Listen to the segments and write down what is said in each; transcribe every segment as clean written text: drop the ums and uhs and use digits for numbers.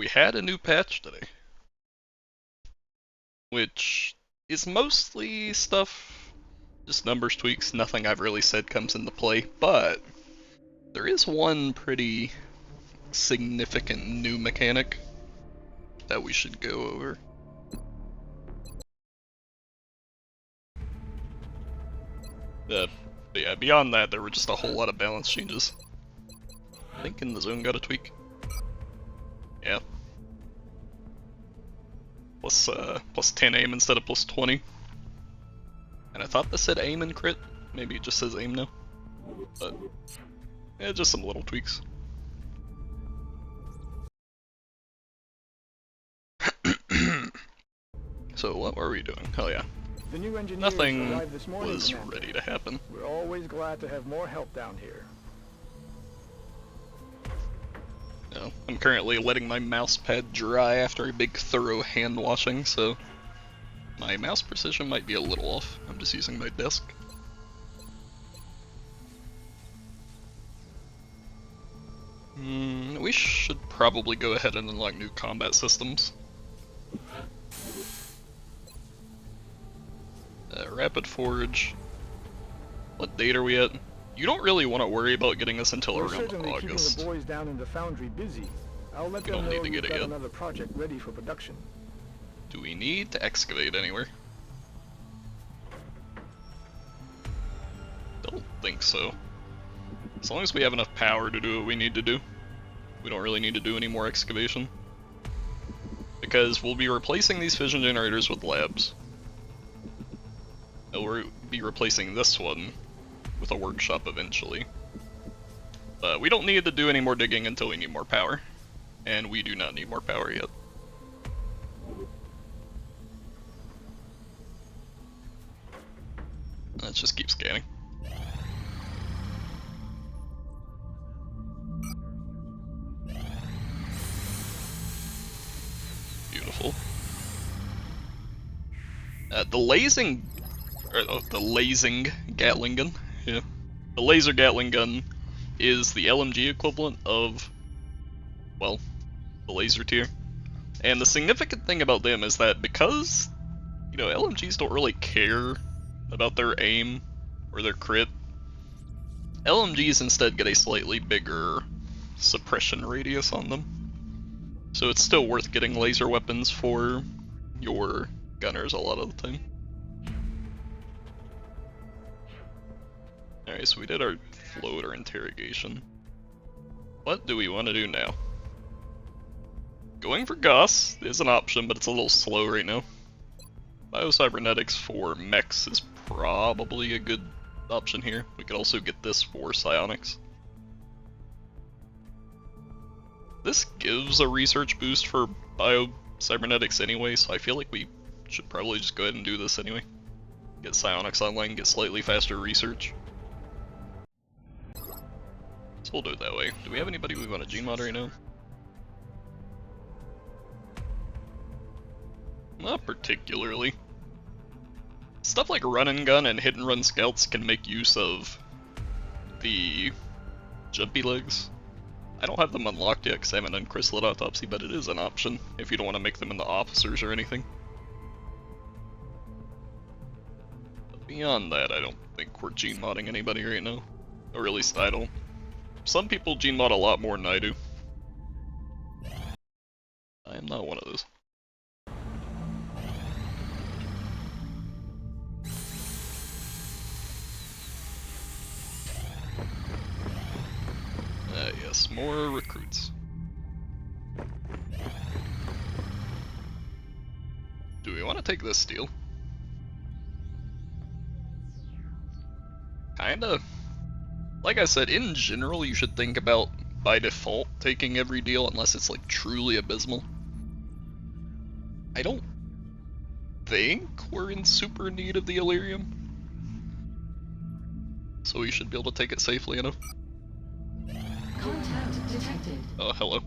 we had a new patch today, which is mostly stuff, just numbers tweaks, nothing I've really said comes into play, but there is one pretty significant new mechanic that we should go over. But yeah, beyond that, there were just a whole lot of balance changes. I think in the zone got a tweak. Yeah. Plus 10 aim instead of plus 20. And I thought this said aim and crit. Maybe it just says aim now. But yeah, just some little tweaks. So what were we doing? Oh yeah. The new Nothing arrived this morning, was Commander. ready to happen. We're always glad to have more help down here. No, I'm currently letting my mouse pad dry after a big thorough hand washing, so my mouse precision might be a little off. I'm just using my desk. We should probably go ahead and unlock new combat systems. Rapid Forge. What date are we at? You don't really want to worry about getting this until We're around certainly August. keeping the boys down in the foundry busy. I'll let We them don't need know to get you've it got yet. another project ready for production. Do we need to excavate anywhere? Don't think so. As long as we have enough power to do what we need to do, we don't really need to do any more excavation. Because we'll be replacing these fission generators with labs. And we'll be replacing this one with a workshop eventually. But we don't need to do any more digging until we need more power. And we do not need more power yet. Let's just keep scanning. Beautiful. The lasing Gatling gun, yeah. The laser Gatling gun is the LMG equivalent of, well, the laser tier. And the significant thing about them is that because, you know, LMGs don't really care about their aim or their crit, LMGs instead get a slightly bigger suppression radius on them. So it's still worth getting laser weapons for your gunners a lot of the time. Alright, so we did our floater interrogation. What do we want to do now? Going for Gauss is an option, but it's a little slow right now. Biocybernetics for mechs is probably a good option here. We could also get this for psionics. This gives a research boost for biocybernetics anyway, so I feel like we should probably just go ahead and do this anyway. Get psionics online, get slightly faster research. So we'll do it that way. Do we have anybody we want to gene mod right now? Not particularly. Stuff like run and gun and hit and run scouts can make use of the jumpy legs. I don't have them unlocked yet because I haven't done chrysalid autopsy, but it is an option if you don't want to make them into officers or anything. But beyond that, I don't think we're gene modding anybody right now. Or at least I don't. Some people gene mod a lot more than I do. I am not one of those. Yes, more recruits. Do we want to take this deal? Kinda. Like I said, in general, you should think about, by default, taking every deal unless it's like truly abysmal. I don't think we're in super need of the Illyrium, so we should be able to take it safely enough. Contact detected. Oh, hello.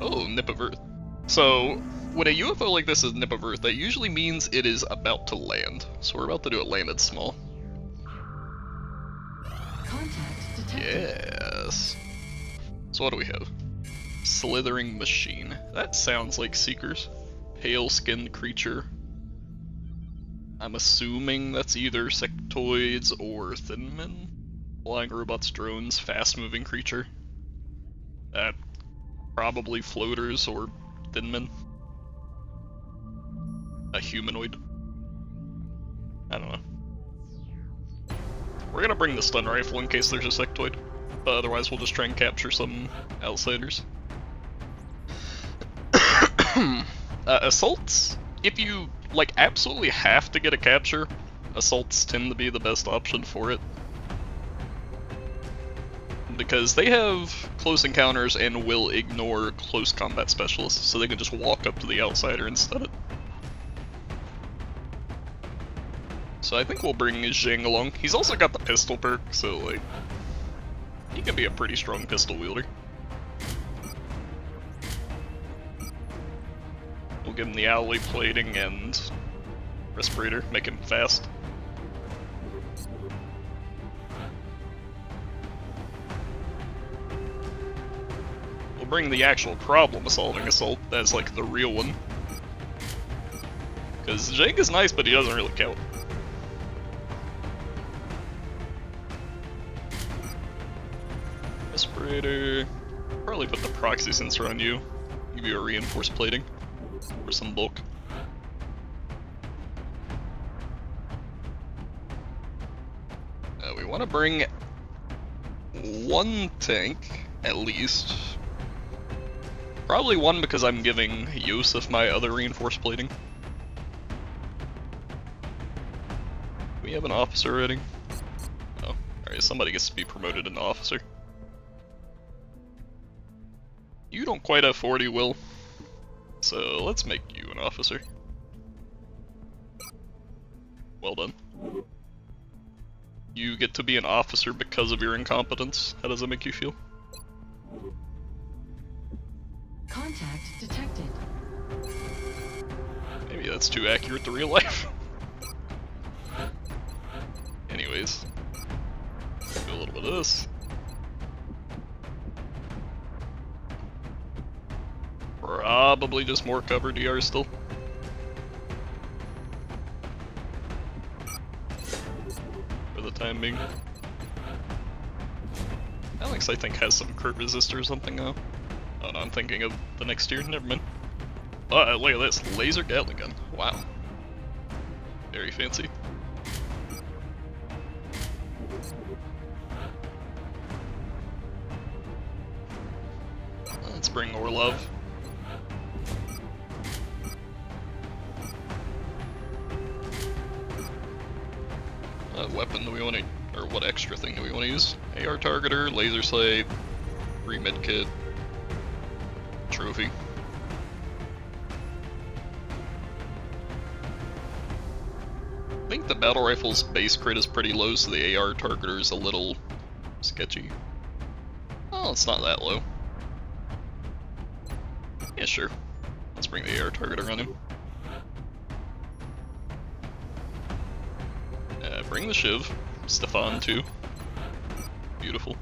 Oh, nip of Earth. So, when a UFO like this is nip of Earth, that usually means it is about to land. So we're about to do it landed small. Contact detected. Yes. So what do we have? Slithering machine. That sounds like Seekers. Pale-skinned creature. I'm assuming that's either sectoids or thin men. Flying robots, drones, fast-moving creature. Probably floaters or thin men. A humanoid. I don't know. We're gonna bring the stun rifle in case there's a sectoid, but otherwise we'll just try and capture some outsiders. Assaults, if you like absolutely have to get a capture, assaults tend to be the best option for it. Because they have close encounters and will ignore close combat specialists, so they can just walk up to the outsider instead of. So I think we'll bring Zhang along. He's also got the pistol perk, so like, he can be a pretty strong pistol wielder. We'll give him the alloy plating and respirator, make him fast. We'll bring the actual problem-solving assault as like the real one. Because Zhang is nice, but he doesn't really count. Respirator. Probably put the proxy sensor on you. Give you a reinforced plating. For some bulk. We want to bring one tank, at least. Probably one because I'm giving Yosef my other reinforced plating. We have an officer already. Oh, alright, somebody gets to be promoted into officer. You don't quite have 40, Will. So let's make you an officer. Well done. You get to be an officer because of your incompetence. How does that make you feel? Contact detected. Maybe that's too accurate to real life. Anyways, do a little bit of this. Probably just more cover DR still. For the time being. Alex, I think, has some crit resistor or something now. Oh no, I'm thinking of the next tier, never mind. Oh, look at this, laser Gatling gun. Wow. Very fancy. Let's bring Orlov. What weapon do we want to, or what extra thing do we want to use? AR targeter, laser sight, re-med kit, trophy. I think the battle rifle's base crit is pretty low, so the AR targeter is a little sketchy. Oh, it's not that low. Yeah, sure. Let's bring the AR targeter on him. Bring the Shiv. Stefan too. Beautiful.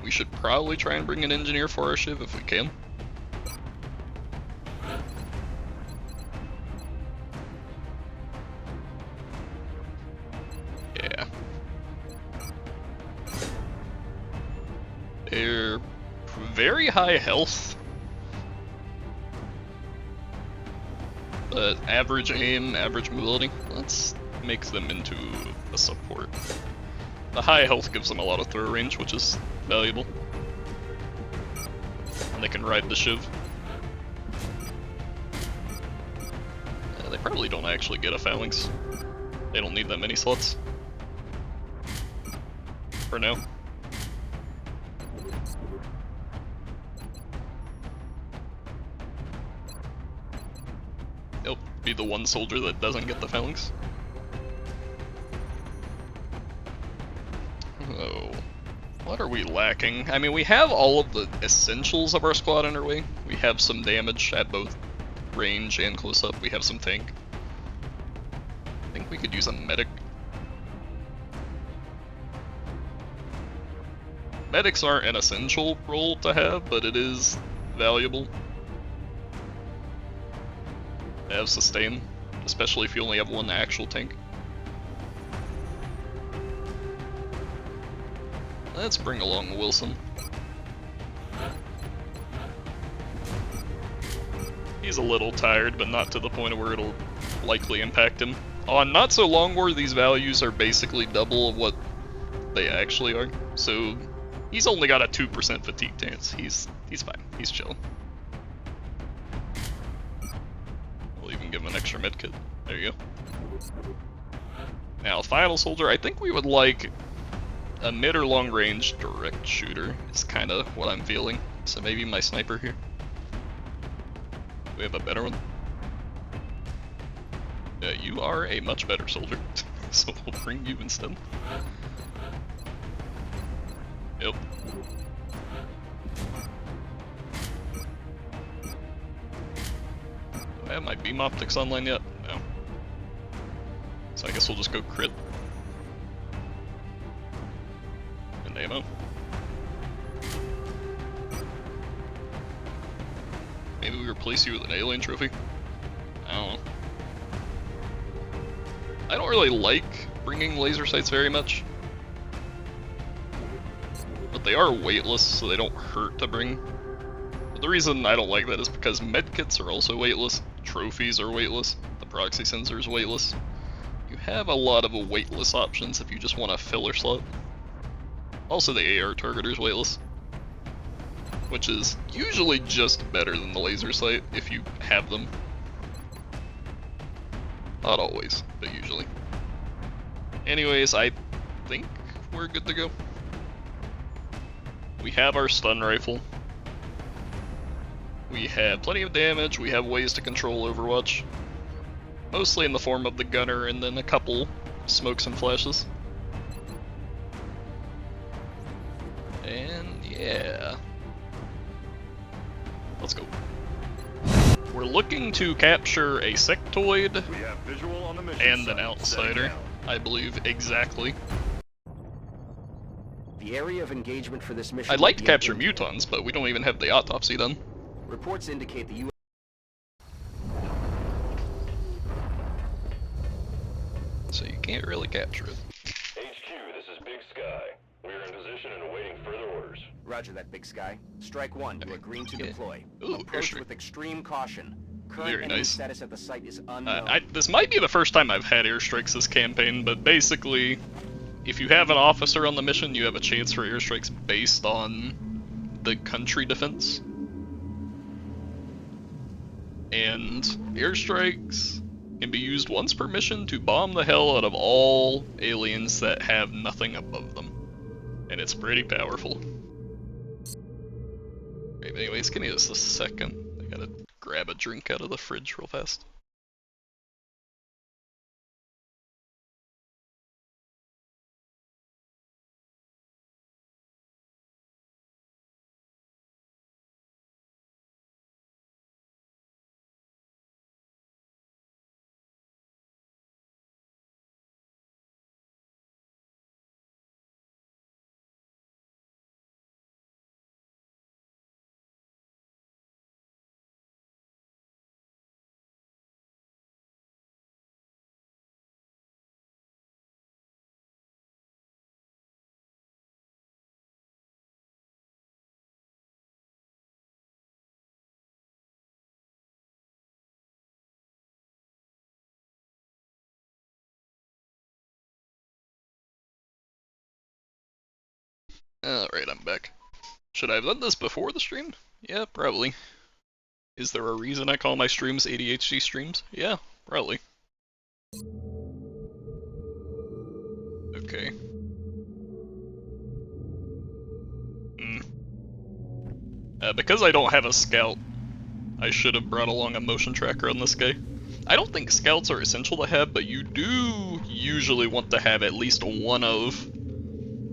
We should probably try and bring an engineer for our Shiv if we can. Yeah. They're very high health. But average aim, average mobility, let's make them into a support. The high health gives them a lot of throw range, which is valuable. And they can ride the Shiv. They probably don't actually get a phalanx. They don't need that many slots. For now. They'll be the one soldier that doesn't get the phalanx. Oh, what are we lacking? I mean, we have all of the essentials of our squad underway. We have some damage at both range and close up. We have some tank. I think we could use a medic. medics aren't an essential role to have, but it is valuable to have sustain, especially if you only have one actual tank. Let's bring along Wilson. He's a little tired, but not to the point of where it'll likely impact him. On Not So Long War, these values are basically double of what they actually are, so he's only got a 2% fatigue chance. He's fine. He's chill. We'll even give him an extra medkit. There you go. Now, final soldier, I think we would like a mid or long range direct shooter. It's kind of what I'm feeling. So maybe my sniper here. We have a better one. Yeah, you are a much better soldier, so we'll bring you instead. Yep. Do I have my beam optics online yet? No. So I guess we'll just go crit. And ammo. Maybe we replace you with an alien trophy? I don't know. I don't really like bringing laser sights very much. But they are weightless, so they don't hurt to bring. But the reason I don't like that is because medkits are also weightless, trophies are weightless, the proxy sensor is weightless. You have a lot of weightless options if you just want a filler slot. Also the AR targeter is weightless, which is usually just better than the laser sight if you have them. Not always, but usually. Anyways, I think we're good to go. We have our stun rifle. We have plenty of damage, we have ways to control Overwatch. Mostly in the form of the gunner and then a couple smokes and flashes. And yeah. Let's go. We're looking to capture a sectoid and an outsider, I believe, exactly. The area of engagement for this mission. I'd like to capture mutons, but we don't even have the autopsy done. Reports indicate the U.S. So you can't really capture it. HQ, this is Big Sky. We are in position and awaiting further orders. Roger that, Big Sky. Strike one. You are green to deploy. Ooh, Approach airstrike. with extreme caution. Current Very enemy nice. status at the site is unknown. This might be the first time I've had airstrikes this campaign, but basically, if you have an officer on the mission, you have a chance for airstrikes based on the country defense. And airstrikes can be used once per mission to bomb the hell out of all aliens that have nothing above them. And it's pretty powerful. Right, anyways, give me just a second. I gotta grab a drink out of the fridge real fast. Alright, I'm back. Should I have done this before the stream? Yeah, probably. Is there a reason I call my streams ADHD streams? Yeah, probably. Okay. Because I don't have a scout, I should have brought along a motion tracker on this guy. I don't think scouts are essential to have, but you do usually want to have at least one of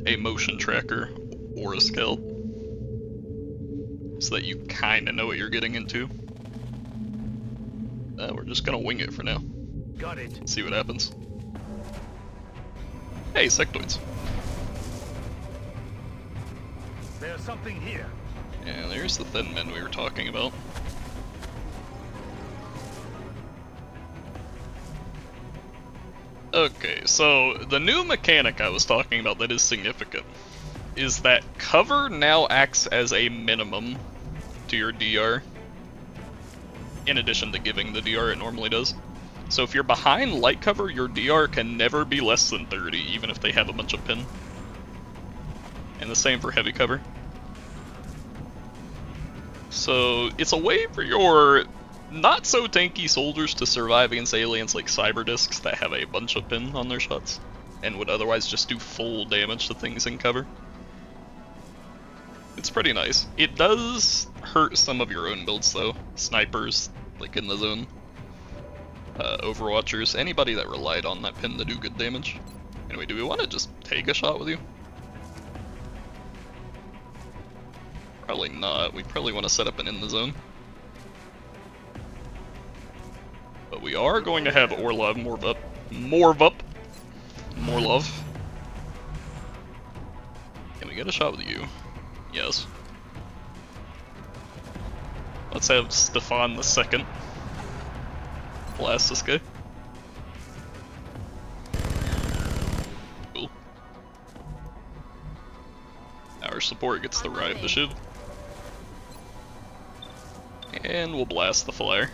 a motion tracker or a scout, so that you kind of know what you're getting into. We're just gonna wing it for now. Got it. See what happens. Hey, sectoids. There's something here. And there's the thin men we were talking about. Okay, so the new mechanic I was talking about that is significant is that cover now acts as a minimum to your DR, in addition to giving the DR it normally does. So if you're behind light cover, your DR can never be less than 30, even if they have a bunch of pin. And the same for heavy cover. So it's a way for your not so tanky soldiers to survive against aliens like cyber discs that have a bunch of pin on their shots and would otherwise just do full damage to things in cover. It's pretty nice. It does hurt some of your own builds though. Snipers, like in the zone. Overwatchers, anybody that relied on that pin to do good damage. Anyway, do we want to just take a shot with you? Probably not. We probably want to set up an in the zone. But we are going to have Orlov Morvup. Can we get a shot with you? Yes. Let's have Stefan the Second blast this guy. Cool. Our support gets to ride the ship. And we'll blast the flyer.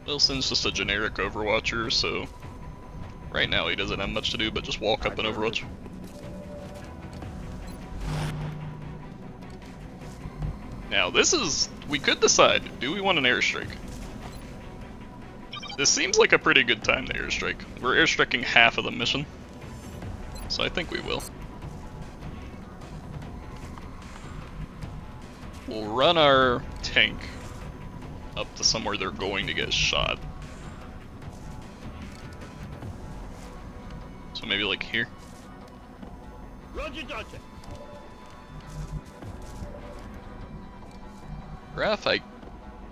Wilson's just a generic Overwatcher, so right now he doesn't have much to do but just walk up and Overwatch. Now this is, we could decide, do we want an airstrike? This seems like a pretty good time to airstrike. We're airstriking half of the mission, so I think we will. We'll run our tank up to somewhere they're going to get shot. So maybe like here. Roger, Dodger. Raph, I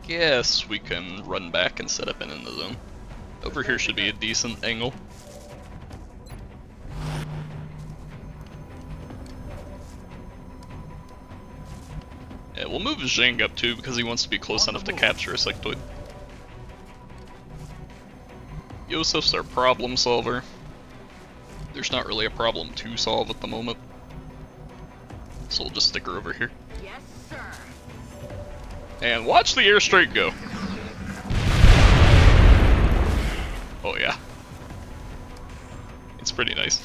guess we can run back and set up an in the zone. Over here should be a decent angle. Yeah, we'll move Zhang up too because he wants to be close enough to capture a sectoid. Yosef's our problem solver. There's not really a problem to solve at the moment. So we'll just stick her over here. Yes, sir. And watch the airstrike go. Oh yeah. It's pretty nice.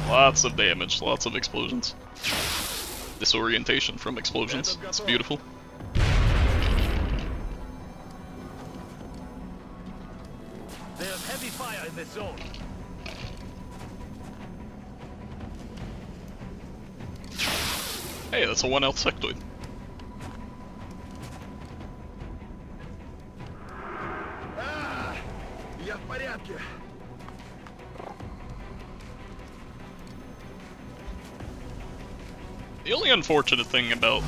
Lots of damage, lots of explosions. Disorientation from explosions. It's beautiful. There's heavy fire in this zone. Hey, that's a 1 health sectoid. Я в порядке. The only unfortunate thing about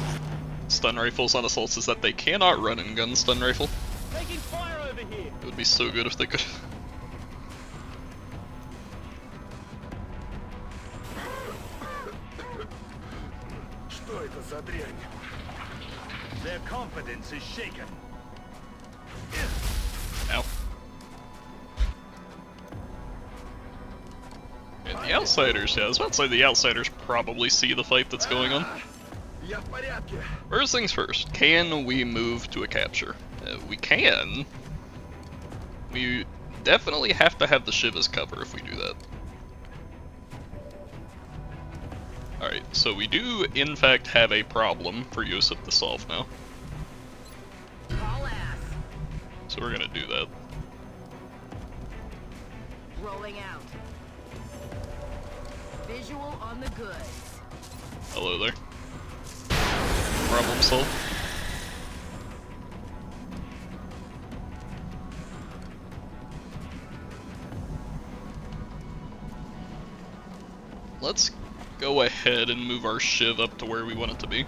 stun rifles on assaults is that they cannot run and gun stun rifle. Taking fire over here. It would be so good if they could. Что это за дрянь? Their confidence is shaken. Ow. And the outsiders, yeah, I was about to say the outsiders probably see the fight that's going on. Я в порядке. First things first, can we move to a capture? We can. We definitely have to have the Shiv as cover if we do that. Alright, so we do in fact have a problem for Yosef to solve now. All ass. So we're gonna do that. Rolling out. Visual on the goods. Hello there. Problem solved. Let's go ahead and move our Shiv up to where we want it to be.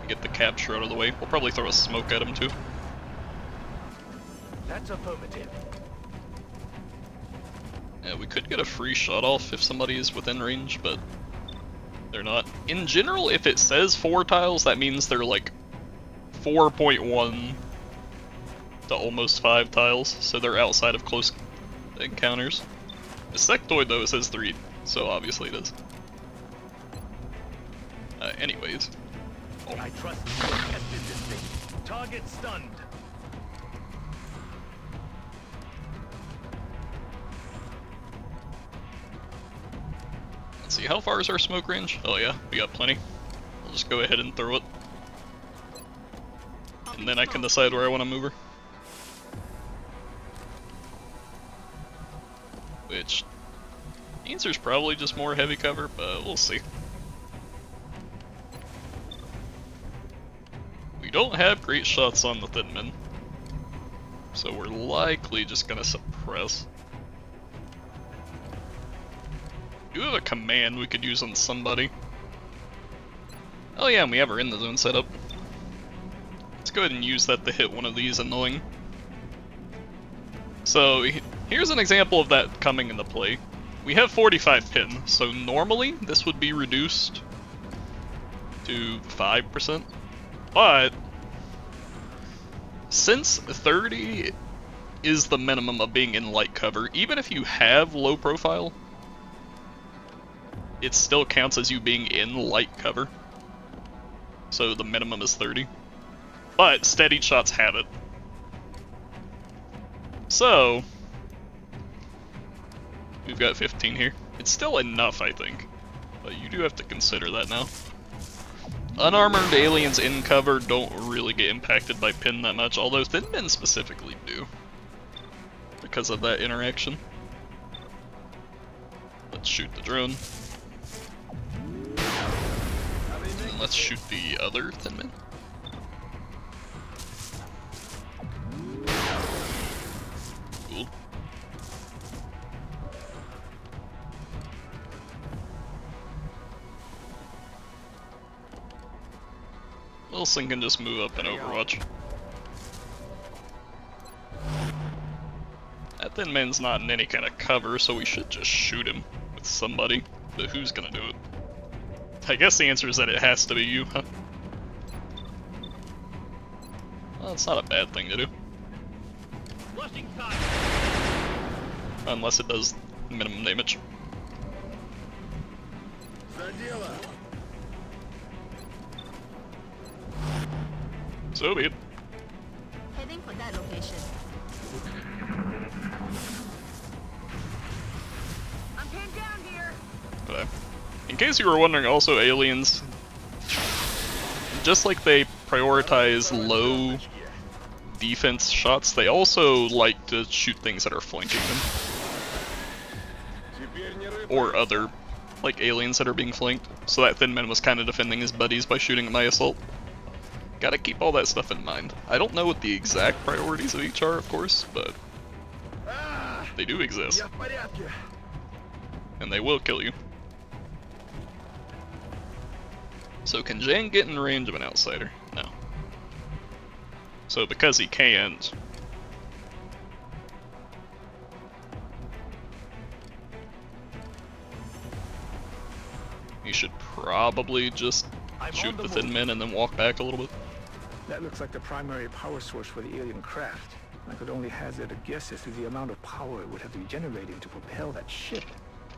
Get the capture out of the way. We'll probably throw a smoke at him too. That's affirmative. Yeah, we could get a free shot off if somebody is within range, but they're not. In general, if it says 4 tiles, that means they're like 4.1 to almost 5 tiles, so they're outside of close encounters. The sectoid, though, it says 3, so obviously it is. Anyways. Oh. I trust you have tested this thing. Target stunned. Let's see, how far is our smoke range? Oh yeah, we got plenty. I'll just go ahead and throw it. And then I can decide where I want to move her. Which, the answer's probably just more heavy cover, but we'll see. We don't have great shots on the thin men, so we're likely just gonna suppress. We do have a command we could use on somebody. Oh yeah, and we have our in the zone set up. Let's go ahead and use that to hit one of these annoying. So here's an example of that coming into play. We have 45 pin, so normally this would be reduced to 5%. But since 30 is the minimum of being in light cover, even if you have low profile, it still counts as you being in light cover. So the minimum is 30. But steadied shots have it. So we've got 15 here. It's still enough, I think. But you do have to consider that now. Unarmored aliens in cover don't really get impacted by pin that much, although thin men specifically do. Because of that interaction. Let's shoot the drone. And let's shoot the other thin men. Cool. Wilson can just move up in Overwatch. That thin man's not in any kind of cover, so we should just shoot him with somebody. But who's gonna do it? I guess the answer is that it has to be you, huh? Well, it's not a bad thing to do. Unless it does minimum damage. So be it. Heading for that location. I'm pinned down here. Okay. In case you were wondering, also aliens, just like they prioritize low defense shots, they also like to shoot things that are flanking them. Or other, like, aliens that are being flanked. So that thin man was kind of defending his buddies by shooting at my assault. Gotta keep all that stuff in mind. I don't know what the exact priorities of each are, of course, but they do exist. And they will kill you. So can Jang get in range of an outsider? No. So because he can't, he should probably just shoot the thin men and then walk back a little bit. That looks like the primary power source for the alien craft. I could only hazard a guess as to the amount of power it would have to be generating to propel that ship.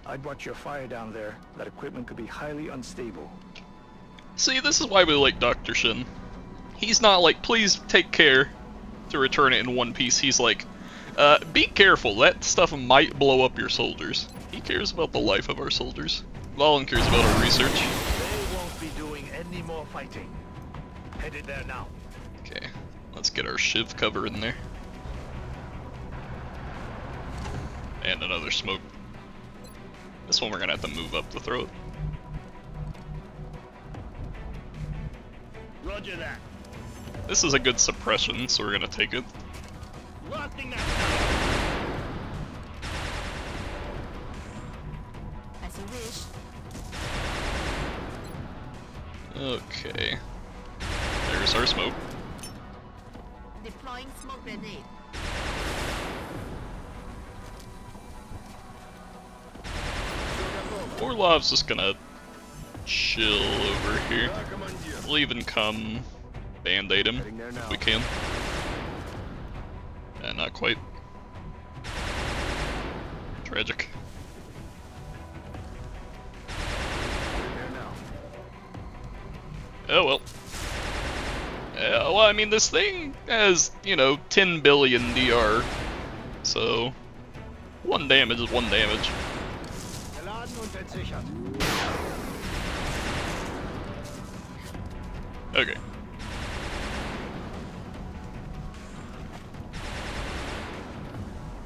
I'd watch your fire down there. That equipment could be highly unstable. See, this is why we like Dr. Shin. He's not like, please take care to return it in one piece. He's like, be careful, that stuff might blow up your soldiers. He cares about the life of our soldiers. Valen cares about our research. They won't be doing any more fighting. Headed there now. Okay, let's get our shiv cover in there. And another smoke. This one we're gonna have to move up to throw it. Roger that. This is a good suppression, so we're gonna take it. Blasting that. As you wish. Okay. There's our smoke. Deploying smoke grenade. Orlov's just gonna chill over here. We'll even come band-aid him if we can. Not quite. Tragic. Oh well. Well, I mean, this thing has, you know, 10 billion DR, so 1 damage is 1 damage. Okay.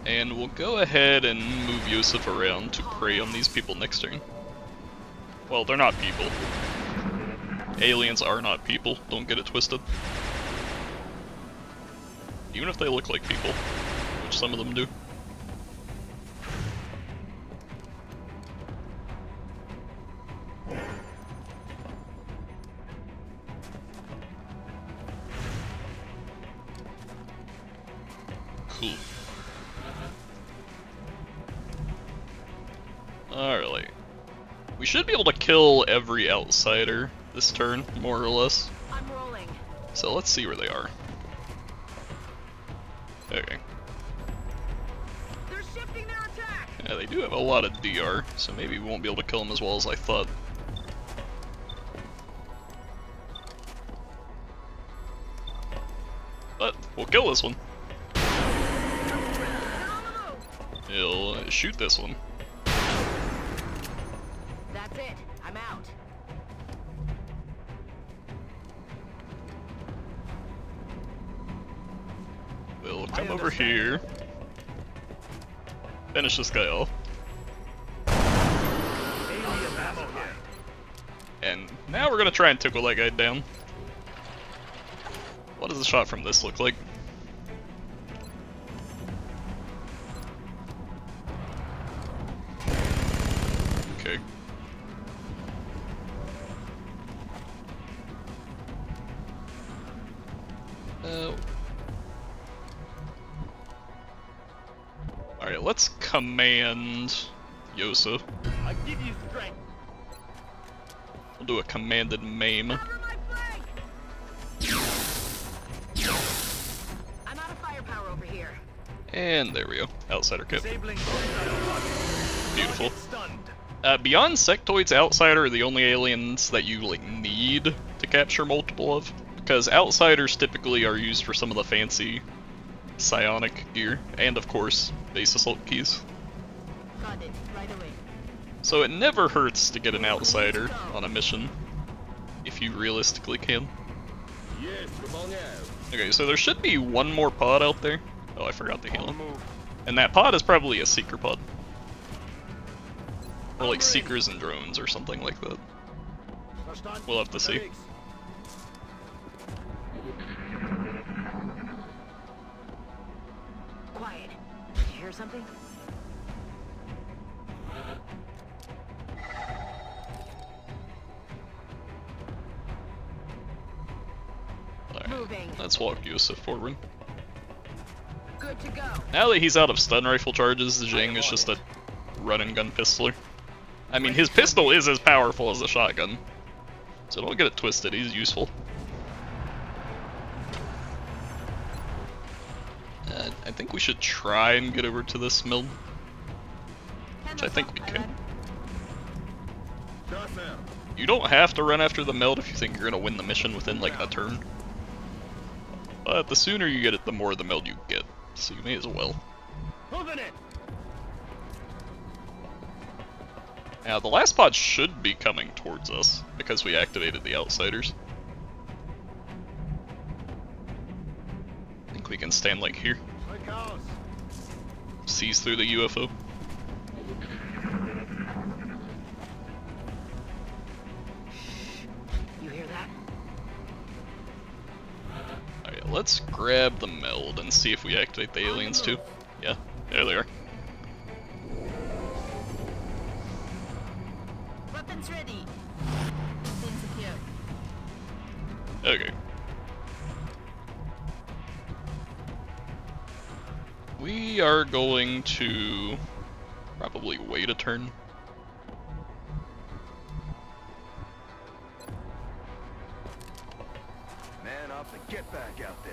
And we'll go ahead and move Yusuf around to prey on these people next turn. Well, they're not people. Aliens are not people, don't get it twisted. Even if they look like people, which some of them do. Cool. Alright. We should be able to kill every outsider this turn, more or less. I'm rolling. So let's see where they are. Okay. They're shifting their attack. Yeah, they do have a lot of DR, so maybe we won't be able to kill them as well as I thought. But we'll kill this one. He'll shoot this one. That's it. I'm out. We'll come over here. Finish this guy off. And now we're gonna try and tickle that guy down. What does a shot from this look like? Okay. Alright, let's command Yosa. I give you strength. We'll do a commanded maim. Cover my flank. I'm out of firepower over here. And there we go. Outsider kit. Disabling hostile. Beautiful. Stunned. Beyond sectoids, Outsider are the only aliens that you like need to capture multiple of, because Outsiders typically are used for some of the fancy psionic gear, and of course, base assault keys. Got it. Right away. So it never hurts to get an Outsider on a mission, if you realistically can. Yes, выполняю. Okay, so there should be one more pod out there. Oh, I forgot to heal On the him. move. And that pod is probably a Seeker pod. Or like Seekers and drones or something like that. Verstanden. We'll have to see. Unterwegs. Quiet. Did you hear something? Alright, Moving. let's walk Yusuf forward. Good to go. Now that he's out of stun rifle charges, the Zhang is just a run and gun pistoler. I mean, his pistol is as powerful as the shotgun. So don't get it twisted, he's useful. I think we should try and get over to this mill. Which I think we can. Das, Herr. You don't have to run after the meld if you think you're gonna win the mission within like a turn. But the sooner you get it, the more the meld you get. So you may as well. Moving it. Now the last pod should be coming towards us because we activated the Outsiders. I think we can stand like here. Rück aus. Sees through the UFO. You hear that? Alright, let's grab the meld and see if we activate the aliens too. Yeah, there they are. Weapons ready. Scene secure. Okay. We are going to probably wait a turn. back out there.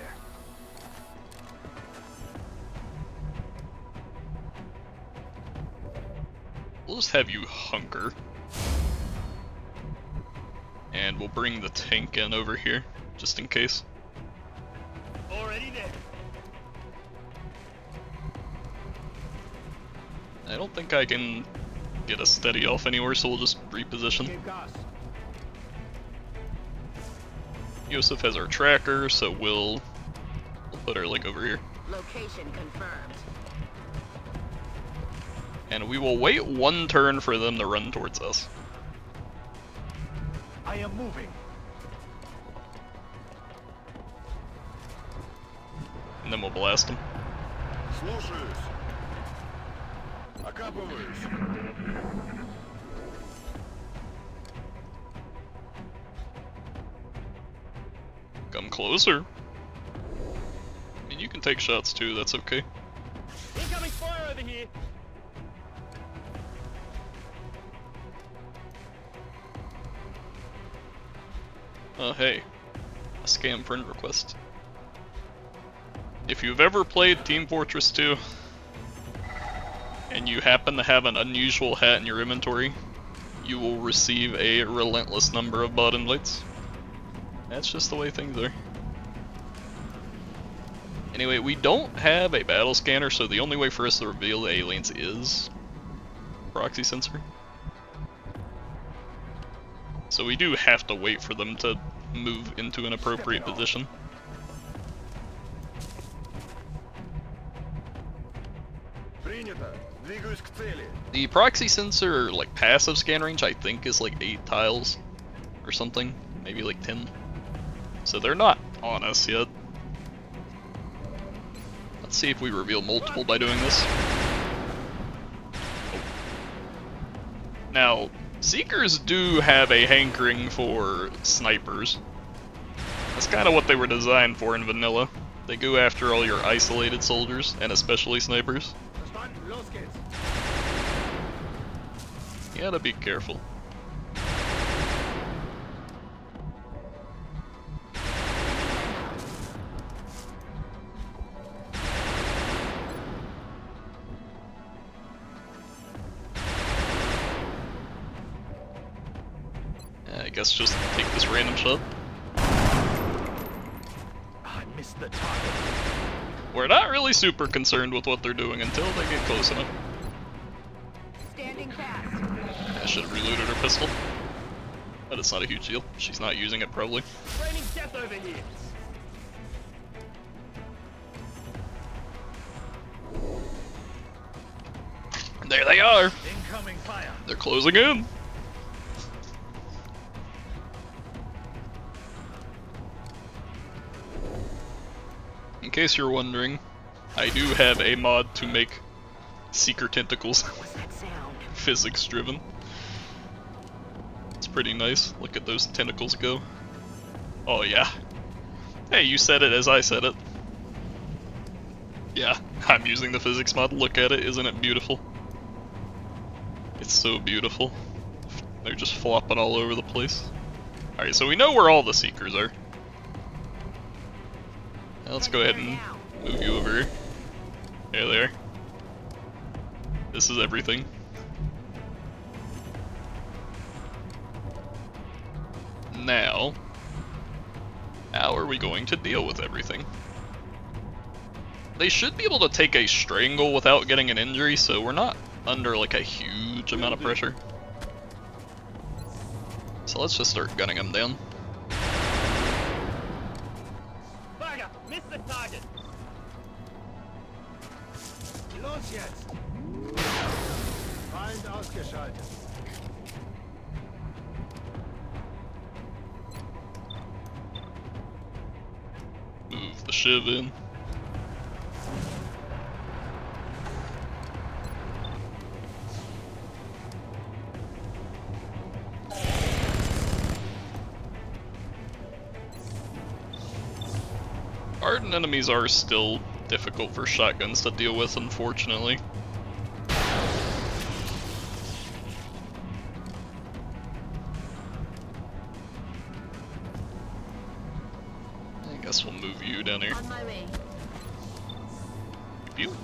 We'll just have you hunker. And we'll bring the tank in over here, just in case. Already there. I don't think I can get a steady off anywhere, so we'll just reposition. Yosef has our tracker, so we'll put her like over here. Location confirmed. And we will wait one turn for them to run towards us. I am moving. And then we'll blast them. Слушаюсь. Окапываюсь. Come closer. I mean, you can take shots too, that's okay. Incoming fire over here. Hey. A scam friend request. If you've ever played Team Fortress 2, and you happen to have an unusual hat in your inventory, you will receive a relentless number of bot invites. That's just the way things are. Anyway, we don't have a battle scanner, so the only way for us to reveal the aliens is proxy sensor. So we do have to wait for them to move into an appropriate position. Принято. Двигаюсь к цели. The proxy sensor, like passive scan range, I think is like 8 tiles or something, maybe like 10. So they're not on us yet. Let's see if we reveal multiple by doing this. Oh. Now, Seekers do have a hankering for snipers. That's kind of what they were designed for in vanilla. They go after all your isolated soldiers, and especially snipers. Verstanden. Los geht's. You gotta be careful. I guess just take this random shot. I missed the target. We're not really super concerned with what they're doing until they get close enough. Standing fast. I should have reloaded her pistol. But it's not a huge deal. She's not using it, probably. Raining death over here. There they are! Incoming fire. They're closing in! In case you're wondering, I do have a mod to make Seeker tentacles What's that sound? physics driven. It's pretty nice. Look at those tentacles go. Oh yeah. Hey, you said it as I said it. Yeah, I'm using the physics mod. Look at it, isn't it beautiful? It's so beautiful. They're just flopping all over the place. Alright, so we know where all the Seekers are. Now let's go ahead and move you over here. There they are. This is everything. Now, how are we going to deal with everything? They should be able to take a strangle without getting an injury, so we're not under like a huge amount of pressure. So let's just start gunning them down. Bagger, missed the target. Los jetzt. Feind ausgeschaltet. Move the shiv in. Hardened enemies are still difficult for shotguns to deal with, unfortunately. I guess we'll move you down here. On my way. You.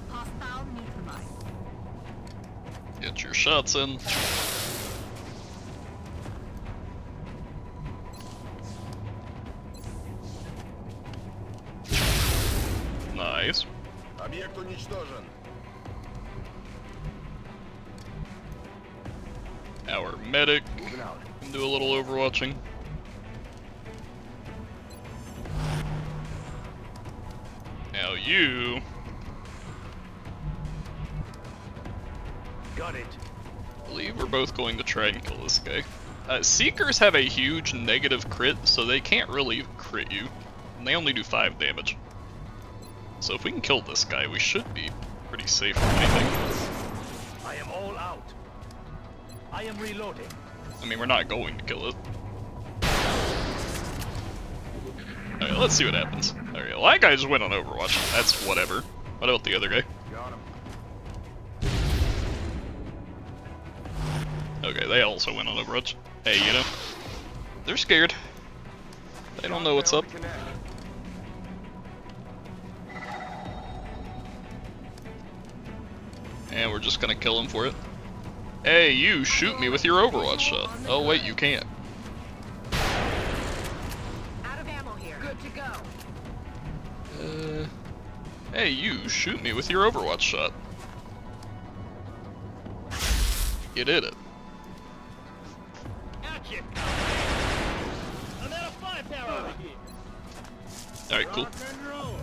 Hostile neutralized. Get your shots in. Nice. Объект уничтожен. Our medic Moving out. can do a little overwatching. Now you. Got it. I believe we're both going to try and kill this guy. Seekers have a huge negative crit, so they can't really crit you. And they only do 5 damage. So if we can kill this guy, we should be pretty safe from anything. I am all out. I am reloading. I mean, we're not going to kill it. Alright, let's see what happens. Alright, well, that guy just went on Overwatch. That's whatever. What about the other guy? Got him. Okay, they also went on Overwatch. Hey, you know, they're scared. They don't know what's up. And we're just gonna kill him for it. Hey, you, shoot me with your Overwatch shot. Oh wait, you can't. Out of ammo here. Good to go. Hey, you, shoot me with your Overwatch shot. You did it. Action. I'm out of firepower over here. Alright, cool. Rock and roll.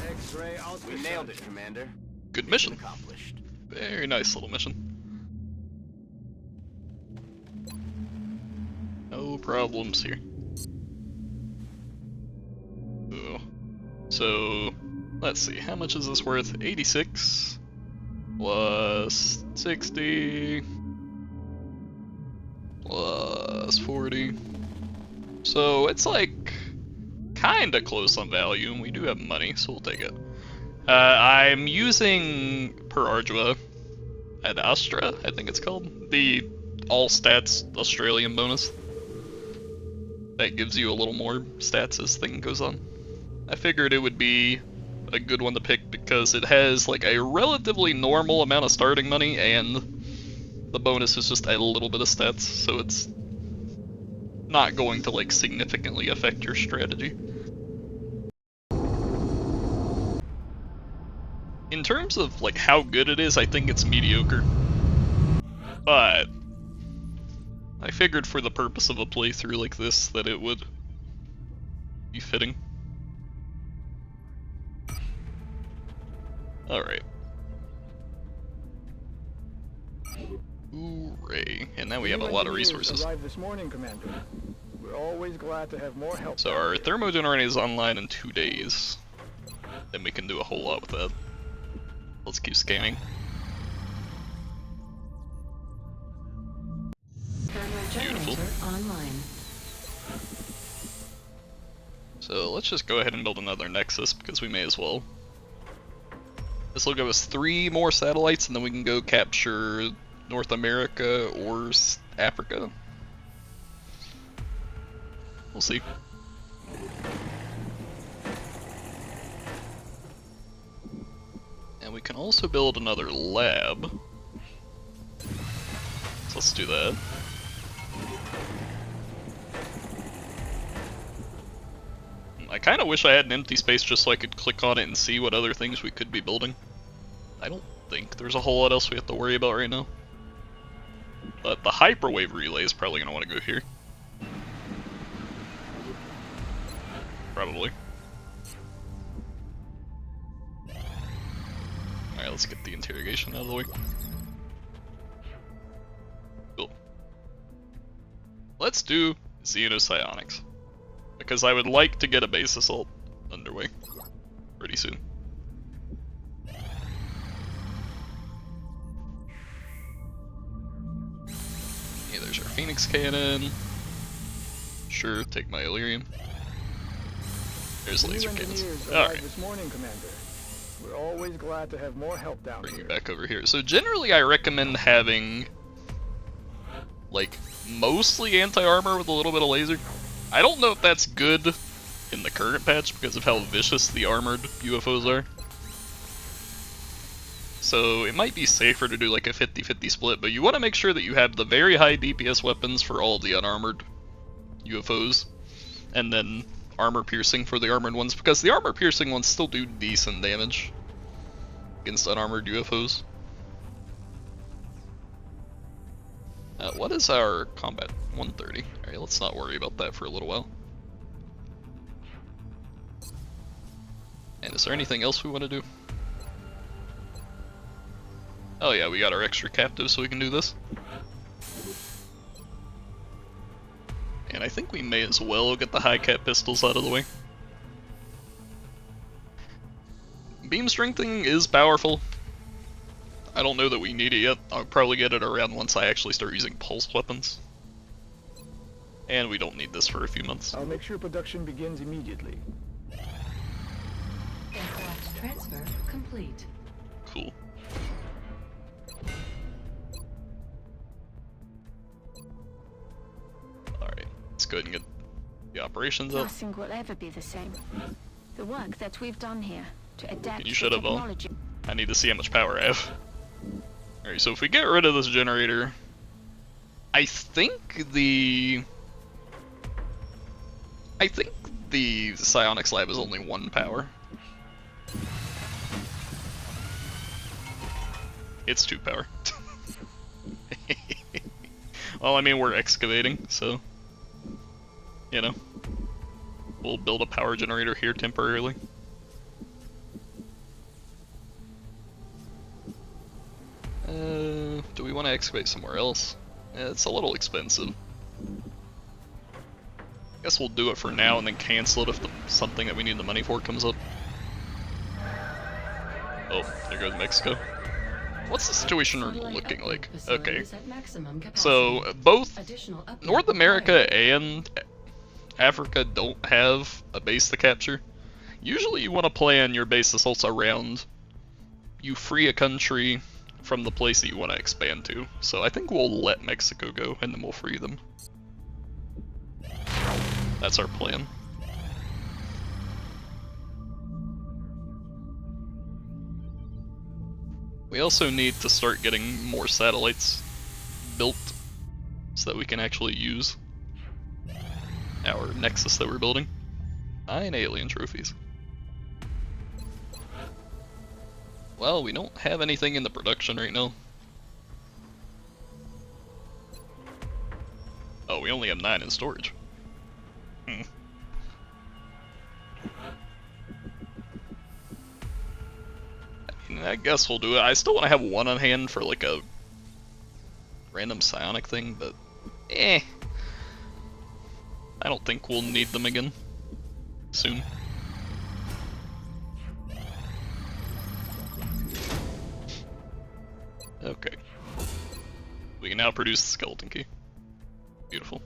X-ray out. We nailed it, Commander. Good mission. Accomplished. Very nice little mission. No problems here. Ooh. So, let's see, how much is this worth? 86 plus 60 plus 40. So it's like kinda close on value, and we do have money, so we'll take it. I'm using per Ardua ad Astra, I think it's called, the all stats Australian bonus. That gives you a little more stats as thing goes on. I figured it would be a good one to pick because it has like a relatively normal amount of starting money and the bonus is just a little bit of stats, so it's not going to like significantly affect your strategy. In terms of like how good it is, I think it's mediocre. But I figured for the purpose of a playthrough like this that it would be fitting. Alright. Hooray. And now we have a lot of resources. Arrived this morning, Commander. We're always glad to have more help. So our thermogenerator is online in 2 days. Then we can do a whole lot with that. Let's keep scanning. Beautiful. Online. So let's just go ahead and build another Nexus because we may as well. This will give us 3 more satellites and then we can go capture North America or Africa. We'll see. And we can also build another lab. So let's do that. I kind of wish I had an empty space just so I could click on it and see what other things we could be building. I don't think there's a whole lot else we have to worry about right now. But the hyperwave relay is probably going to want to go here. Probably. Alright, let's get the interrogation out of the way. Cool. Let's do Xenopsionics. Because I would like to get a base assault underway pretty soon. Yeah, there's our Phoenix Cannon. Sure, take my Illyrium. There's laser cannons. Alright. This morning, Commander. We're always glad to have more help down Bring you here. back over here. So generally I recommend having like, mostly anti-armor with a little bit of laser. I don't know if that's good in the current patch because of how vicious the armored UFOs are. So it might be safer to do like a 50-50 split, but you want to make sure that you have the very high DPS weapons for all of the unarmored UFOs, and then armor piercing for the armored ones, because the armor piercing ones still do decent damage against unarmored UFOs. What is our combat? 130. Alright, let's not worry about that for a little while. And is there anything else we want to do? Oh yeah, we got our extra captive so we can do this. And I think we may as well get the high cap pistols out of the way. Beam strengthening is powerful. I don't know that we need it yet. I'll probably get it around once I actually start using pulse weapons. And we don't need this for a few months. I'll make sure production begins immediately. Aircraft transfer complete. Cool. Alright, let's go ahead and get the operations up. Nothing will ever be the same. The work that we've done here to adapt You to should have all. technology. I need to see how much power I have. Alright, so if we get rid of this generator, I think the psionics lab is only 1 power. It's 2 power. Well, I mean, we're excavating, so, you know, we'll build a power generator here temporarily. Do we want to excavate somewhere else? It's a little expensive. Guess we'll do it for now and then cancel it if something that we need the money for comes up. Oh, there goes Mexico. What's the situation looking like? Okay, so both North America and Africa don't have a base to capture. Usually you want to plan your base assaults around you free a country from the place that you want to expand to. So I think we'll let Mexico go and then we'll free them. That's our plan. We also need to start getting more satellites built so that we can actually use our nexus that we're building. 9 alien trophies. Well, we don't have anything in the production right now. Oh, we only have 9 in storage. I guess we'll do it. I still want to have 1 on hand for like a random psionic thing, but I don't think we'll need them again soon. Okay. We can now produce the skeleton key. Beautiful.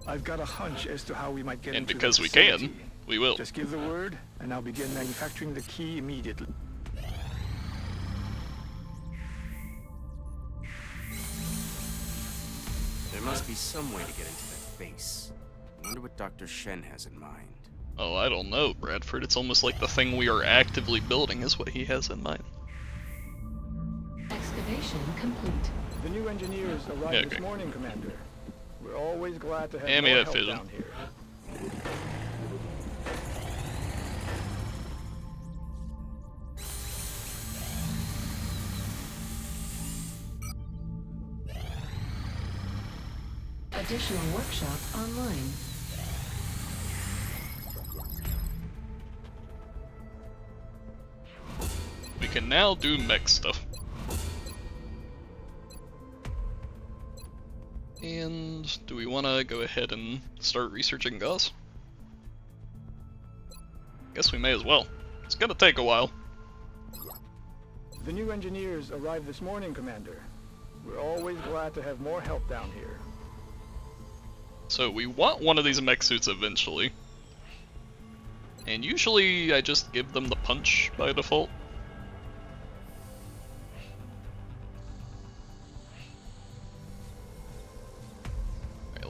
I've got a hunch as to how we might get And into because the we facility. can, we will. Just give the word, and I'll begin manufacturing the key immediately. There must be some way to get into that base. I wonder what Dr. Shen has in mind. Oh, I don't know, Bradford. It's almost like the thing we are actively building is what he has in mind. Excavation complete. The new engineers arrived Yeah, okay. this morning, Commander. We're always glad to have Hand me more that help fission. down here. Additional workshop online. We can now do mech stuff. And do we want to go ahead and start researching Gauss? Guess we may as well. It's gonna take a while. The new engineers arrived this morning, Commander. We're always glad to have more help down here. So we want one of these mech suits eventually. And usually I just give them the punch by default.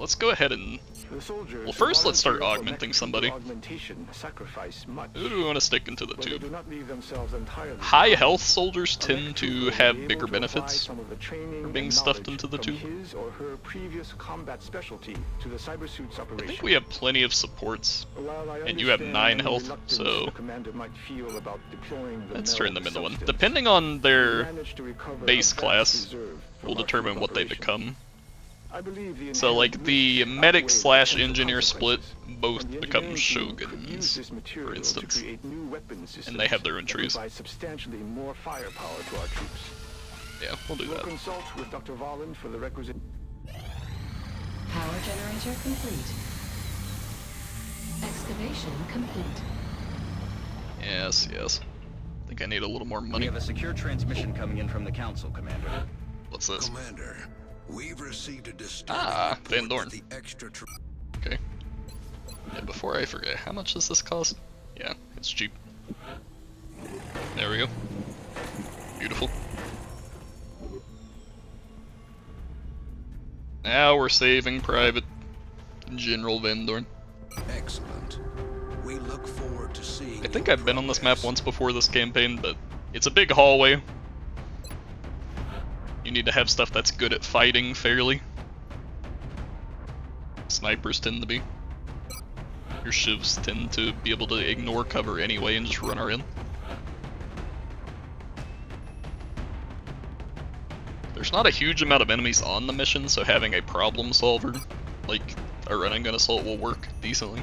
let's go ahead and... The soldiers Well, first let's start volunteer for augmenting next somebody. augmentation sacrifice much, Who do we want to stick into the but they tube? do not leave themselves entirely High behind. health soldiers A tend to recruit will be have able bigger to apply benefits some of the training for being and stuffed knowledge into the from tube. his or her previous combat specialty to the cybersuit's I operation. think we have plenty of supports. While I And you have understand 9 any health, reluctance so the commander might feel about deploying the let's meld turn them into one. substance, Depending on we their managed to recover base a vast class, reserve from will our determine troop what they operation. become. I believe the So like inherent the risks medic outweigh the slash potential engineer split consequences, both and the become engineering team could use shoguns, this material for instance. to create new weapon systems And they have their own that trees. provide substantially more firepower to our troops. Yeah, we'll do We'll that. consult with Dr. Volland for the requisite. Power generator complete. Excavation complete. Yes, yes. I think I need a little more We money. have a secure transmission coming in from the Council, Commander. What's this? Commander, we've received a disturbing Ah, Van report Dorn. that the extra Okay. Yeah, before I forget, how much does this cost? Yeah, it's cheap. There we go. Beautiful. Now we're saving Private General Van Dorn. excellent. We look forward to seeing. I think your I've been on this map progress. once before this campaign, but it's a big hallway. You need to have stuff that's good at fighting fairly. Snipers tend to be. Your shivs tend to be able to ignore cover anyway and just run her in. There's not a huge amount of enemies on the mission, so having a problem solver, like a running gun assault, will work decently.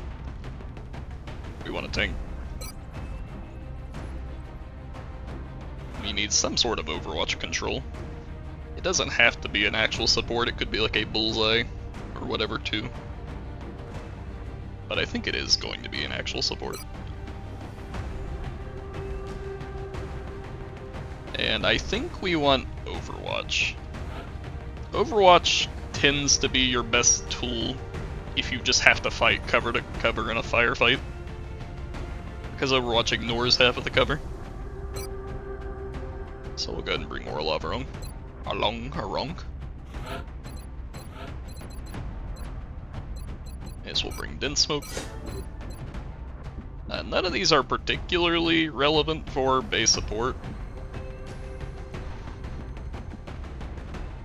We want a tank. We need some sort of Overwatch control. It doesn't have to be an actual support, it could be like a bullseye or whatever too. But I think it is going to be an actual support. And I think we want Overwatch. Overwatch tends to be your best tool if you just have to fight cover to cover in a firefight, because Overwatch ignores half of the cover. So we'll go ahead and bring Orlov along. Yes, we'll bring Dense Smoke. None of these are particularly relevant for base support.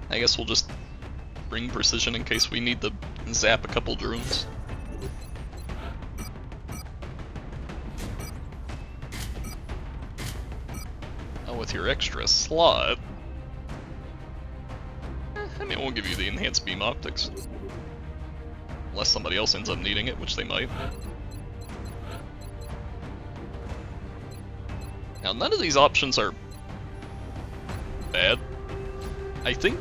I guess we'll just bring Precision in case we need to zap a couple drones. Oh, with your extra slot... I mean, we'll give you the enhanced beam optics. Unless somebody else ends up needing it, which they might. Now, none of these options are bad. I think,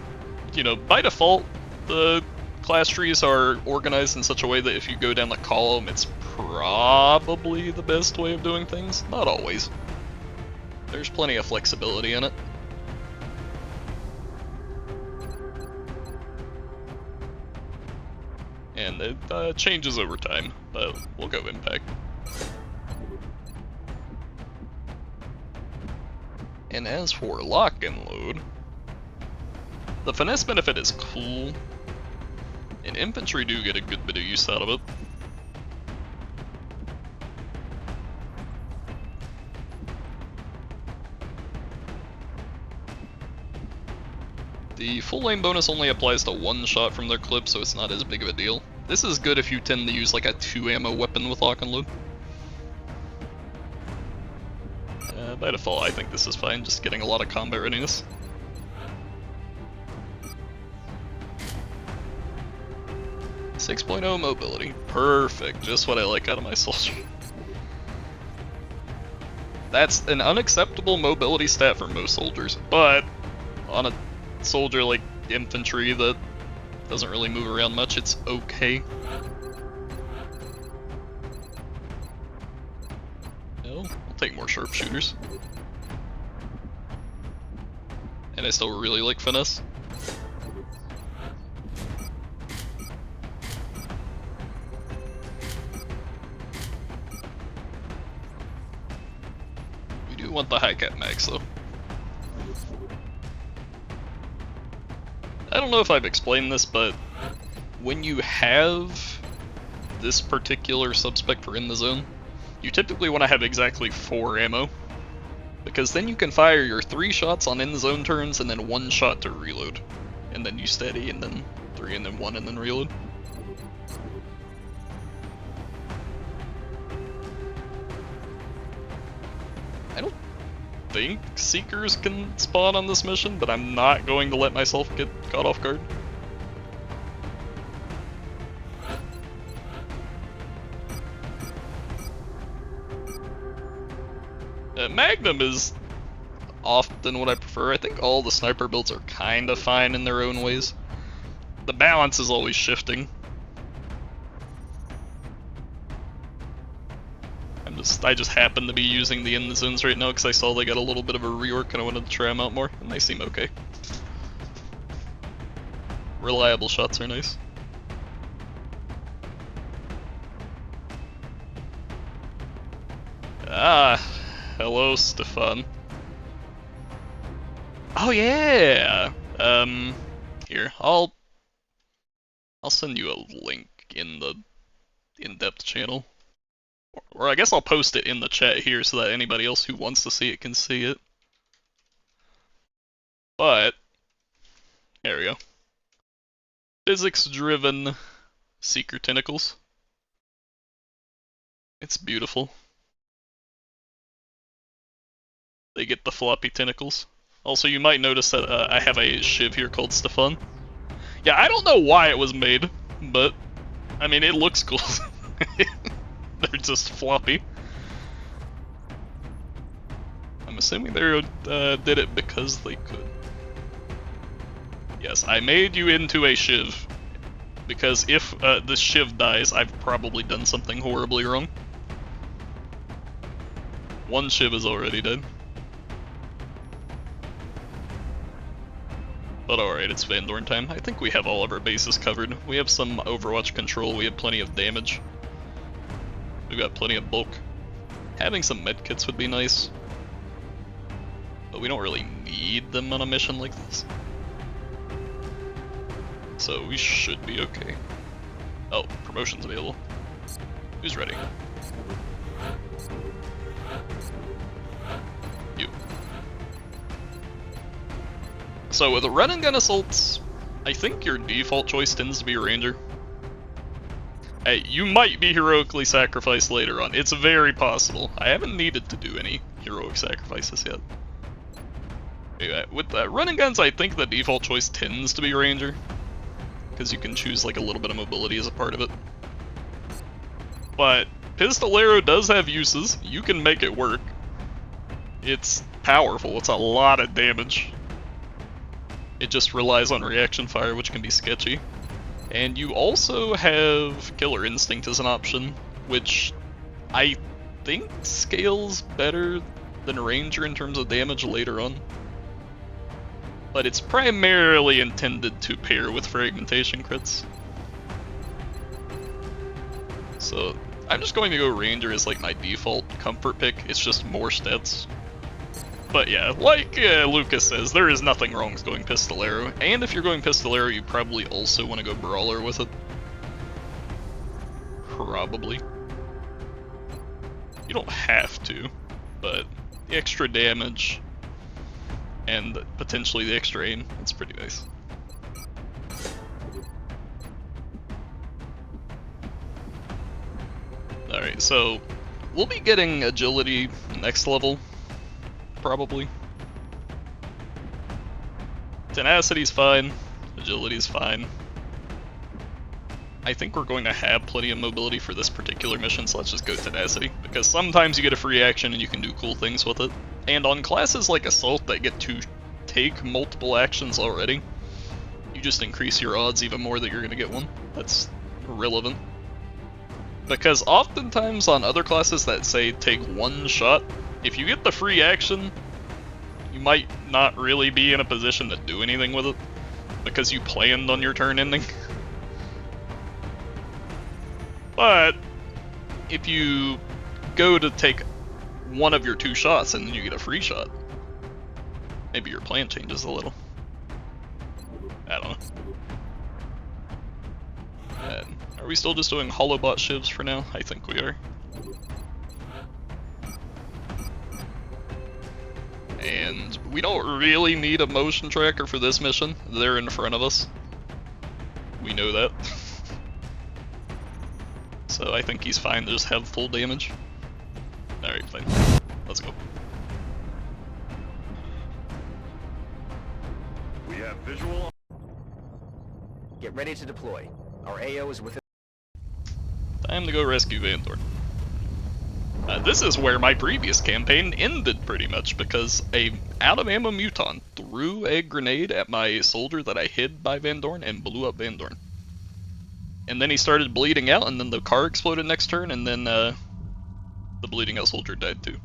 you know, by default, the class trees are organized in such a way that if you go down the column, it's probably the best way of doing things. Not always. There's plenty of flexibility in it. And it changes over time, but we'll go impact. And as for lock and load, the finesse benefit is cool, and infantry do get a good bit of use out of it. The full aim bonus only applies to one shot from their clip, so it's not as big of a deal. This is good if you tend to use like a 2 ammo weapon with lock and load. By default, I think this is fine, just getting a lot of combat readiness. .0 mobility. Perfect, just what I like out of my soldier. That's an unacceptable mobility stat for most soldiers, but on a soldier like infantry that doesn't really move around much, it's okay. No, I'll take more sharpshooters. And I still really like finesse. We do want the high cap max though. I don't know if I've explained this, but when you have this particular subspector in the zone, you typically want to have exactly 4 ammo, because then you can fire your 3 shots on in-zone turns and then 1 shot to reload. And then you steady, and then 3, and then 1, and then reload. I don't think Seekers can spawn on this mission, but I'm not going to let myself get caught off guard. Magnum is often what I prefer. I think all the sniper builds are kind of fine in their own ways. The balance is always shifting. I just happen to be using the in the zones right now because I saw they got a little bit of a rework and I wanted to try them out more, and they seem okay. Reliable shots are nice. Ah, hello, Stefan. Oh yeah. Here, I'll send you a link in the in-depth channel. Or I guess I'll post it in the chat here so that anybody else who wants to see it can see it. But, there we go. Physics-driven Seeker Tentacles. It's beautiful. They get the floppy tentacles. Also, you might notice that I have a shiv here called Stefan. Yeah, I don't know why it was made, but, I mean, it looks cool. They're just floppy. I'm assuming they did it because they could. Yes, I made you into a shiv. Because if this shiv dies, I've probably done something horribly wrong. 1 shiv is already dead. But alright, it's Van Dorn time. I think we have all of our bases covered. We have some Overwatch control, we have plenty of damage. We've got plenty of bulk. Having some medkits would be nice. But we don't really need them on a mission like this. So we should be okay. Oh, promotion's available. Who's ready? You. So with run and gun assaults, I think your default choice tends to be a ranger. Hey, you might be heroically sacrificed later on. It's very possible. I haven't needed to do any heroic sacrifices yet. Anyway, with run and guns, I think the default choice tends to be ranger, because you can choose like a little bit of mobility as a part of it. But pistolero does have uses. You can make it work. It's powerful. It's a lot of damage. It just relies on reaction fire, which can be sketchy. And you also have Killer Instinct as an option, which I think scales better than Ranger in terms of damage later on. But it's primarily intended to pair with fragmentation crits. So I'm just going to go Ranger as like my default comfort pick. It's just more stats. But yeah, like Lucas says, there is nothing wrong with going Pistolero. And if you're going Pistolero, you probably also want to go Brawler with it. Probably. You don't have to, but the extra damage and potentially the extra aim, it's pretty nice. Alright, so we'll be getting agility next level, probably. Tenacity's fine, agility's fine. I think we're going to have plenty of mobility for this particular mission, so let's just go Tenacity, because sometimes you get a free action and you can do cool things with it. And on classes like Assault that get to take multiple actions already, you just increase your odds even more that you're going to get one. That's relevant. Because oftentimes on other classes that say take one shot, if you get the free action, you might not really be in a position to do anything with it, because you planned on your turn ending. But if you go to take one of your 2 shots and then you get a free shot, maybe your plan changes a little. I don't know. Are we still just doing holobot shivs for now? I think we are. And we don't really need a motion tracker for this mission. They're in front of us. We know that. So I think he's fine to just have full damage. Alright, fine. Let's go. We have visual. Get ready to deploy. Our AO is within. Time to go rescue Van Dorn. This is where my previous campaign ended pretty much, because a out-of-ammo muton threw a grenade at my soldier that I hid by Van Dorn and blew up Van Dorn. And then he started bleeding out, and then the car exploded next turn, and then the bleeding out soldier died too.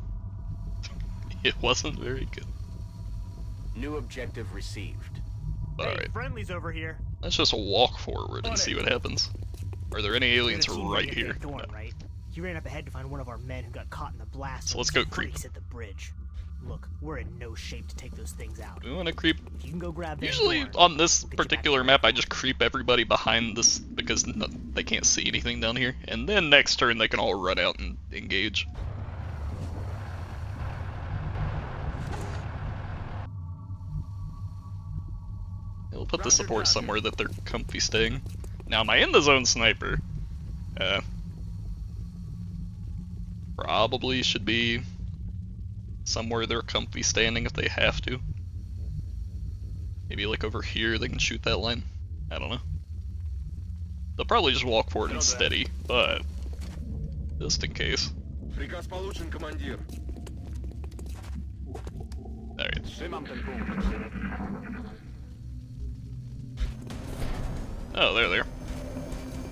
It wasn't very good. New objective received. But alright, friendlies over here. let's just walk forward and see what happens. Are there any aliens right here? Thorn, No. right? He ran up ahead to find one of our men who got caught in the blast. So let's go creep. At the bridge. Look, we're in no shape to take those things out. We want to creep. If you can go grab Usually on this particular map, I just creep everybody behind this because they can't see anything down here. And then next turn, they can all run out and engage. We'll put the support somewhere that they're comfy staying. Now, my in the zone sniper, probably should be somewhere they're comfy standing if they have to. Maybe like over here they can shoot that line. I don't know. They'll probably just walk forward and steady, but just in case. Приказ получен, командир. Alright. Oh, there they are.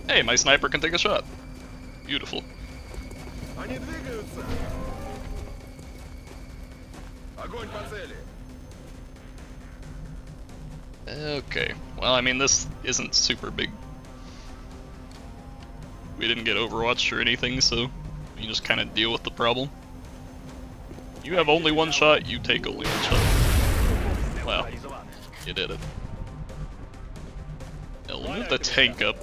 Hey, my sniper can take a shot. Beautiful. Они двигаются. Огонь по цели. Okay, well, I mean, this isn't super big. We didn't get Overwatch or anything, so we can just kind of deal with the problem. You have only one shot, you take only one shot. Wow, you did it. Now, we'll move the tank up.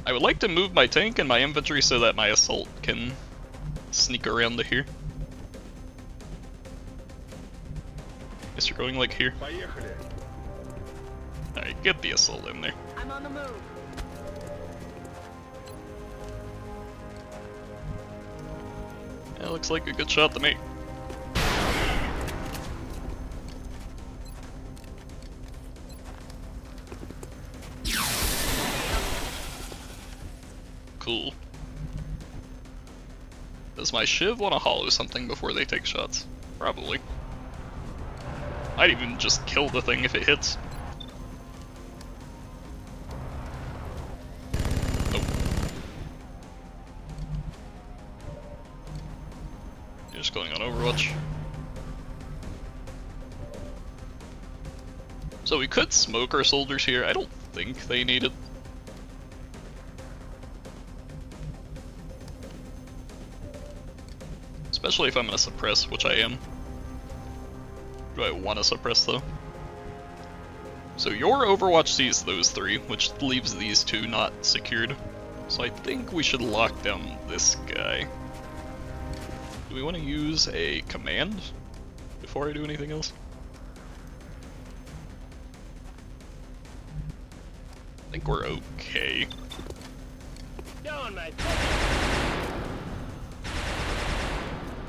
I would like to move my tank and my infantry so that my assault can sneak around to here. Guess you're going like here. Alright, get the assault in there. I'm on the move. Yeah, looks like a good shot to me. Cool. Does my shiv want to hollow something before they take shots? Probably. I'd even just kill the thing if it hits. Nope. You're just going on Overwatch. So we could smoke our soldiers here. I don't think they need it. Especially if I'm gonna suppress, which I am. Do I want to suppress though? So your Overwatch sees those three, which leaves these two not secured. So I think we should lock down this guy. Do we want to use a command before I do anything else? I think we're okay.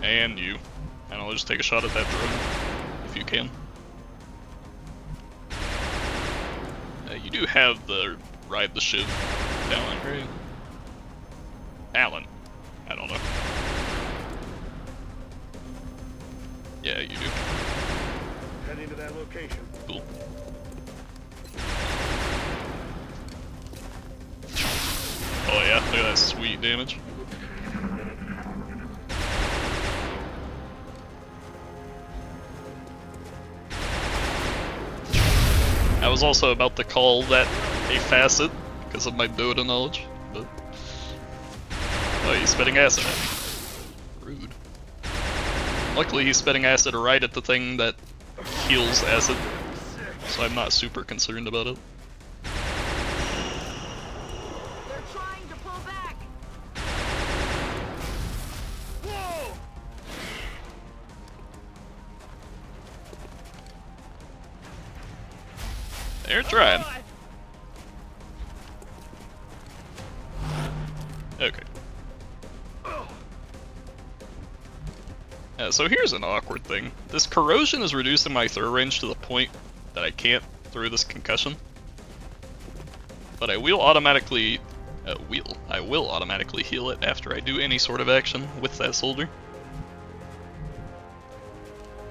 And you. And I'll just take a shot at that drone, if you can. You do have the ride the shiv talent, right? Talent. I don't know. Yeah, you do. Heading to that location. Cool. Oh yeah, look at that sweet damage. I was also about to call that a facet because of my Dota knowledge, but oh, he's spitting acid at me. Rude. Luckily, he's spitting acid right at the thing that heals acid, so I'm not super concerned about it. They're trying. Okay. So here's an awkward thing. This corrosion is reducing my throw range to the point that I can't throw this concussion. But I will automatically heal it after I do any sort of action with that soldier.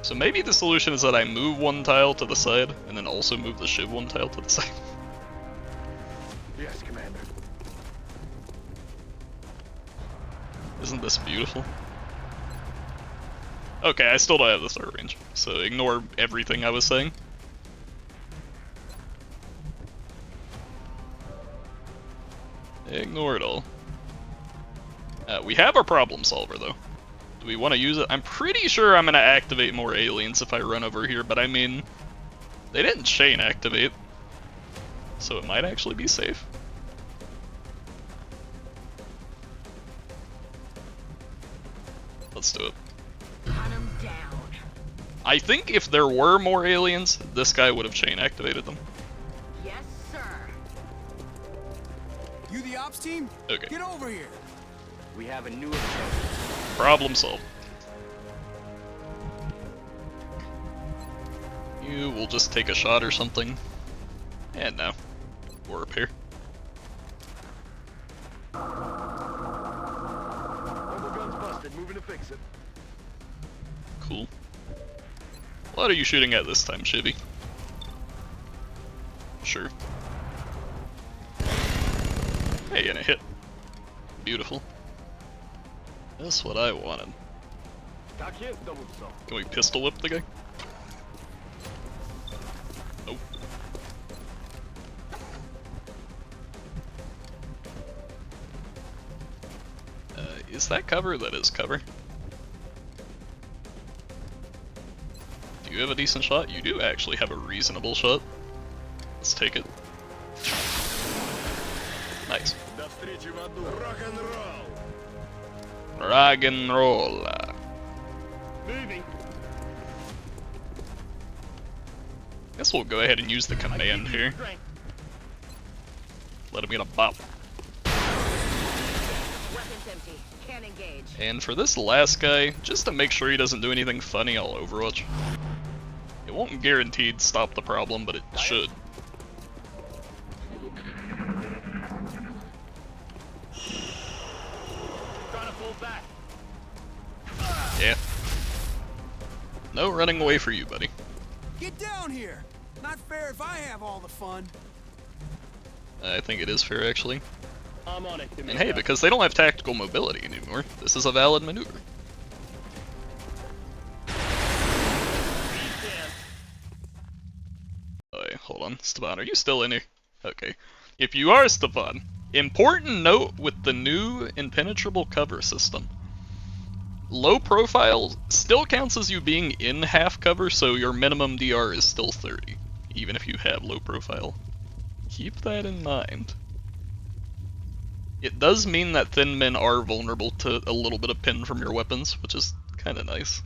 So maybe the solution is that I move one tile to the side and then also move the shiv one tile to the side. Yes, Commander. Isn't this beautiful? Okay, I still don't have the throw range, so ignore everything I was saying. Ignore it all. We have our problem solver though. Do we want to use it? I'm pretty sure I'm going to activate more aliens if I run over here, but I mean, they didn't chain activate, so it might actually be safe. Let's do it. Hunt 'em down. I think if there were more aliens, this guy would have chain activated them. Yes, sir. You the ops team? Okay. Get over here. We have a new objective. Problem solved. You will just take a shot or something. And now, we're up here. Mobile gun's busted. Moving to fix it. Cool. What are you shooting at this time, Shivy? Sure. Hey, and a hit. Beautiful. That's what I wanted. Can we pistol whip the guy? Nope. Is that cover? That is cover. Do you have a decent shot? You do actually have a reasonable shot. Let's take it. Nice. Rock and roll. Moving. Guess we'll go ahead and use the command here. Let him get a bop. Weapons empty. Can't engage. And for this last guy, just to make sure he doesn't do anything funny, I'll Overwatch. It won't guaranteed stop the problem, but it should. Trying to pull back. Yeah. No running away for you, buddy. Get down here. Not fair if I have all the fun. I think it is fair, actually. I'm on it. And hey, because they don't have tactical mobility anymore, this is a valid maneuver. Alright, hold on. Stefan, are you still in here? Okay. If you are, Stefan, important note with the new impenetrable cover system. Low profile still counts as you being in half cover, so your minimum DR is still 30, even if you have low profile. Keep that in mind. It does mean that thin men are vulnerable to a little bit of pin from your weapons, which is kind of nice.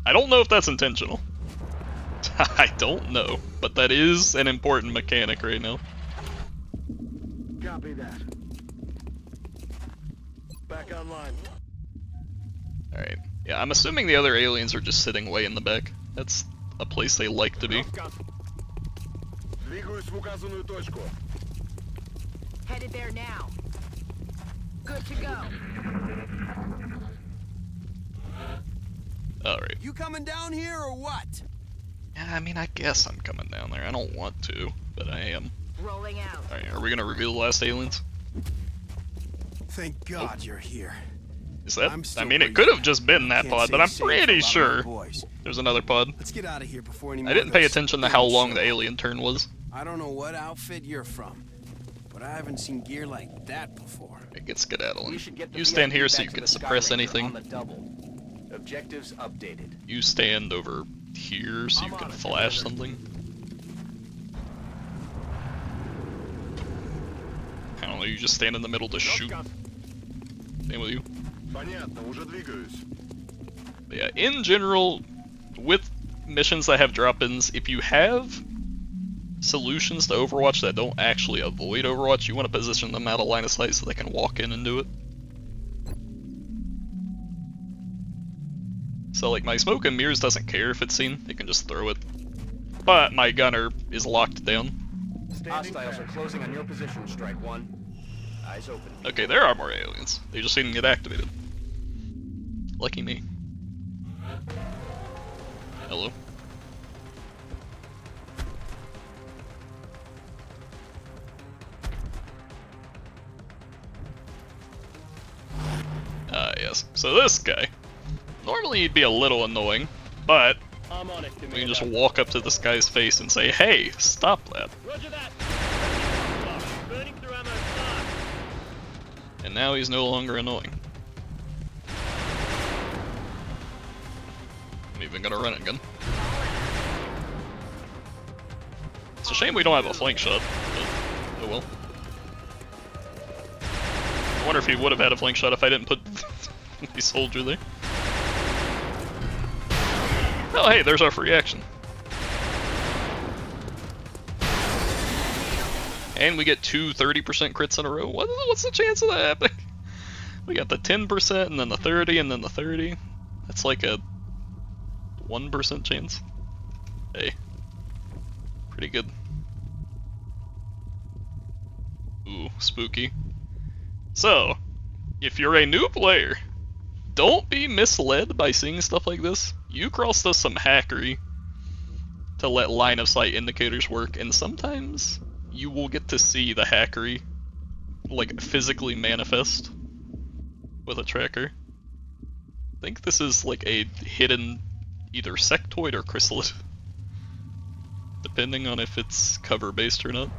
I don't know if that's intentional. I don't know, but that is an important mechanic right now. Copy that. Back online. Alright. Yeah, I'm assuming the other aliens are just sitting way in the back. That's a place they like to be. Двигаюсь в указанную точку. Headed there now. Good to go. Alright. You coming down here or what? Yeah, I mean, I guess I'm coming down there. I don't want to, but I am. Rolling out. Alright, are we gonna reveal the last aliens? Thank God you're here. Is that? I'm I still mean, it breathing. could have just been that Can't pod, say but I'm the same for pretty a lot of sure my boys. there's another pod. Let's get out of here before any I more didn't of pay those attention to how things long show the up. alien turn was. I don't know what outfit you're from, but I haven't seen gear like that before. It gets skedaddling. We should get the You stand VIP here so back you to can the suppress Skyranger on anything. the double. Objectives updated. You stand over here so you can flash something. I don't know, you just stand in the middle to shoot. Same with you. Понятно, уже двигаюсь. But yeah, in general, with missions that have drop-ins, if you have solutions to Overwatch that don't actually avoid Overwatch. You want to position them out of line of sight so they can walk in and do it. So like my smoke and mirrors doesn't care if it's seen, it can just throw it. But my gunner is locked down. Hostiles are closing on your position, Strike One. Eyes open. Okay, there are more aliens. They just didn't get activated. Lucky me. Hello. Yes. So this guy. Normally he'd be a little annoying, but we can just walk up to this guy's face and say, "Hey, stop that." Roger that. Burning through ammo fast. And now he's no longer annoying. I'm even gonna run it again. It's a shame we don't have a flank shot, but oh well. I wonder if he would have had a flank shot if I didn't put the soldier there. Oh hey, there's our free action. And we get two 30% crits in a row. What's the chance of that happening? We got the 10% and then the 30 and then the 30. That's like a 1% chance. Hey. Pretty good. Ooh, spooky. So, if you're a new player, don't be misled by seeing stuff like this. Ucross does some hackery to let line of sight indicators work, and sometimes you will get to see the hackery like physically manifest with a tracker. I think this is like a hidden either sectoid or chrysalid, depending on if it's cover based or not.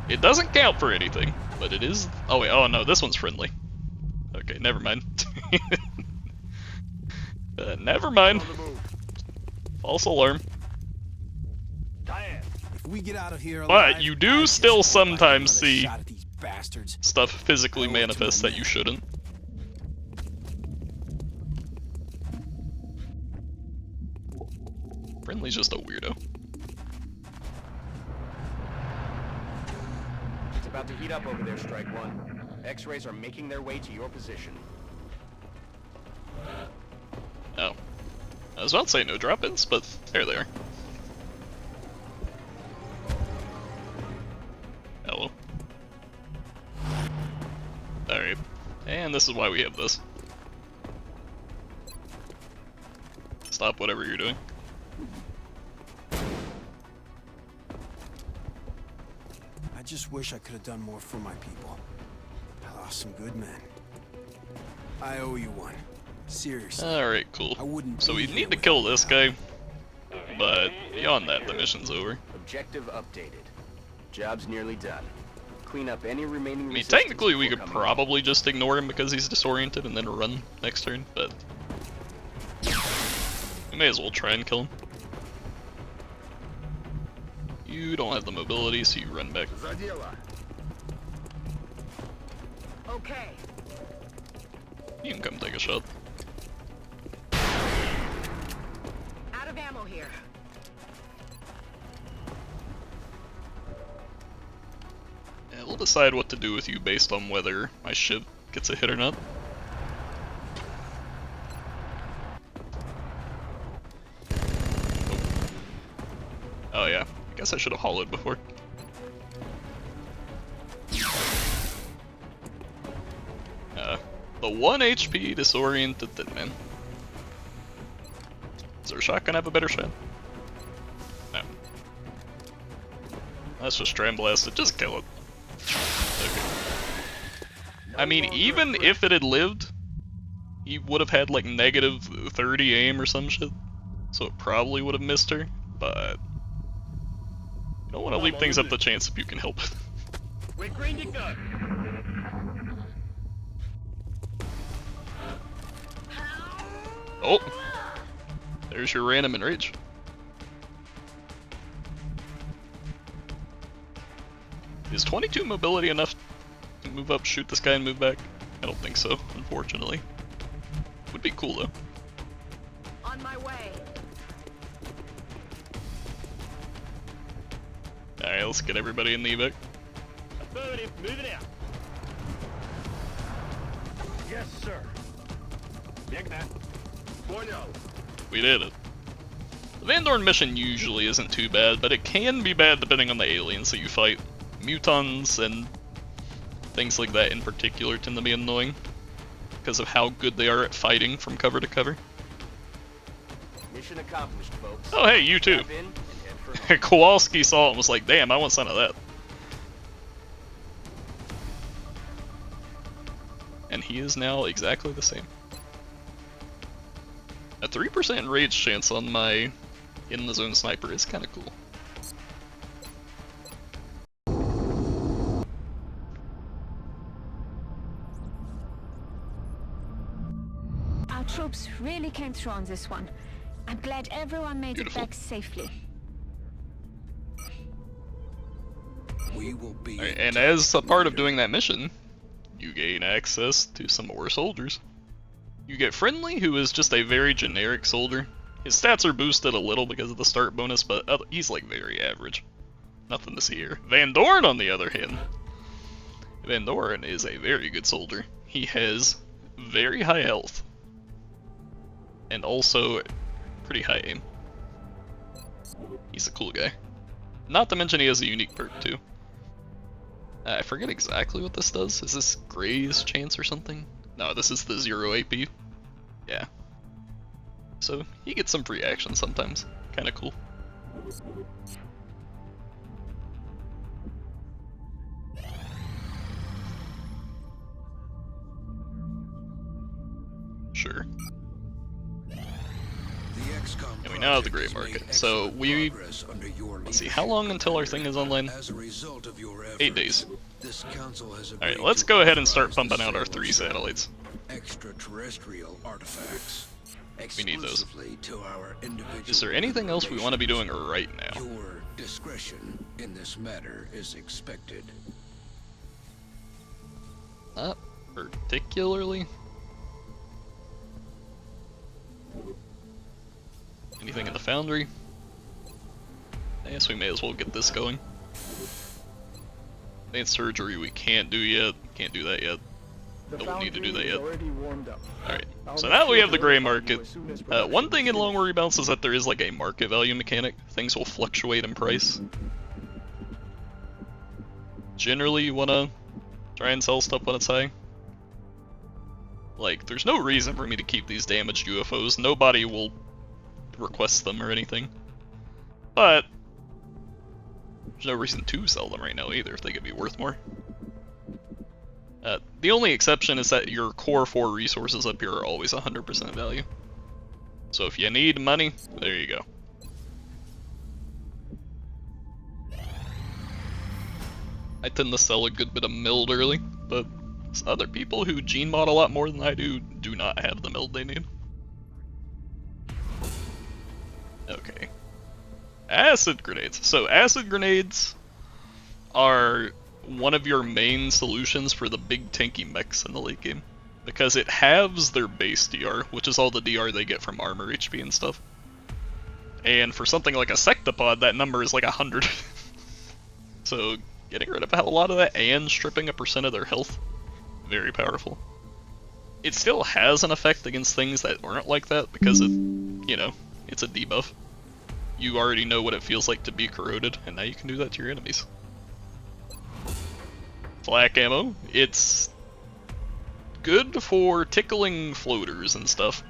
It doesn't count for anything, but it is. Oh wait, oh no, this one's friendly. Okay, never mind. Never mind. False alarm. If we get out of here But alive, you do still sometimes see shot at these bastards. stuff physically I owe it to manifest my that men. you shouldn't. Friendly's just a weirdo. It's about to heat up over there, Strike One. X-rays are making their way to your position. Oh. I was about to say no drop-ins, but there they are. Hello. Alright. And this is why we have this. Stop whatever you're doing. I just wish I could have done more for my people. I lost some good men. I owe you one. Seriously. Alright, cool. I wouldn't So be we here need to without kill you. this guy, but beyond that, the mission's over. Objective updated. Job's nearly done. Clean up any remaining I mean, resistance technically we before could coming home. probably just ignore him because he's disoriented and then run next turn, but we may as well try and kill him. You don't have the mobility, so you run back. Okay. You can come take a shot. Out of ammo here. Yeah, we'll decide what to do with you based on whether my ship gets a hit or not. Oh yeah, I guess I should have hollowed before. The 1 HP disoriented dead man. Does our shotgun have a better shot? No. Let's just try and blast it, just kill it. Okay. I mean, even if it had lived, he would have had like negative 30 aim or some shit. So it probably would have missed her, but you don't want to leave things up to chance if you can help it. We're green to go. Oh! There's your random enrage. Is 22 mobility enough to move up, shoot this guy, and move back? I don't think so, unfortunately. Would be cool though. On my way. Alright, let's get everybody in the evac. Affirmative, moving out. Yes, sir. We did it. The Van Dorn mission usually isn't too bad, but it can be bad depending on the aliens that you fight. Mutons and things like that in particular tend to be annoying because of how good they are at fighting from cover to cover. Mission accomplished, folks. Oh hey, you too. Strap in and head for Kowalski saw it and was like, damn, I want some of that. And he is now exactly the same. A 3% rage chance on my in the zone sniper is kind of cool. Our troops really came through on this one. I'm glad everyone made Beautiful. it back safely. We will be. Alright, and as a part of doing that mission, you gain access to some more soldiers. You get Friendly, who is just a very generic soldier. His stats are boosted a little because of the start bonus, but he's like very average. Nothing to see here. Van Dorn, on the other hand. Van Dorn is a very good soldier. He has very high health. And also pretty high aim. He's a cool guy. Not to mention he has a unique perk too. I forget exactly what this does. Is this Gray's chance or something? No, this is the 0 AP. Yeah. So he gets some free action sometimes. Kinda cool. Sure. And we now have the gray market. So let's see, how long until our thing is online? 8 days. Alright, let's go ahead and start pumping out our 3 satellites. Extraterrestrial artifacts. We need those. To our individual Is there anything else we want to be doing right now? Your discretion in this matter is expected. Not particularly. Anything in the foundry? I guess we may as well get this going. Advanced surgery we can't do yet. Can't do that yet. Don't need to do that yet. Alright, so now we have the gray market. One thing in Long War Rebalance is that there is like a market value mechanic. Things will fluctuate in price. Generally you want to try and sell stuff when it's high. Like, there's no reason for me to keep these damaged UFOs. Nobody will request them or anything. But there's no reason to sell them right now either if they could be worth more. The only exception is that your core 4 resources up here are always 100% value. So if you need money, there you go. I tend to sell a good bit of milled early, but other people who gene mod a lot more than I do not have the milled they need. Okay. Acid grenades. So acid grenades are one of your main solutions for the big tanky mechs in the late game. Because it halves their base DR, which is all the DR they get from armor HP and stuff. And for something like a sectopod, that number is like 100. So getting rid of a lot of that and stripping a % of their health, very powerful. It still has an effect against things that aren't like that because it, you know, it's a debuff. You already know what it feels like to be corroded, and now you can do that to your enemies. Flak ammo, it's good for tickling floaters and stuff.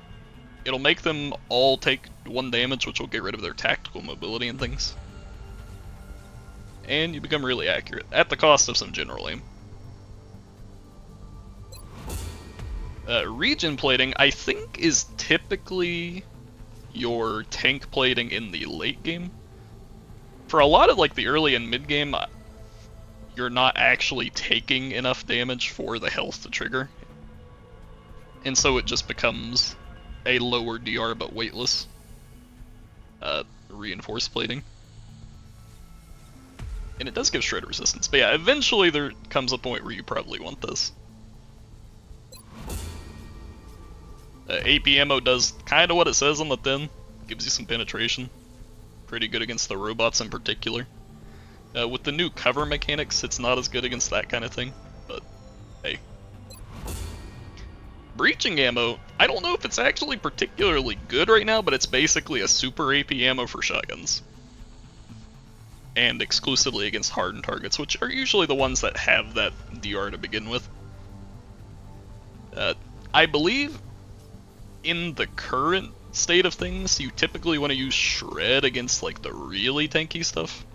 It'll make them all take 1 damage, which will get rid of their tactical mobility and things. And you become really accurate, at the cost of some general aim. Region plating, I think, is typically your tank plating in the late game. For a lot of like the early and mid game, you're not actually taking enough damage for the health to trigger. And so it just becomes a lower DR but weightless reinforced plating. And it does give shred resistance, but yeah, eventually there comes a point where you probably want this. AP ammo does kind of what it says on the tin, gives you some penetration. Pretty good against the robots in particular. With the new cover mechanics, it's not as good against that kind of thing, but hey. Breaching ammo, I don't know if it's actually particularly good right now, but it's basically a super AP ammo for shotguns. And exclusively against hardened targets, which are usually the ones that have that DR to begin with. I believe in the current state of things, you typically want to use Shred against like the really tanky stuff.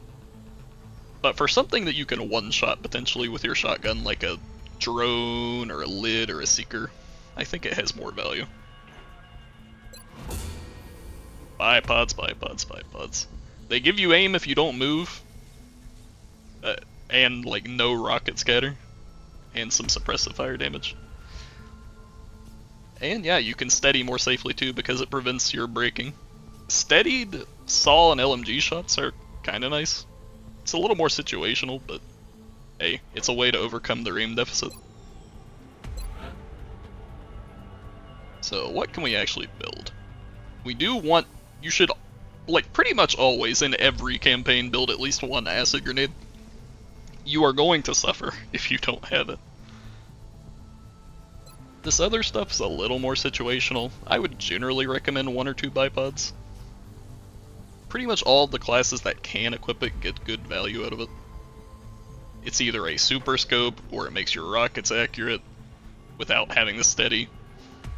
But for something that you can one-shot potentially with your shotgun, like a drone or a lid or a seeker, I think it has more value. Bipods, bipods, bipods. They give you aim if you don't move, and like no rocket scatter, and some suppressive fire damage. And yeah, you can steady more safely too because it prevents your braking. Steadied SAW and LMG shots are kinda nice. It's a little more situational, but hey, it's a way to overcome the aim deficit. So what can we actually build? We do want, you should, like pretty much always in every campaign, build at least one acid grenade. You are going to suffer if you don't have it. This other stuff's a little more situational. I would generally recommend 1 or 2 bipods. Pretty much all the classes that can equip it get good value out of it. It's either a super scope, or it makes your rockets accurate without having the steady,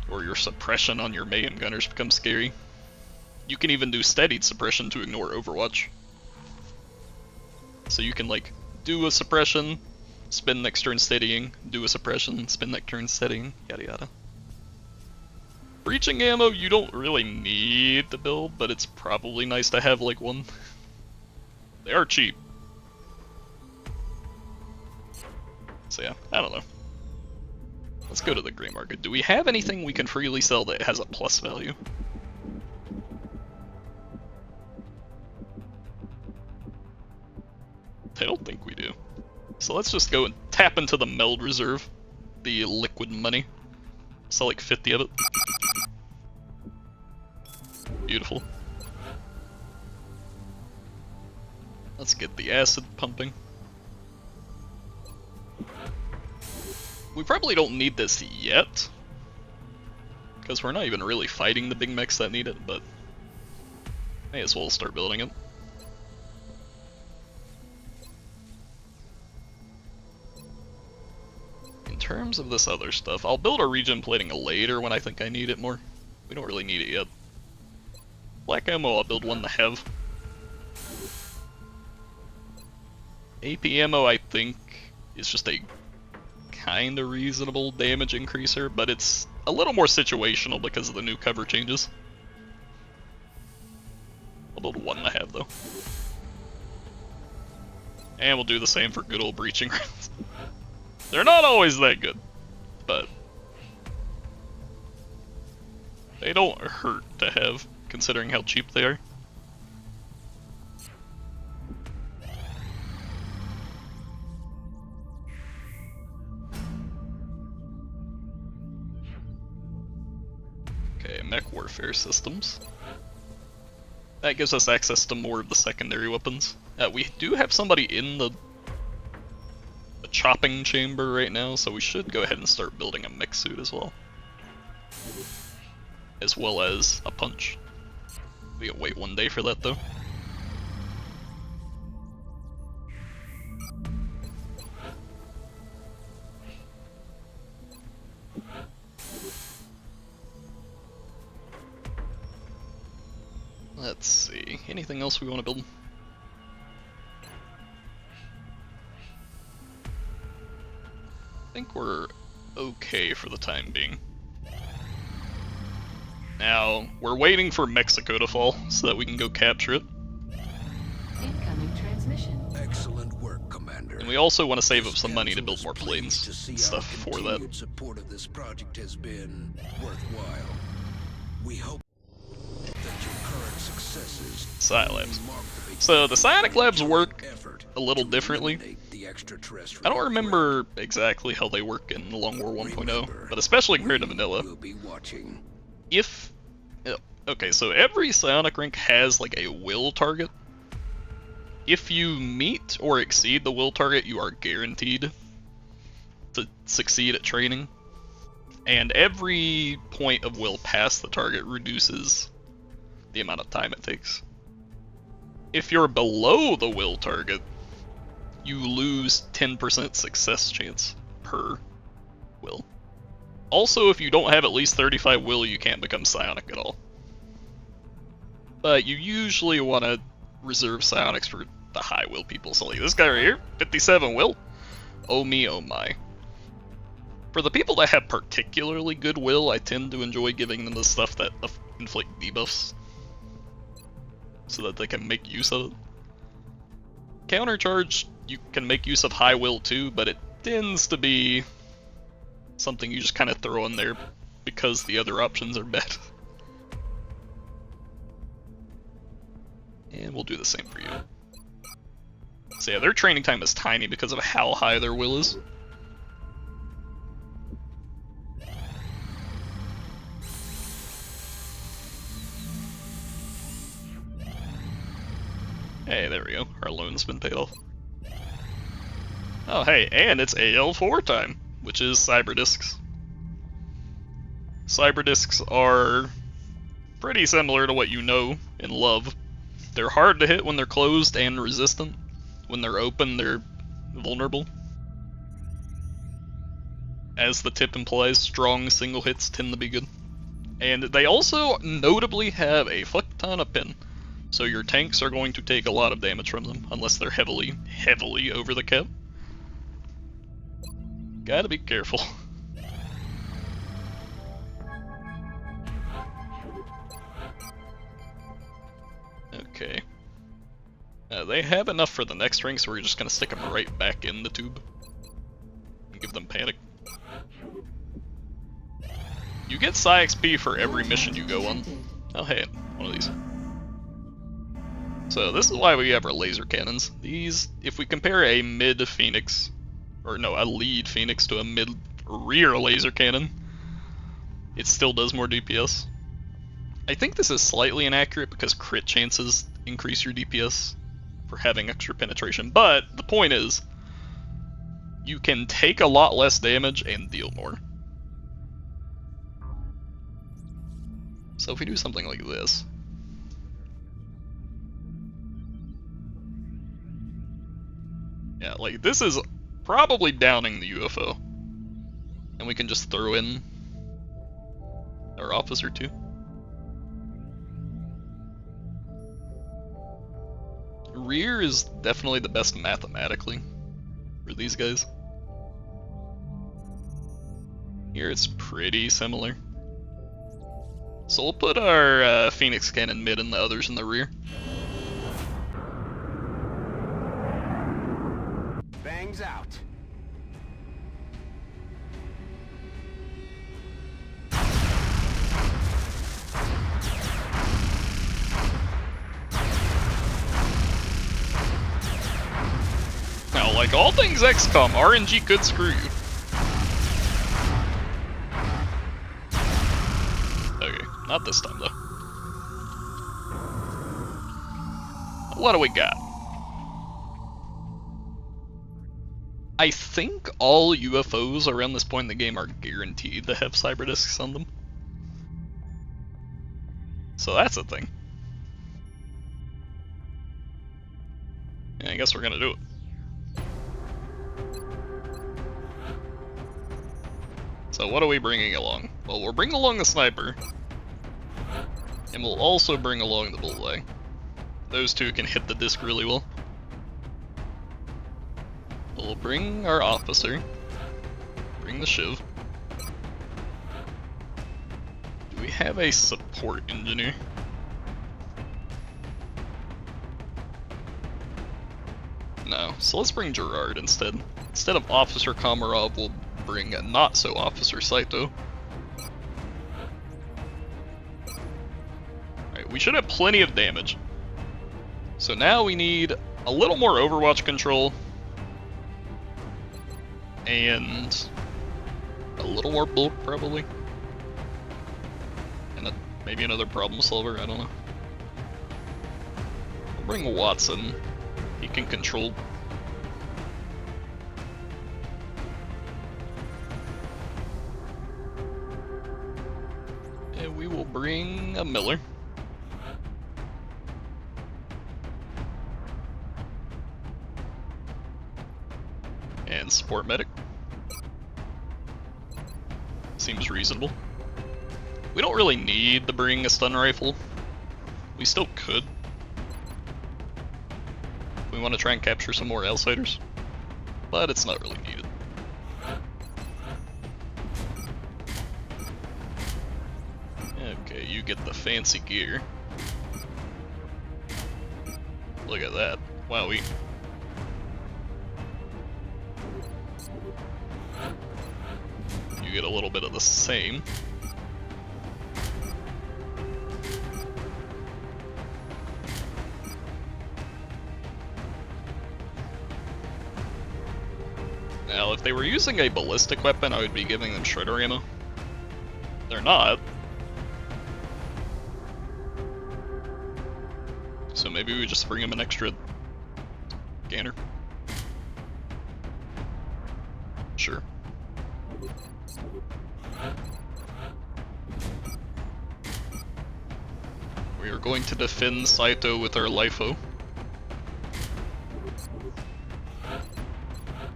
or your suppression on your mayhem gunners becomes scary. You can even do steadied suppression to ignore Overwatch. So you can like do a suppression, spin next turn steadying, do a suppression, spin next turn steadying, yada yada. Breaching ammo you don't really need to build, but it's probably nice to have like one. They are cheap. So yeah, I don't know. Let's go to the gray market. Do we have anything we can freely sell that has a plus value? I don't think we do. So let's just go and tap into the meld reserve, the liquid money. Sell like 50 of it. Beautiful. Let's get the acid pumping. We probably don't need this yet, because we're not even really fighting the big mechs that need it, but may as well start building it. In terms of this other stuff, I'll build a regen plating later when I think I need it more. We don't really need it yet. Black ammo, I'll build one to have. AP ammo, I think, is just a kinda reasonable damage increaser, but it's a little more situational because of the new cover changes. I'll build one to have though. And we'll do the same for good old breaching rounds. They're not always that good, but they don't hurt to have, considering how cheap they are. Okay, mech warfare systems. That gives us access to more of the secondary weapons. We do have somebody in the chopping chamber right now, so we should go ahead and start building a mech suit as well. As well as a punch. We gotta wait one day for that though. Let's see, anything else we want to build? I think we're okay for the time being. Now, we're waiting for Mexico to fall so that we can go capture it. Incoming transmission. Excellent work, Commander. And we also want to save up some money to build more planes and stuff for that. Support of this project has been worthwhile. We hope that your current successes Scilabs. So the psionic labs work a little differently. I don't remember exactly how they work in Long War 1.0, but especially compared to vanilla. If okay, so every psionic rank has like a will target, if you meet or exceed the will target, you are guaranteed to succeed at training. And every point of will past the target reduces the amount of time it takes. If you're below the will target, you lose 10% success chance per will. Also, if you don't have at least 35 will, you can't become psionic at all. But you usually want to reserve psionics for the high will people. So like this guy right here, 57 will. Oh me, oh my. For the people that have particularly good will, I tend to enjoy giving them the stuff that inflict debuffs, so that they can make use of it. Countercharge, you can make use of high will too, but it tends to be something you just kind of throw in there because the other options are bad. And we'll do the same for you. So yeah, their training time is tiny because of how high their will is. Hey, there we go. Our loan's been paid off. Oh hey, and it's AL4 time, which is cyber discs. Cyber discs are pretty similar to what you know and love. They're hard to hit when they're closed and resistant. When they're open, they're vulnerable. As the tip implies, strong single hits tend to be good. And they also notably have a fuck ton of pin. So your tanks are going to take a lot of damage from them, unless they're heavily over the cap. Gotta be careful. Okay. They have enough for the next ring, so we're just gonna stick them right back in the tube. And give them panic. You get Psi XP for every mission you go on. Oh hey, one of these. So this is why we have our laser cannons. These, if we compare a mid Phoenix, or no, a lead Phoenix to a mid rear laser cannon, it still does more DPS. I think this is slightly inaccurate because crit chances increase your DPS for having extra penetration, but the point is, you can take a lot less damage and deal more. So if we do something like this, yeah, like this is probably downing the UFO. And we can just throw in our officer too. Rear is definitely the best mathematically for these guys. Here it's pretty similar. So we'll put our Phoenix cannon mid and the others in the rear. Bangs out. Now, like all things XCOM, RNG could screw you. Okay, not this time though. What do we got? I think all UFOs around this point in the game are guaranteed to have cyber discs on them. So that's a thing. Yeah, I guess we're gonna do it. So what are we bringing along? Well, we're bringing along the sniper. And we'll also bring along the bullseye. Those two can hit the disc really well. We'll bring our officer. Bring the Shiv. Do we have a support engineer? No, so let's bring Gerard instead. Instead of Officer Komarov, we'll bring a not-so-Officer Saito. Alright, we should have plenty of damage. So now we need a little more Overwatch control. And a little more bulk, probably. And maybe another problem solver, I don't know. We'll bring Watson. He can control. And we will bring a Miller. And support medic. Seems reasonable. We don't really need to bring a stun rifle. We still could. We want to try and capture some more outsiders. But it's not really needed. Okay, you get the fancy gear. Look at that. Wowie. You get a little bit of the same. Now, if they were using a ballistic weapon, I would be giving them shredder ammo. They're not. So maybe we just bring them an extra scanner. Sure. We are going to defend Saito with our LIFO.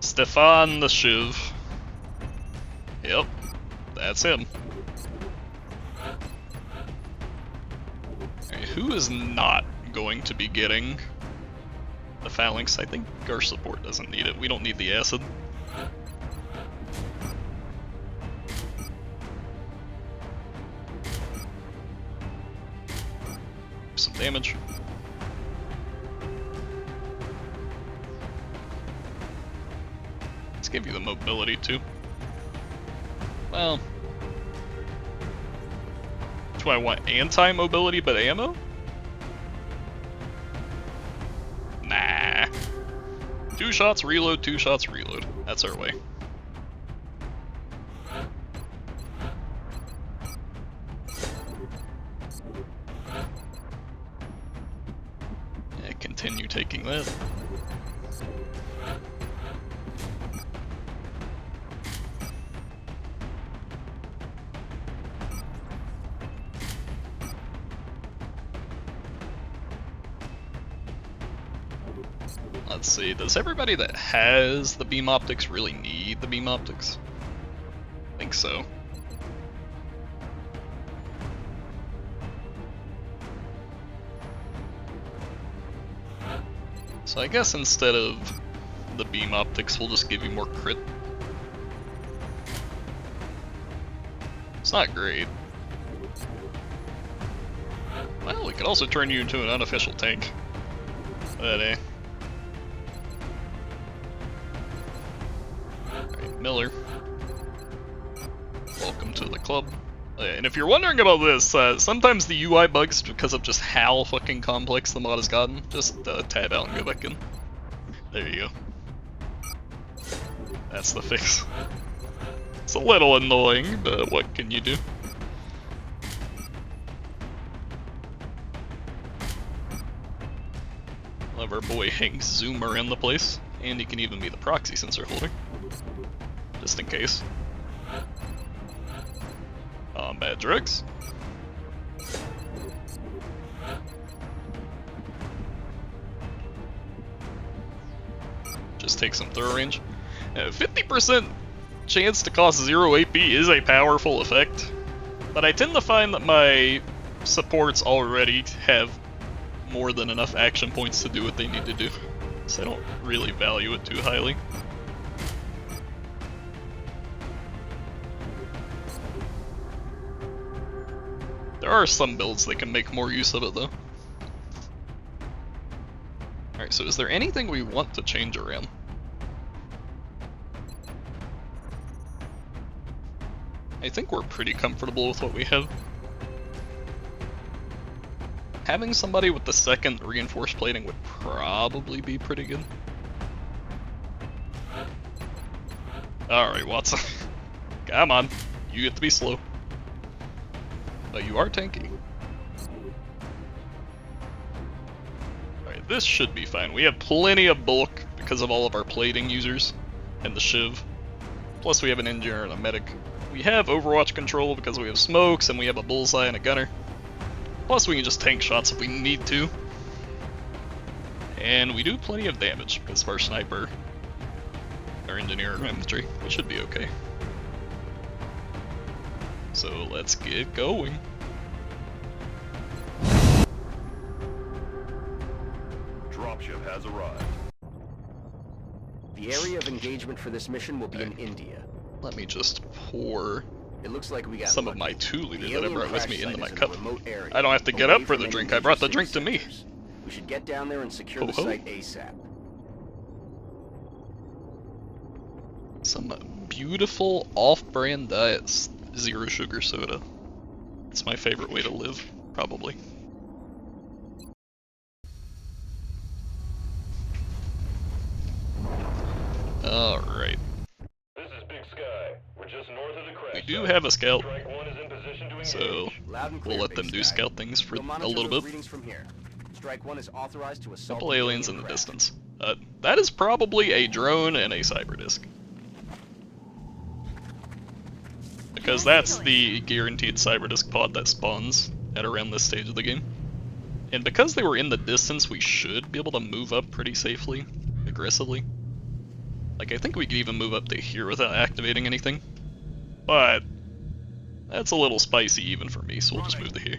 Stefan the Shiv. Yep, that's him. Right, who is not going to be getting the phalanx? I think our support doesn't need it. We don't need the acid. Some damage. Let's give you the mobility too. Well, do I want anti-mobility but ammo? Nah. 2 shots, reload, 2 shots, reload. That's our way. Yeah, continue taking that. Let's see, does everybody that has the beam optics really need the beam optics? I think so. So I guess instead of the beam optics, we'll just give you more crit. It's not great. Well, we could also turn you into an unofficial tank. But eh. Alright, Miller. Welcome to the club. And if you're wondering about this, sometimes the UI bugs because of just how fucking complex the mod has gotten. Just tab out and go back in. There you go. That's the fix. It's a little annoying, but what can you do? Love our boy Hank zoom around the place, and he can even be the proxy sensor holder. Just in case. Bad drugs. Just take some throw range. 50% chance to cost 0 AP is a powerful effect, but I tend to find that my supports already have more than enough action points to do what they need to do, so I don't really value it too highly. There are some builds that can make more use of it though. Alright, so is there anything we want to change around? I think we're pretty comfortable with what we have. Having somebody with the second reinforced plating would probably be pretty good. Alright, Watson. Come on, you get to be slow. But you are tanky. Alright, This should be fine. We have plenty of bulk because of all of our plating users and the Shiv. Plus we have an engineer and a medic. We have Overwatch control because we have smokes and we have a bullseye and a gunner. Plus we can just tank shots if we need to. And we do plenty of damage because of our sniper, our engineer, and infantry. We should be okay. So let's get going. Dropship has arrived. The area of engagement for this mission will be in India. Let me just pour It looks like we got some of lucky. my 2 liter The that I alien brought with crash me site into my is in a cup. remote area, I don't have to get away up for from the any drink, I major brought the city drink to me. centers. We should get down there and secure the Ho-ho. site ASAP. Some beautiful off-brand diet zero sugar soda. It's my favorite way to live, probably. Alright. This is Big Sky. We're just north of the crash We do site. have a scout, Strike 1 is in position to engage. so Loud and we'll clear, let Big them do Sky. scout things for We'll a monitor little those bit. readings from here. Strike 1 is authorized to assault Couple the aliens in alien the craft. distance. That is probably a drone and a cyber disk. Because that's the guaranteed cyber disk pod that spawns at around this stage of the game. And because they were in the distance, we should be able to move up pretty safely, aggressively. Like, I think we could even move up to here without activating anything. But that's a little spicy even for me, so we'll just move to here.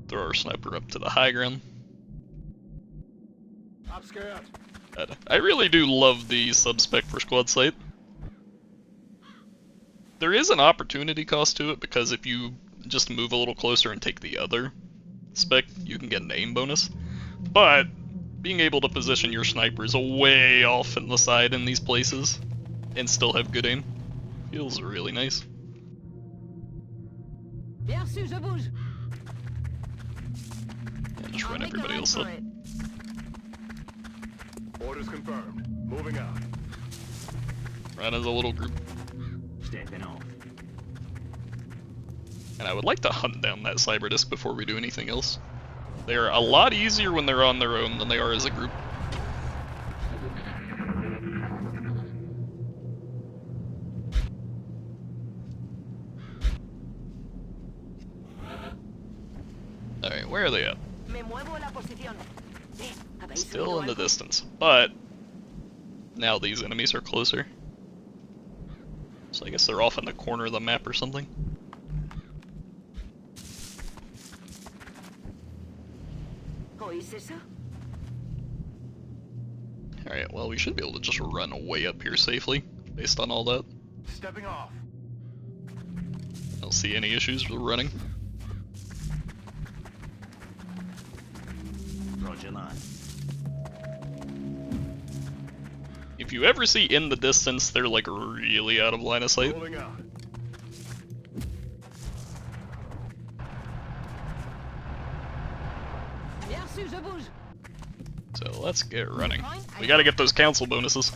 Throw our sniper up to the high ground. I'm scared. I really do love the sub-spec for squad site. There is an opportunity cost to it, because if you just move a little closer and take the other spec, you can get an aim bonus. But being able to position your snipers way off in the side in these places and still have good aim feels really nice. Bien sûr, je bouge. And just run everybody else up. Orders confirmed. Moving out. Run as a little group. Standing off. And I would like to hunt down that cyber disk before we do anything else. They're a lot easier when they're on their own than they are as a group. Alright, where are they at? Me muevo a la posición. ¿Habéis Still oído in the algo? distance, but now these enemies are closer. So I guess they're off in the corner of the map or something. ¿Oís eso? Alright, well we should be able to just run way up here safely, based on all that. Stepping off. I don't see any issues with running. Roger that. If you ever see in the distance, they're like really out of line of sight. Rolling out. Bien sûr, je bouge. So let's get running. We gotta get those council bonuses.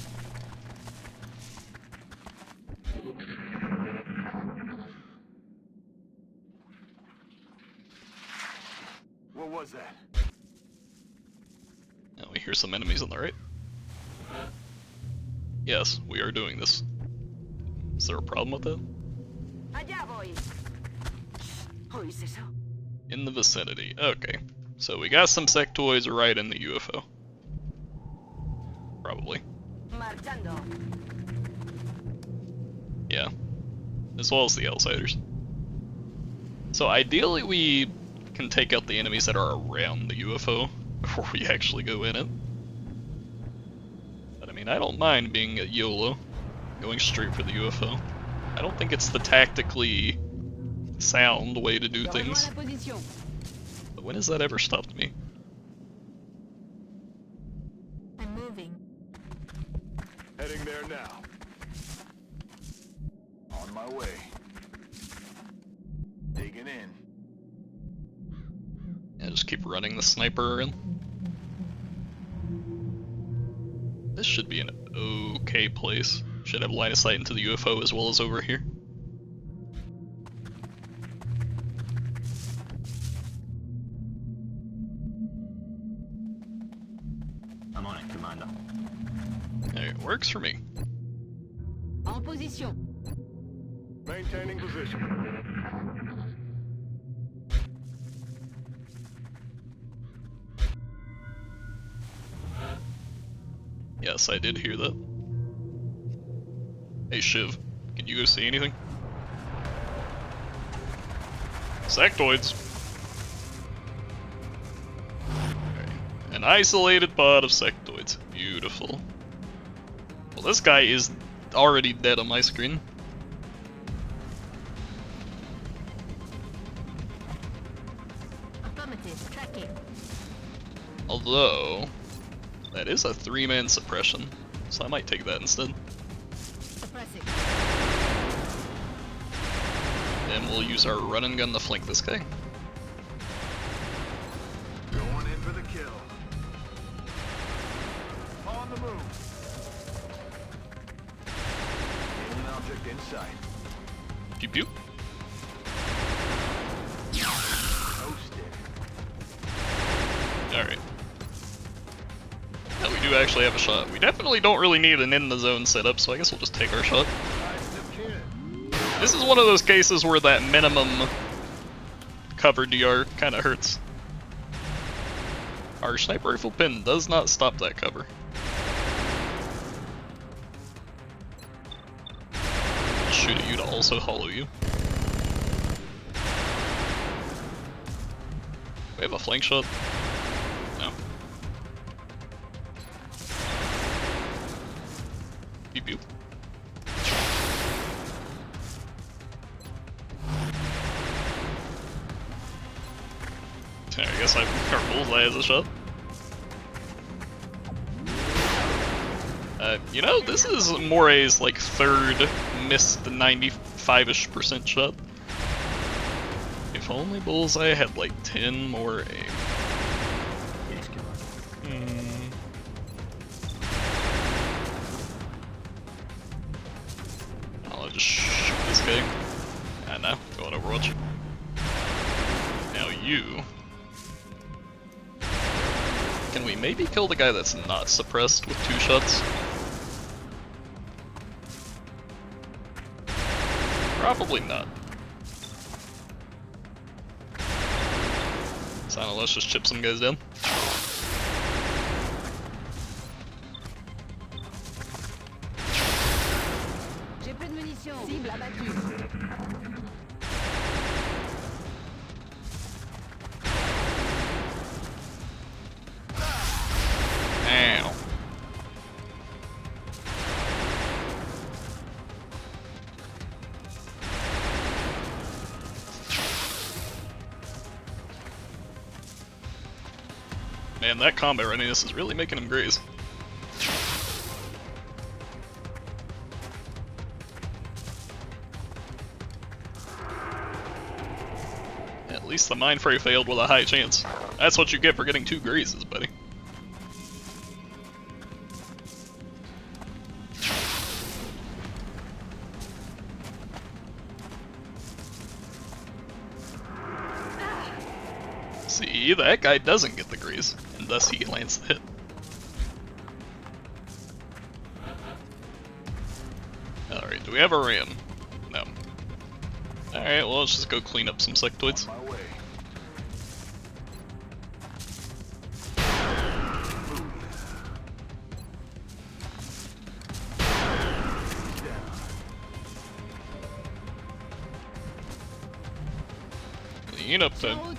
What was that? Now we hear some enemies on the right. Yes, we are doing this. Is there a problem with that? Allá voy. ¿Oís eso? In the vicinity. Okay. So we got some sectoids right in the UFO. Probably. Marchando. Yeah. As well as the outsiders. So ideally we can take out the enemies that are around the UFO before we actually go in it. But I mean, I don't mind being a YOLO, going straight for the UFO. I don't think it's the tactically sound way to do things. Rejoins la position. But when has that ever stopped me? I'm moving. Heading there now. On my way. Digging in. Yeah, just keep running the sniper in. This should be an okay place. Should have line of sight into the UFO as well as over here. It works for me. En position. Maintaining position. Yes, I did hear that. Hey Shiv, can you go see anything? Sectoids! Okay. An isolated pod of sectoids. Beautiful. Well, this guy is already dead on my screen. Affirmative. Tracking. Although, that is a 3-man suppression, so I might take that instead. Suppressing. Then we'll use our run and gun to flank this guy. Going in for the kill. On the move. Alien object in sight. Pew pew. Toasted. Alright. Now we do actually have a shot. We definitely don't really need an in the zone setup, so I guess we'll just take our shot. This is one of those cases where that minimum cover DR kind of hurts. Our sniper rifle pin does not stop that cover. I'll shoot at you to also hollow you. We have a flank shot? No. Pew pew. I guess our bullseye has a shot. You know, this is Moray's like third missed 95-ish% shot. If only bullseye had like 10 more aim. I'll just shoot this guy. I know, go on Overwatch. Now you. Can we maybe kill the guy that's not suppressed with 2 shots? Probably not. So I don't know, let's just chip some guys down. J'ai plus de munitions. Cible abattue. Ow. Man, that combat readiness is really making him graze. At least the mind fray failed with a high chance. That's what you get for getting 2 grazes, buddy. See, that guy doesn't get the graze, and thus he lands the hit. Alright, do we have a ram? No. Alright, well let's just go clean up some sectoids. On my way. Clean up time.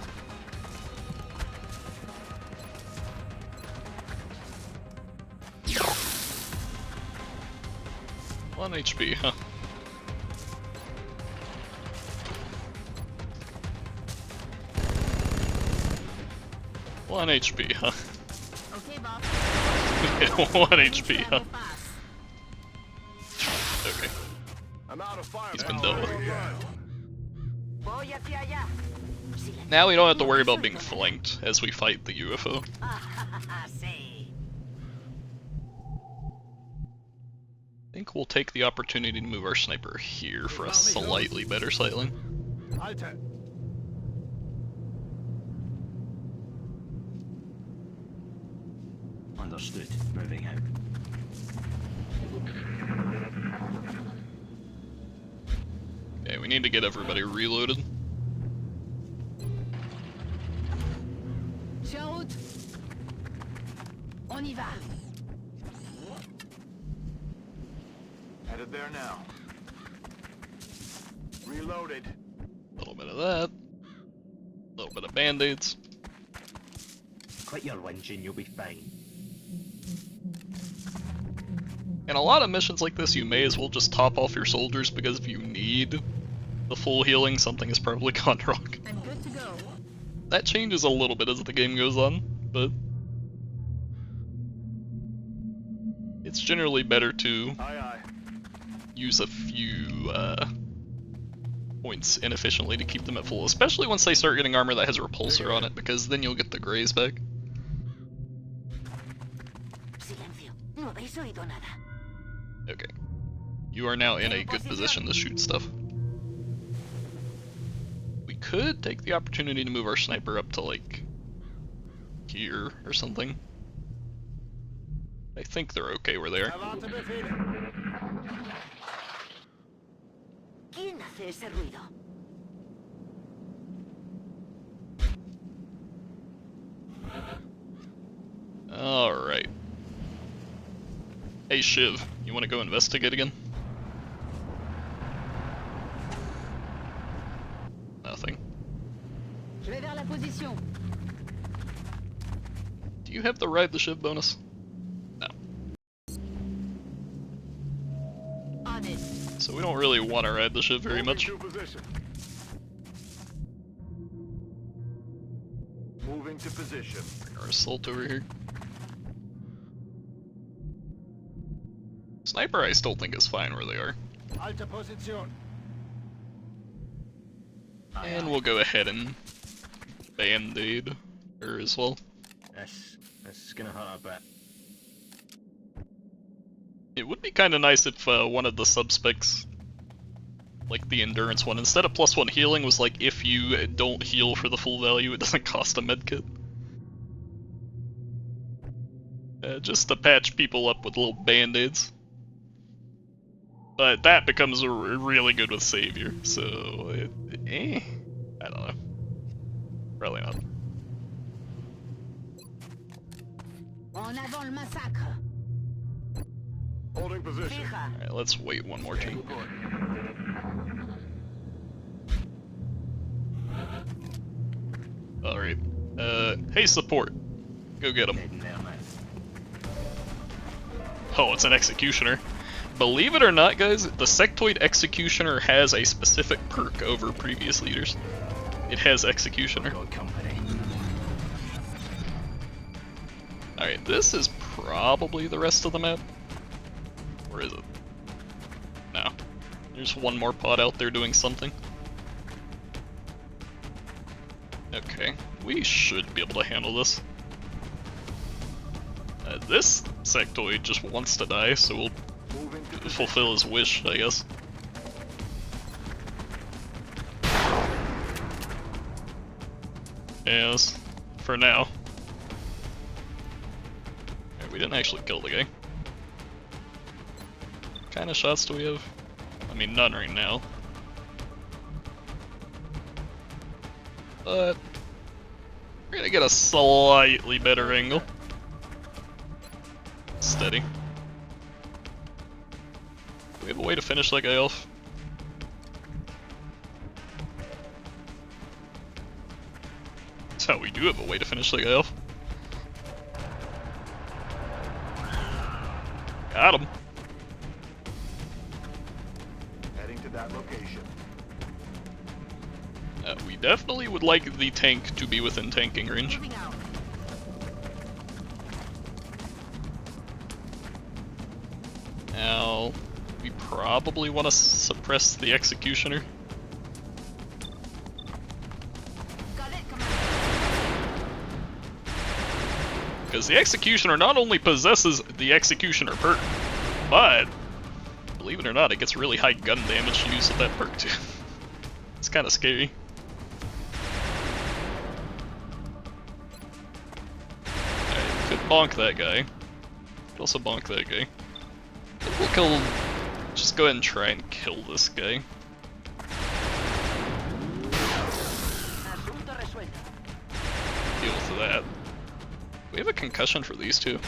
1 HP, huh? One HP, huh? Okay, boss. 1 HP, huh? Okay. I'm out of fire. He's been dealt with. Voy hacia allá. Now we don't have to worry about being flanked as we fight the UFO. Sí. I think we'll take the opportunity to move our sniper here for a slightly better sightline. Understood. Moving out. Okay, we need to get everybody reloaded. Je suis en route. On y va. Headed there now. Reloaded. A little bit of that. A little bit of band-aids. Quit your whinging, you'll be fine. In a lot of missions like this, you may as well just top off your soldiers, because if you need the full healing, something has probably gone wrong. I'm good to go. That changes a little bit as the game goes on, but it's generally better to use a few points inefficiently to keep them at full, especially once they start getting armor that has a repulsor on it, because then you'll get the grays back. Silencio. No habéis oído nada. Okay. You are now in a good position to shoot stuff. We could take the opportunity to move our sniper up to, like, here or something. I think they're okay where they are. ¿Quién hace ese ruido? Alright. Hey Shiv, you wanna go investigate again? Nothing. Je vais vers la position. Do you have the ride the Shiv bonus? No. On it. So we don't really want to ride the Shiv very much. Moving to position. Bring our assault over here. Sniper I still think is fine where they are. Alta position. And we'll go ahead and band-aid her as well. This is gonna hurt a bit. It would be kind of nice if one of the sub-specs, like the endurance one, instead of +1 healing, was like if you don't heal for the full value, it doesn't cost a medkit. Just to patch people up with little band-aids. But that becomes really good with Savior, so I don't know. Probably not. En avant le massacre. Holding position. Fija. Alright, let's wait one more turn. Alright. Hey support. Go get him. Oh, it's an executioner. Believe it or not, guys, the sectoid executioner has a specific perk over previous leaders. It has executioner. Alright, this is probably the rest of the map. Or is it? No. There's one more pod out there doing something. Okay, we should be able to handle this. This sectoid just wants to die, so we'll fulfill his wish, I guess. Yes, for now. Okay, we didn't actually kill the guy. What kind of shots do we have? I mean, none right now. But we're gonna get a slightly better angle. Steady. Do we have a way to finish that guy off? That's how we do have a way to finish that guy off. Got him. Heading to that location. We definitely would like the tank to be within tanking range. Moving out. Now, we probably want to suppress the executioner. Got it, Commander. Because the executioner not only possesses the executioner perk, but, believe it or not, it gets really high gun damage used with that perk too. It's kind of scary. could bonk that guy. Could also bonk that guy. We'll kill. Just go ahead and try and kill this guy. Deal with that. We have a concussion for these two.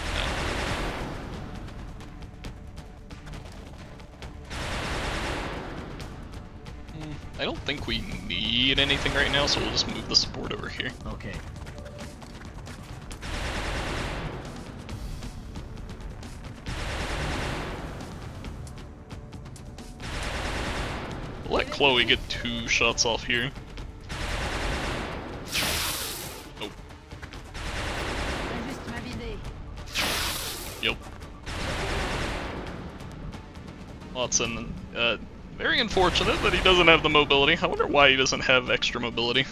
No. I don't think we need anything right now, so we'll just move the support over here. Okay. We'll let Chloe get 2 shots off here. Oh. Yep. Watson, very unfortunate that he doesn't have the mobility. I wonder why he doesn't have extra mobility.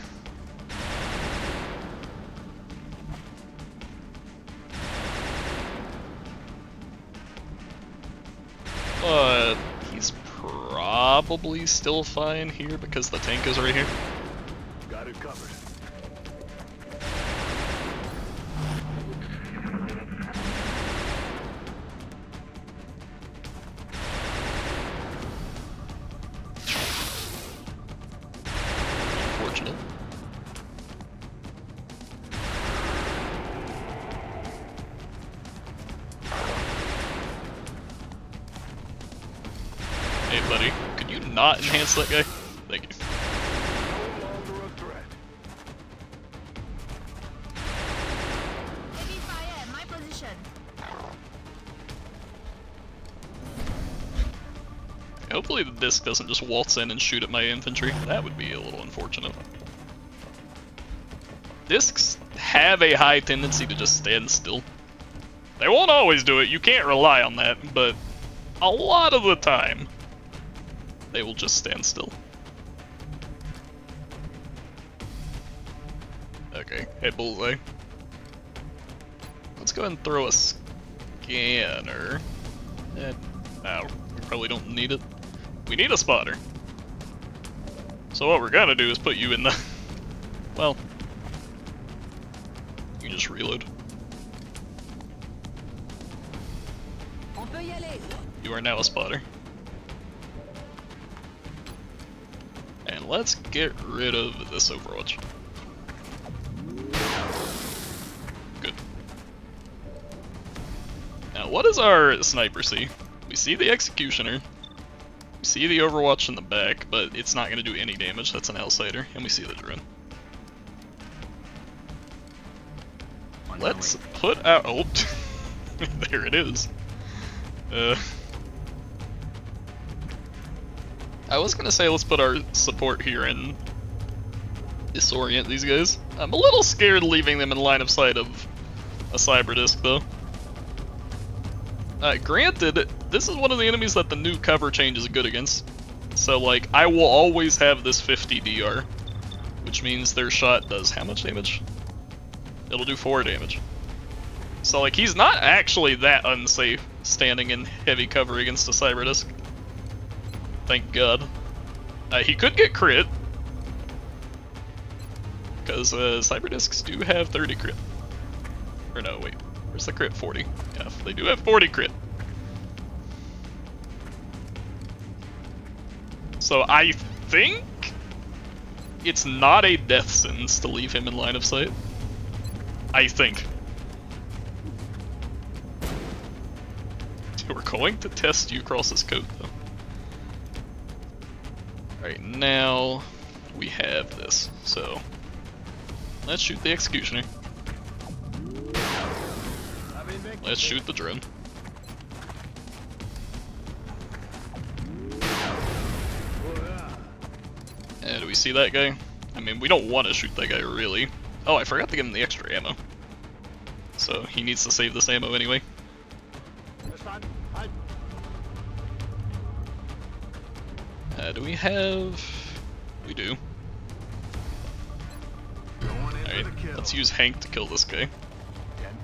He's probably still fine here because the tank is right here. Got it covered. Unfortunate. Hey buddy, could you not enhance that guy? Thank you. No longer a threat. Heavy fire, my position. Hopefully the disc doesn't just waltz in and shoot at my infantry. That would be a little unfortunate. Discs have a high tendency to just stand still. They won't always do it, you can't rely on that, but a lot of the time, they will just stand still. Okay, hey bullseye. Let's go ahead and throw a scanner. No, we probably don't need it. We need a spotter. So what we're gonna do is put you in the... Well, you just reload. On peut y aller. You are now a spotter. And let's get rid of this Overwatch. Good. Now what does our sniper see? We see the Executioner. We see the Overwatch in the back, but it's not going to do any damage. That's an outsider. And we see the drone. Let's put out... Oh, there it is. I was gonna say let's put our support here and disorient these guys. I'm a little scared leaving them in line of sight of a cyber disc though. Granted, this is one of the enemies that the new cover change is good against. So like, I will always have this 50 DR, which means their shot does how much damage? It'll do 4 damage. So like, he's not actually that unsafe standing in heavy cover against a cyber disc. Thank God. He could get crit, because cyber discs do have 30 crit. Or no, wait, where's the crit? 40. Yeah, they do have 40 crit. So I think it's not a death sentence to leave him in line of sight. I think. We're going to test you across this code though. Alright, now we have this, so let's shoot the Executioner. Let's shoot the drone. And do we see that guy? I mean, we don't want to shoot that guy really. Oh, I forgot to give him the extra ammo. So he needs to save this ammo anyway. Do we have... We do. Alright, let's use Hank to kill this guy.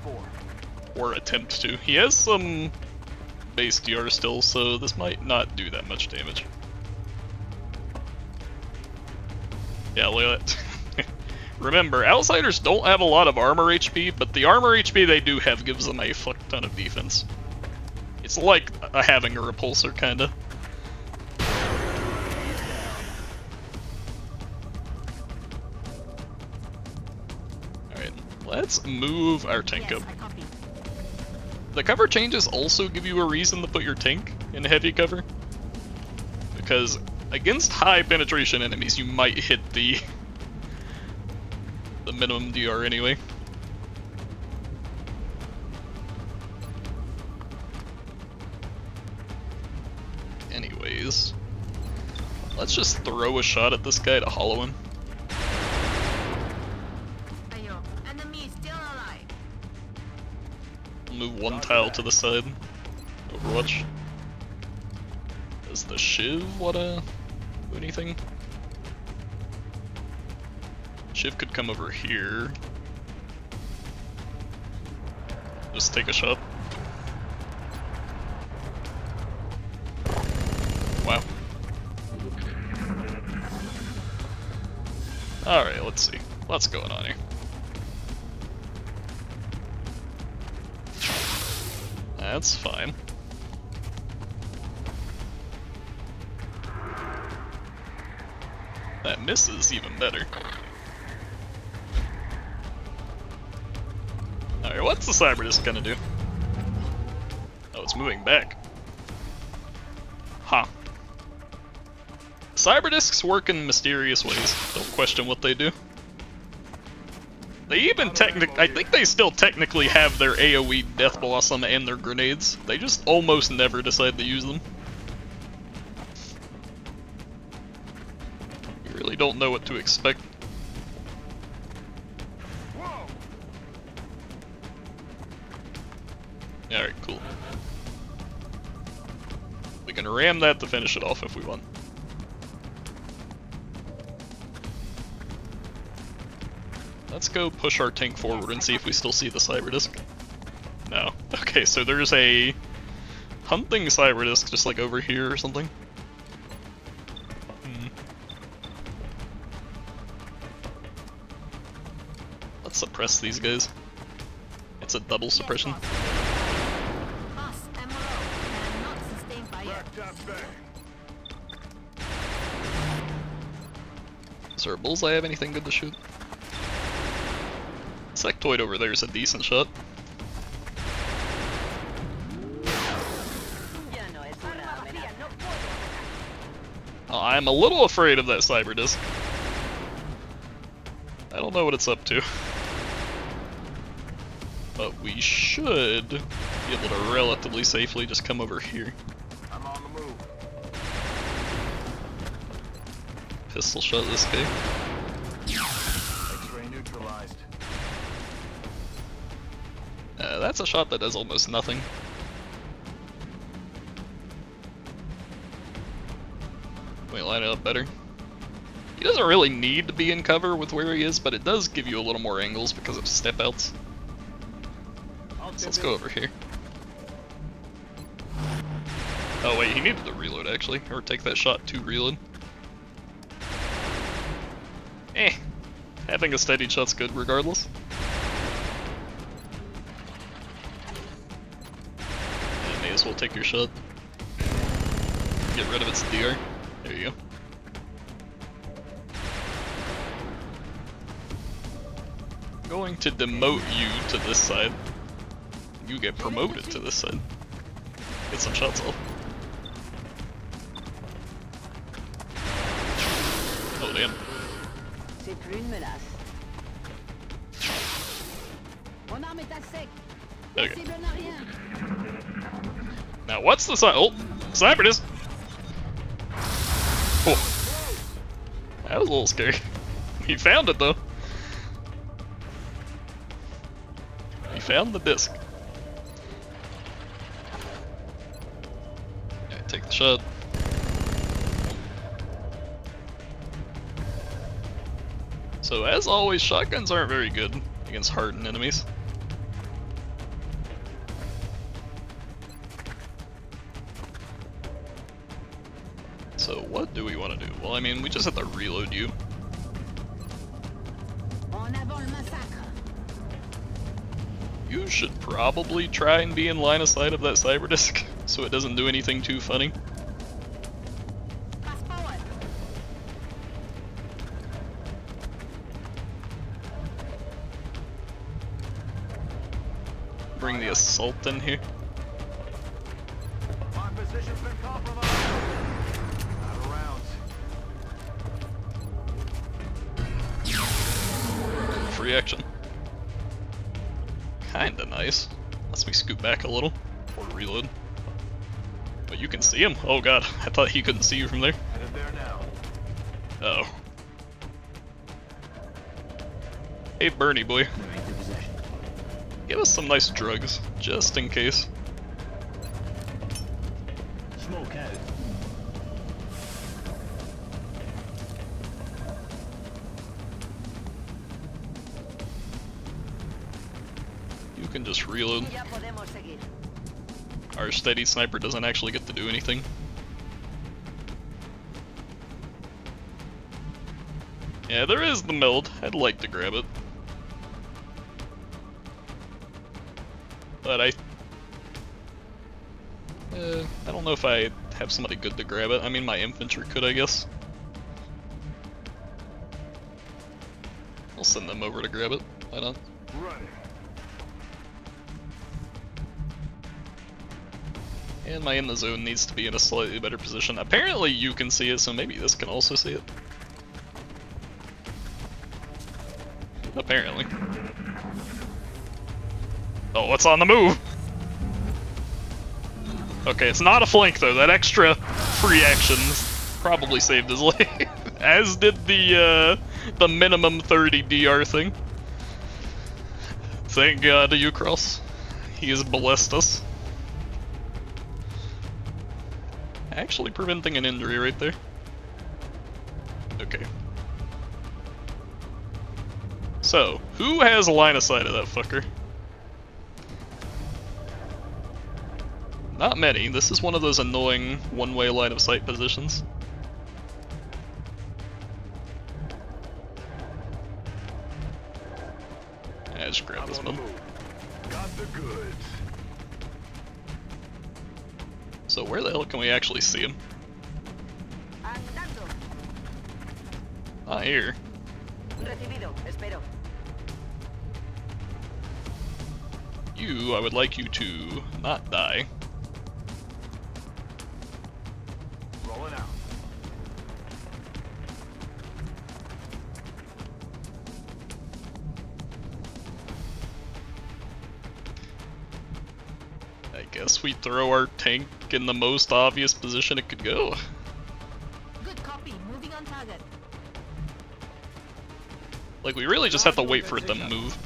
10-4. Or attempt to. He has some base DR still, so this might not do that much damage. Yeah, look at that. Remember, Outsiders don't have a lot of armor HP, but the armor HP they do have gives them a fuck ton of defense. It's like having a repulsor, kinda. Alright, let's move our tank up. The cover changes also give you a reason to put your tank in heavy cover, because against high penetration enemies you might hit the minimum DR anyway. Anyways, let's just throw a shot at this guy to hollow him. Enemy still alive. Move one tile to the side. Overwatch. Does the Shiv wanna do anything? Shiv could come over here. Just take a shot. Wow. Alright, let's see. What's going on here? That's fine. That misses even better. Alright, what's the Cyber Disc gonna do? Oh, it's moving back. Huh. Cyber Discs work in mysterious ways. Don't question what they do. They even I think they still technically have their AoE Death Blossom and their grenades. They just almost never decide to use them. You really don't know what to expect. Alright, cool. We can ram that to finish it off if we want. Let's go push our tank forward and see if we still see the Cyber Disc. No. Okay, so there's a hunting Cyber Disc just like over here or something. Let's suppress these guys. It's a double suppression. Does our bullseye have anything good to shoot? Sectoid over there is a decent shot. I'm a little afraid of that Cyber Disc. I don't know what it's up to. But we should be able to relatively safely just come over here. I'm on the move. Pistol shot this guy. X-ray neutralized. That's a shot that does almost nothing. Wait, line it up better. He doesn't really need to be in cover with where he is, but it does give you a little more angles because of step outs. So let's go over here. Oh wait, he needed to reload actually, or take that shot to reload. Having a steady shot's good regardless. Yeah, may as well take your shot. Get rid of its DR. There you go. I'm going to demote you to this side. You get promoted to this side. Get some shots off. Oh damn. Okay. Now what's the side? Oh, Cyber Disc. Oh, that was a little scary. He found it though. He found the disc. Okay, take the shot. So as always, shotguns aren't very good against hardened enemies. So what do we want to do? Well, I mean, we just have to reload you. You should probably try and be in line of sight of that cyber disc so it doesn't do anything too funny. Fast forward. Bring the assault in here. My position's been compromised. Out of rounds. Free action. Kinda nice. Lets me scoot back a little. Or reload. But you can see him? Oh god, I thought he couldn't see you from there. Headed there now. Uh oh. Hey Bernie boy. Give us some nice drugs, just in case. Smoke out. You can just reload. Ya podemos seguir. Our steady sniper doesn't actually get to do anything. Yeah, there is the meld. I'd like to grab it. But I don't know if I have somebody good to grab it. I mean, my infantry could, I guess. I'll send them over to grab it. Why not? Running. And my in the zone needs to be in a slightly better position. Apparently you can see it, so maybe this can also see it. Apparently. Oh, what's on the move? Okay, it's not a flank though. That extra free action probably saved his life. As did the minimum 30 DR thing. Thank God to you, Cross. He has blessed us. Actually preventing an injury right there. Okay. So, who has a line of sight of that fucker? Not many. This is one of those annoying one-way line of sight positions. Yeah, just grab this one. Got the goods. So where the hell can we actually see him? Andando. Ah, here. Recibido. Espero. You, I would like you to not die. Rolling out. I guess we throw our tank in the most obvious position it could go. Good copy. Moving on target. Like, we really just have to wait for it to move.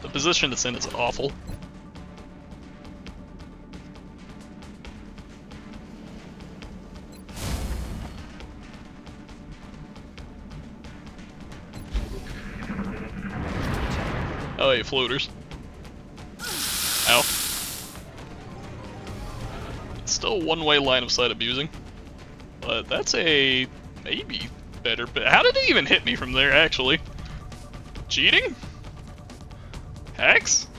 The position it's in is awful. Oh, hey, floaters. Ow. Still one-way line of sight abusing. But that's a maybe better. But how did it even hit me from there, actually? Cheating? Hacks?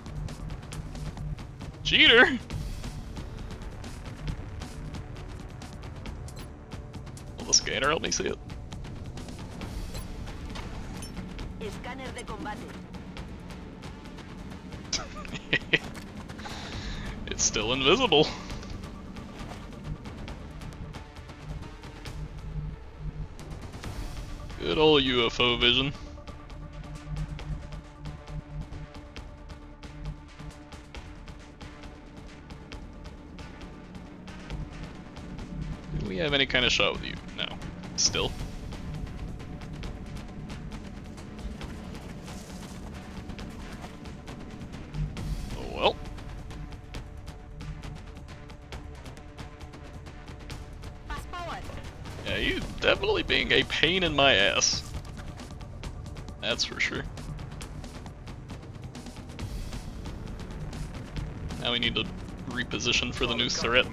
Cheater? Will the scanner help me see it? Escáner de combate. It's still invisible. Good old UFO vision. Do we have any kind of shot with you? No. Still. Oh well. Fast forward. Yeah, you definitely being a pain in my ass. That's for sure. Now we need to reposition for the new threat.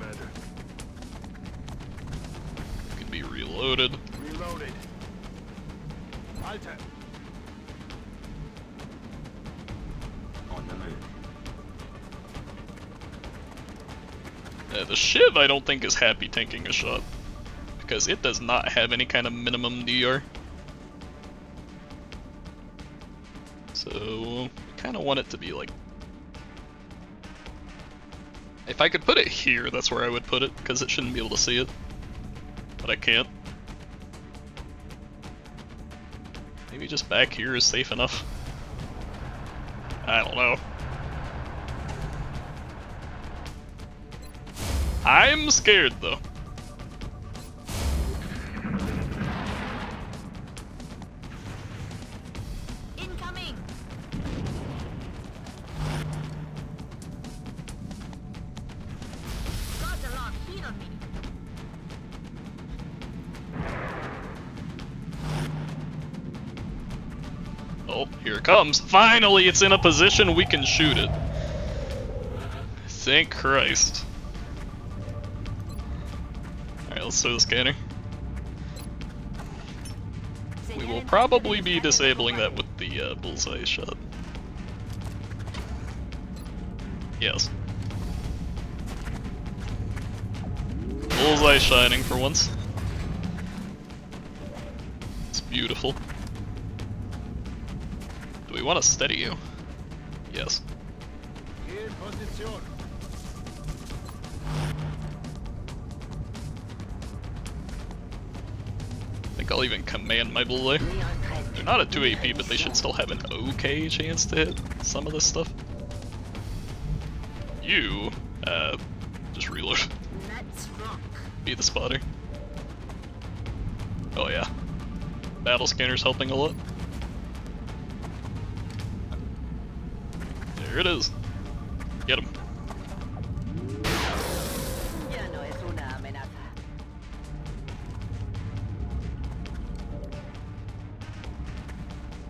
Can be reloaded. Reloaded. Alta. The Shiv I don't think is happy tanking a shot, because it does not have any kind of minimum DR. So, I kind of want it to be like... If I could put it here, that's where I would put it, because it shouldn't be able to see it. But I can't. Maybe just back here is safe enough. I don't know. I'm scared though. Incoming. Got a lot of heat on me. Oh, here it comes. Finally, it's in a position we can shoot it. Thank Christ. Alright, let's throw the scanner. We will probably be disabling that with the bullseye shot. Yes. Bullseye shining for once. It's beautiful. Do we want to steady you? Yes. I think I'll even command my bullseye. They're not at 2 AP, but they should still have an okay chance to hit some of this stuff. You, just reload. Be the spotter. Oh yeah. Battle scanner's helping a lot. There it is. Get him.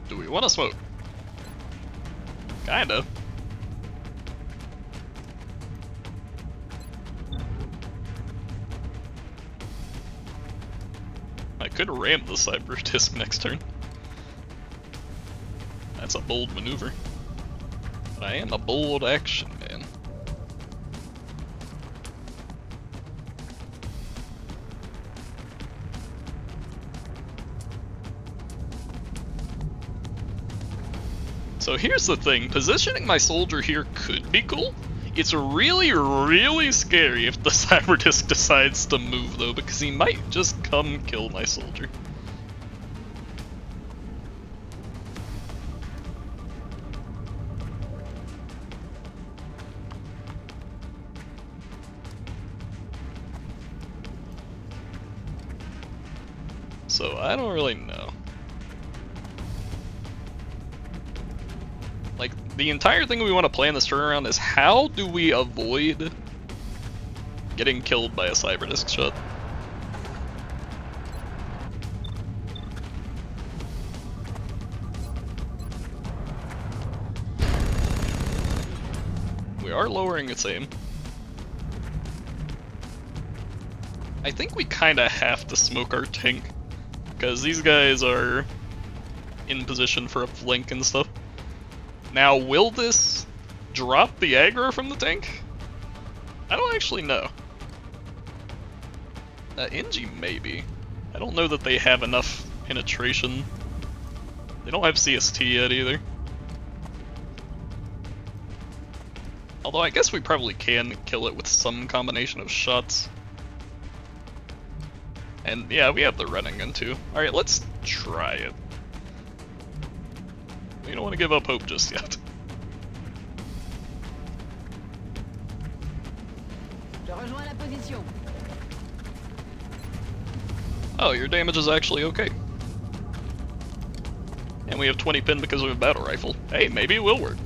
Do we want to smoke? Kinda. I could ram the cyber disc next turn. That's a bold maneuver. But I am a bold action man. So here's the thing, positioning my soldier here could be cool. It's really, really scary if the cyber disc decides to move though, because he might just come kill my soldier. So I don't really know. Like, the entire thing we want to plan this turnaround is how do we avoid getting killed by a cyber disc shot? We are lowering its aim. I think we kinda have to smoke our tank, because these guys are in position for a flank and stuff. Now, will this drop the aggro from the tank? I don't actually know. NG maybe. I don't know that they have enough penetration. They don't have CST yet either. Although I guess we probably can kill it with some combination of shots. And yeah, we have the running gun too. Alright, let's try it. We don't want to give up hope just yet. Oh, your damage is actually okay. And we have 20 pin because we have a battle rifle. Hey, maybe it will work.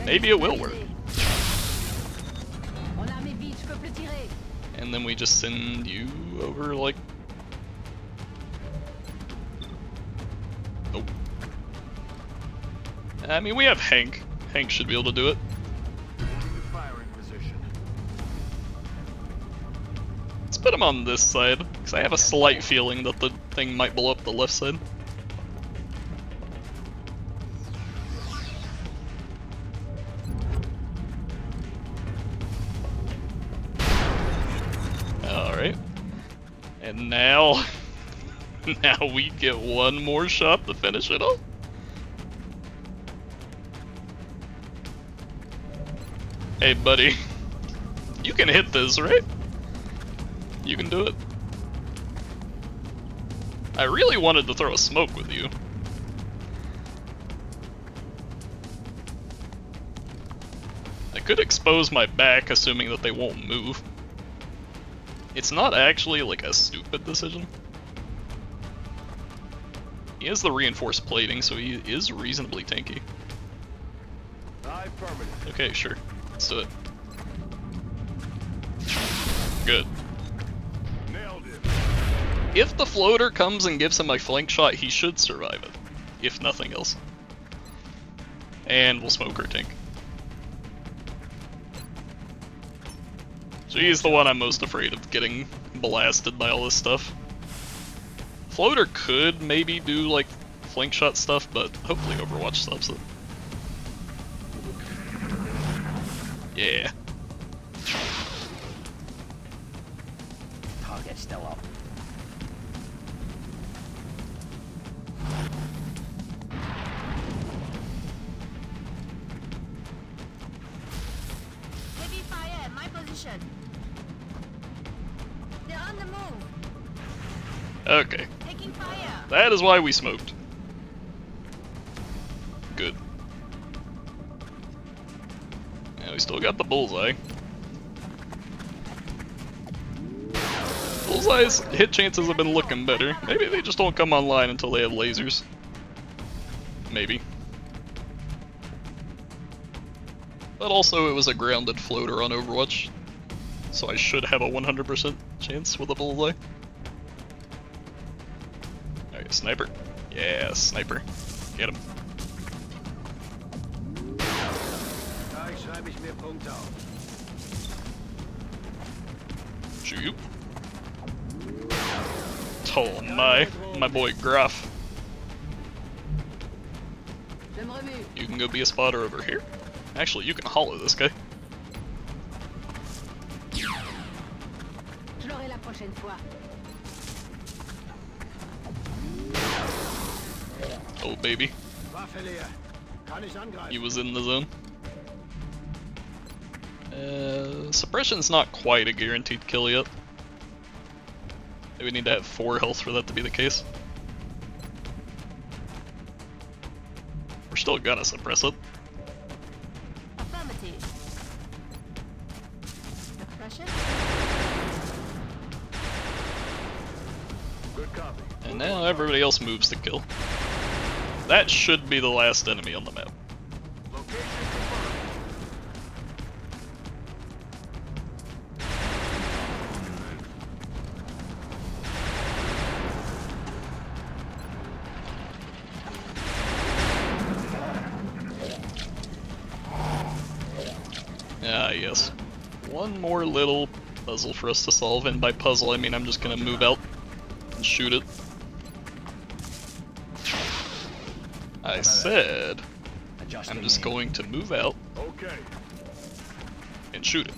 Maybe it will work. And then we just send you over like... Nope. I mean, we have Hank. Hank should be able to do it. Firing position. Let's put him on this side, because I have a slight feeling that the thing might blow up the left side. And now... now we get one more shot to finish it off. Hey buddy, you can hit this, right? You can do it. I really wanted to throw a smoke with you. I could expose my back, assuming that they won't move. It's not actually like a stupid decision. He has the reinforced plating, so he is reasonably tanky. Okay, sure. Let's do it. Good. If the floater comes and gives him a flank shot, he should survive it. If nothing else. And we'll smoke our tank. She's the one I'm most afraid of getting blasted by all this stuff. Floater could maybe do like flank shot stuff, but hopefully Overwatch stops it. Yeah. Target still up. Heavy fire at my position. They're on the move. Okay. Taking fire. That is why we smoked. Good. And we still got the bullseye. Bullseye's hit chances have been looking better. Maybe they just don't come online until they have lasers. Maybe. But also it was a grounded floater on Overwatch, so I should have a 100% chance with a bullseye. Alright, sniper. Yeah, sniper. Get him. Shoot you. Oh my boy Gruff. You can go be a spotter over here. Actually, you can hollow this guy. Oh baby. He was in the zone. Suppression's not quite a guaranteed kill yet. We need to have 4 health for that to be the case. We're still gonna suppress it. Affirmative. Suppression. Good copy. And now everybody else moves to kill. That should be the last enemy on the map. Location confirmed. Ah, yes. One more little puzzle for us to solve, and by puzzle I mean I'm just gonna move out and shoot it. I said I'm just going to move out and shoot it.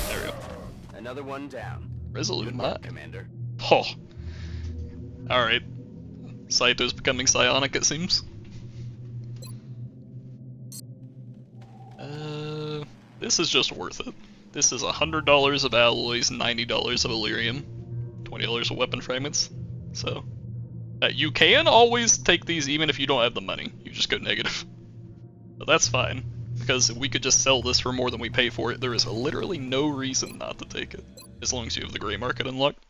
There we go. Another one down. Resolute Good work, mind. Commander. Oh. Alright. Saito's becoming psionic, it seems. This is just worth it. This is $100 of alloys, $90 of Illyrium, $20 of weapon fragments. So, you can always take these even if you don't have the money. You just go negative. But that's fine, because we could just sell this for more than we pay for it. There is literally no reason not to take it, as long as you have the gray market unlocked.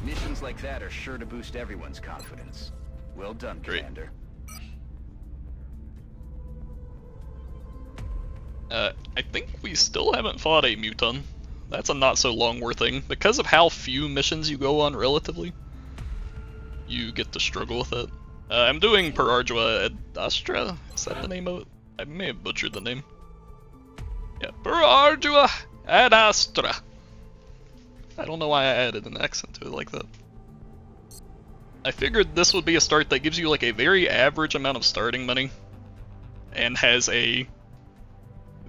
Missions like that are sure to boost everyone's confidence. Well done, Great. Commander. I think we still haven't fought a Muton. That's a not so long war thing. Because of how few missions you go on relatively, you get to struggle with it. I'm doing Per Ardua ad Astra? Is that the name of it? I may have butchered the name. Yeah, Per Ardua ad Astra. I don't know why I added an accent to it like that. I figured this would be a start that gives you like a very average amount of starting money and has a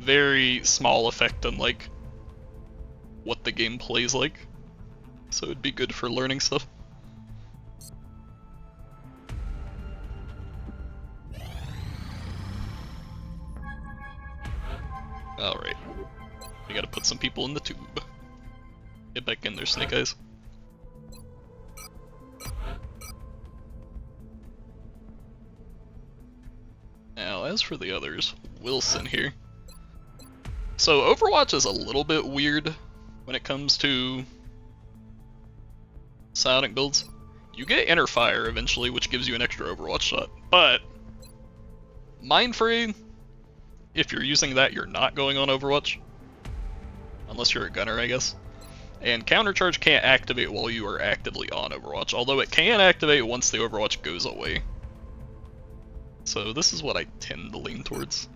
very small effect on like what the game plays like. So it'd be good for learning stuff. Alright. We gotta put some people in the tube. Get back in there, Snake Eyes. Now, as for the others, Wilson here. So Overwatch is a little bit weird when it comes to psionic builds. You get Inner Fire eventually, which gives you an extra Overwatch shot, but Mind Free, if you're using that, you're not going on Overwatch. Unless you're a gunner, I guess. And Countercharge can't activate while you are actively on Overwatch, although it can activate once the Overwatch goes away. So this is what I tend to lean towards.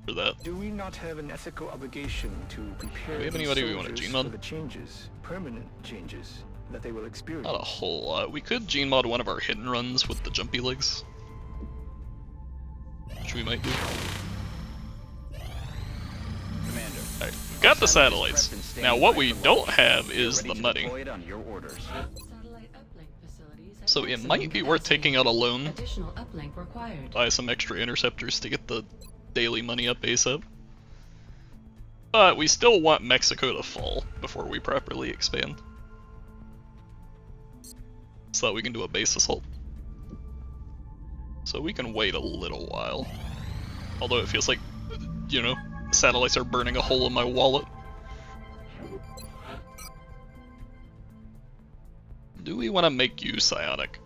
For that. Do we not have an ethical obligation to prepare Do we have anybody we want to soldiers Gmod? for the changes, permanent changes, that they will experience? Not a whole lot. We could Gmod one of our hidden runs with the jumpy legs. Which we might do. Commander. Alright, we've got the satellites. Now what we don't have is the money. On your orders. So it might be worth taking out a loan. Additional uplink required. Buy some extra interceptors to get the daily money up ASAP. But we still want Mexico to fall before we properly expand. So that we can do a base assault. So we can wait a little while. Although it feels like, you know, satellites are burning a hole in my wallet. Do we want to make you psionic?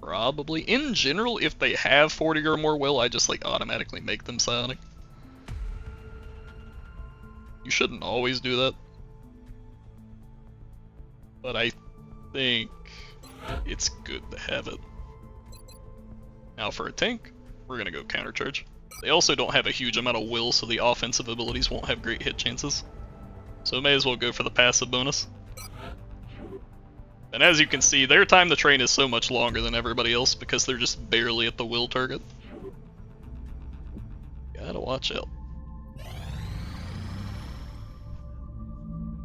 Probably. In general, if they have 40 or more will, I just like automatically make them psionic. You shouldn't always do that. But I think it's good to have it. Now for a tank, we're gonna go Countercharge. They also don't have a huge amount of will, so the offensive abilities won't have great hit chances. So may as well go for the passive bonus. And as you can see, their time to train is so much longer than everybody else because they're just barely at the will target. Gotta watch out.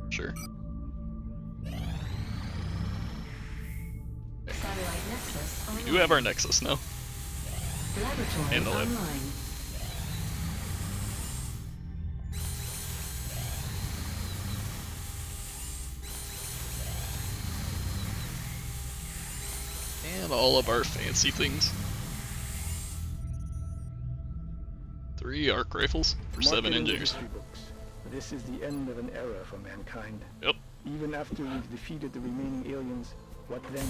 Sure. Satellite Nexus We do have our Nexus now. Laboratory And the lab. online. And all of our fancy things. 3 arc rifles for Mark 7 it in the engineers. history books. This is the end of an era for mankind. Yep. Even after we've defeated the remaining aliens, what then?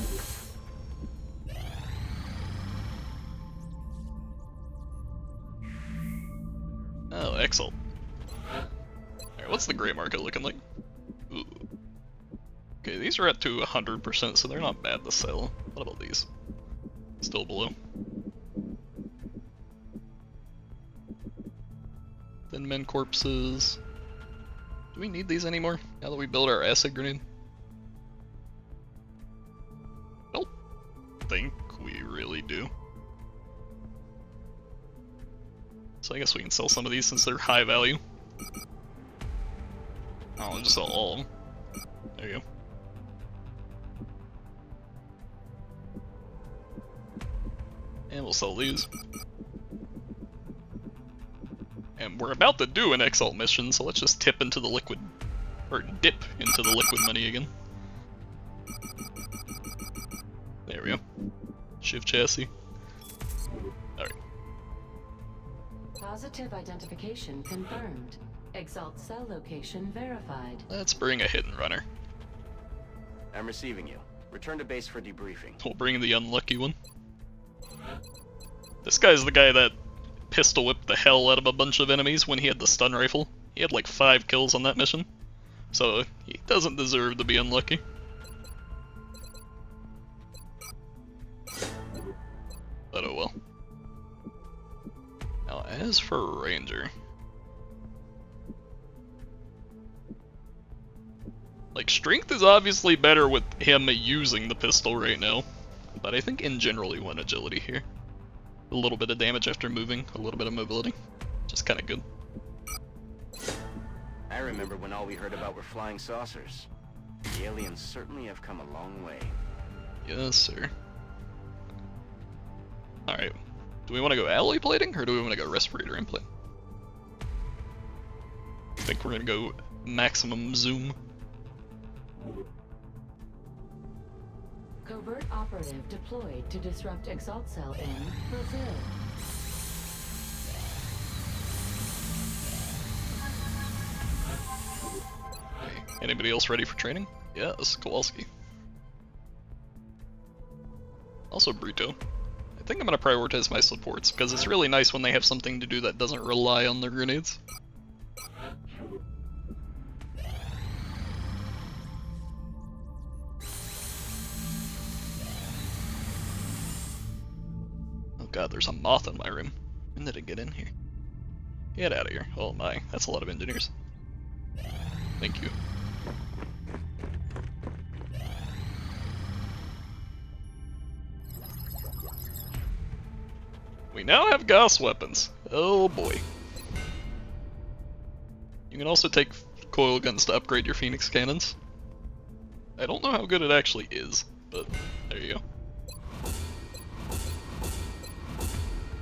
Oh, Exalt. Alright, what's the gray market looking like? Ooh. Okay, these are at to 100%, so they're not bad to sell. What about these? Still below. Thin men corpses. Do we need these anymore, now that we built our acid grenade? Don't think we really do. So I guess we can sell some of these since they're high value. Oh, I'll just sell all of them. There you go. And we'll sell these. And we're about to do an Exalt mission, so let's just tip into the liquid, or dip into the liquid money again. There we go. Shift chassis. Alright. Positive identification confirmed. Exalt cell location verified. Let's bring a hidden runner. I'm receiving you. Return to base for debriefing. We'll bring the unlucky one. This guy's the guy that pistol whipped the hell out of a bunch of enemies when he had the stun rifle. He had like 5 kills on that mission. So he doesn't deserve to be unlucky. But oh well. Now as for Ranger. Like, strength is obviously better with him using the pistol right now. But I think in general you want agility here. a little bit of damage after moving, a little bit of mobility. Just kind of good. I remember when all we heard about were flying saucers. The aliens certainly have come a long way. Yes, sir. Alright. Do we want to go alloy plating, or do we want to go respirator implant? I think we're going to go maximum zoom. Covert operative deployed to disrupt Exalt Cell in Brazil. Hey, anybody else ready for training? Yes, Kowalski. Also Bruto. I think I'm going to prioritize my supports, because it's really nice when they have something to do that doesn't rely on their grenades. Oh god, there's a moth in my room. When did it get in here? Get out of here. Oh my, that's a lot of engineers. Thank you. We now have Gauss weapons. Oh boy. You can also take coil guns to upgrade your Phoenix cannons. I don't know how good it actually is, but there you go.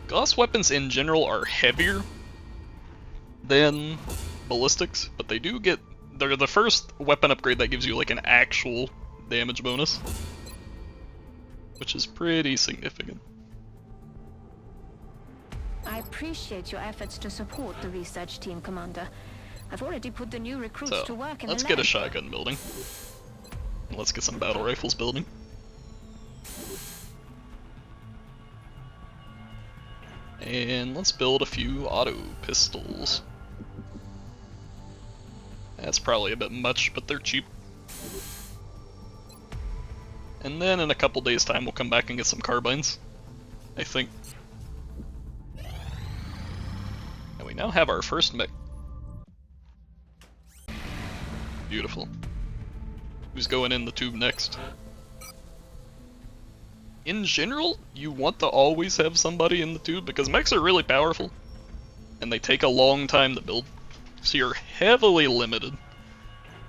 Gauss weapons in general are heavier than ballistics, but they do get... They're the first weapon upgrade that gives you like an actual damage bonus, which is pretty significant. I appreciate your efforts to support the research team, Commander. I've already put the new recruits to work in the lab. Let's get a shotgun building. And let's get some battle rifles building. And let's build a few auto pistols. That's probably a bit much, but they're cheap. And then in a couple days' time we'll come back and get some carbines, I think. And we now have our first mech. Beautiful. Who's going in the tube next? In general, you want to always have somebody in the tube because mechs are really powerful and they take a long time to build, so you're heavily limited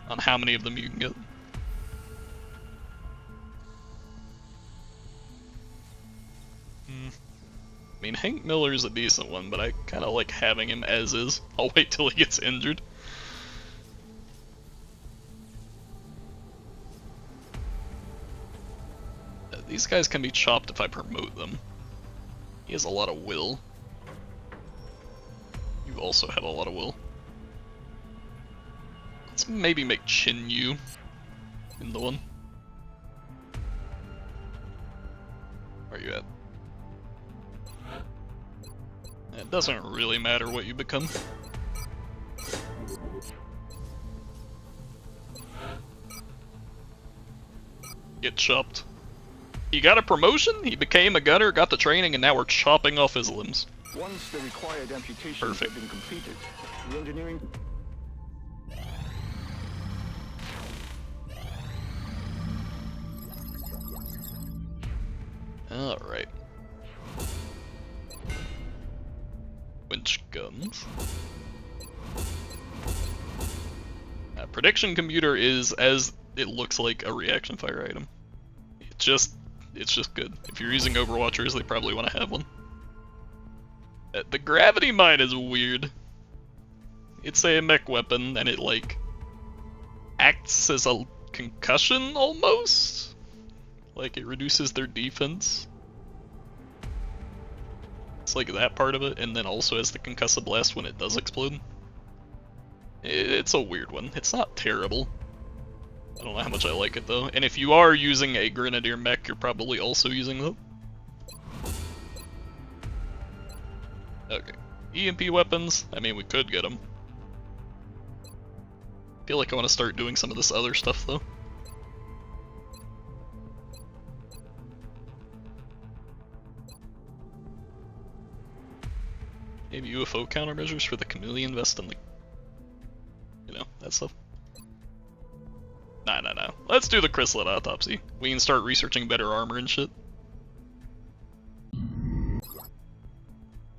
on how many of them you can get. I mean, Hank Miller's a decent one, but I kind of like having him as is. I'll wait till he gets injured. These guys can be chopped if I promote them. He has a lot of will. You also have a lot of will. Let's maybe make Chin Yu in the one. Where are you at? It doesn't really matter what you become. Get chopped. He got a promotion, he became a gunner, got the training, and now we're chopping off his limbs. Once the required amputations have been completed, the engineering... Alright. Winch guns. Prediction computer is, as it looks like, a reaction fire item. It's just good. If you're using Overwatchers, they probably want to have one. The gravity mine is weird. It's a mech weapon, and it, like, acts as a concussion, almost? Like, it reduces their defense. It's like that part of it, and then also has the concussive blast when it does explode. It's a weird one. It's not terrible. I don't know how much I like it though. And if you are using a Grenadier mech, you're probably also using them. Okay. EMP weapons, I mean we could get them. I feel like I want to start doing some of this other stuff though. Maybe UFO countermeasures for the chameleon vest and the... you know, that stuff. Nah. Let's do the chrysalid autopsy. We can start researching better armor and shit.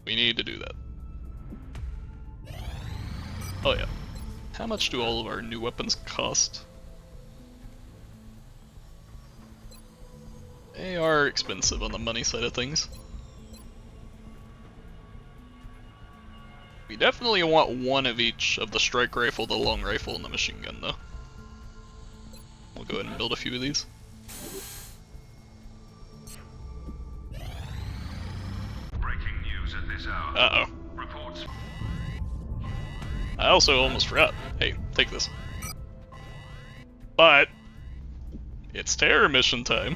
We need to do that. Oh yeah. How much do all of our new weapons cost? They are expensive on the money side of things. We definitely want one of each of the strike rifle, the long rifle, and the machine gun though. We'll go ahead and build a few of these. Breaking news at this hour. Uh-oh. Reports. I also almost forgot. Hey, take this. But it's terror mission time.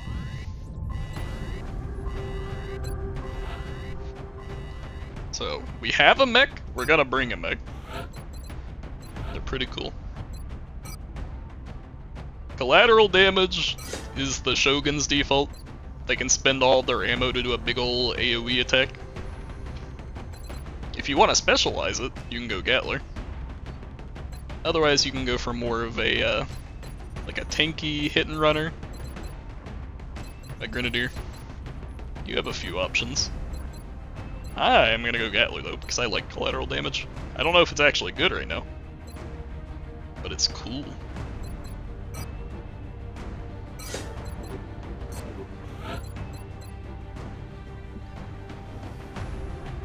So, we have a mech, we're gonna bring a mech. They're pretty cool. Collateral damage is the Shogun's default. They can spend all their ammo to do a big ol' AoE attack. If you want to specialize it, you can go Gatler. Otherwise, you can go for more of a, like a tanky hit and runner. A Grenadier. You have a few options. I'm gonna go Gatler though, because I like collateral damage. I don't know if it's actually good right now, but it's cool.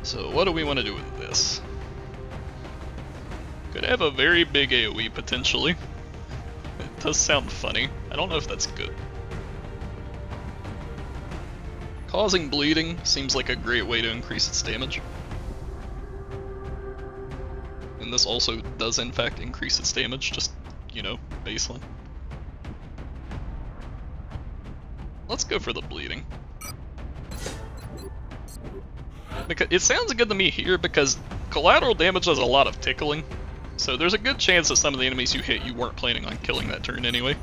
So what do we want to do with this? Could have a very big AoE potentially. It does sound funny. I don't know if that's good. Causing bleeding seems like a great way to increase its damage. And this also does in fact increase its damage, just, you know, baseline. Let's go for the bleeding. Because it sounds good to me here because collateral damage does a lot of tickling. So there's a good chance that some of the enemies you hit you weren't planning on killing that turn anyway.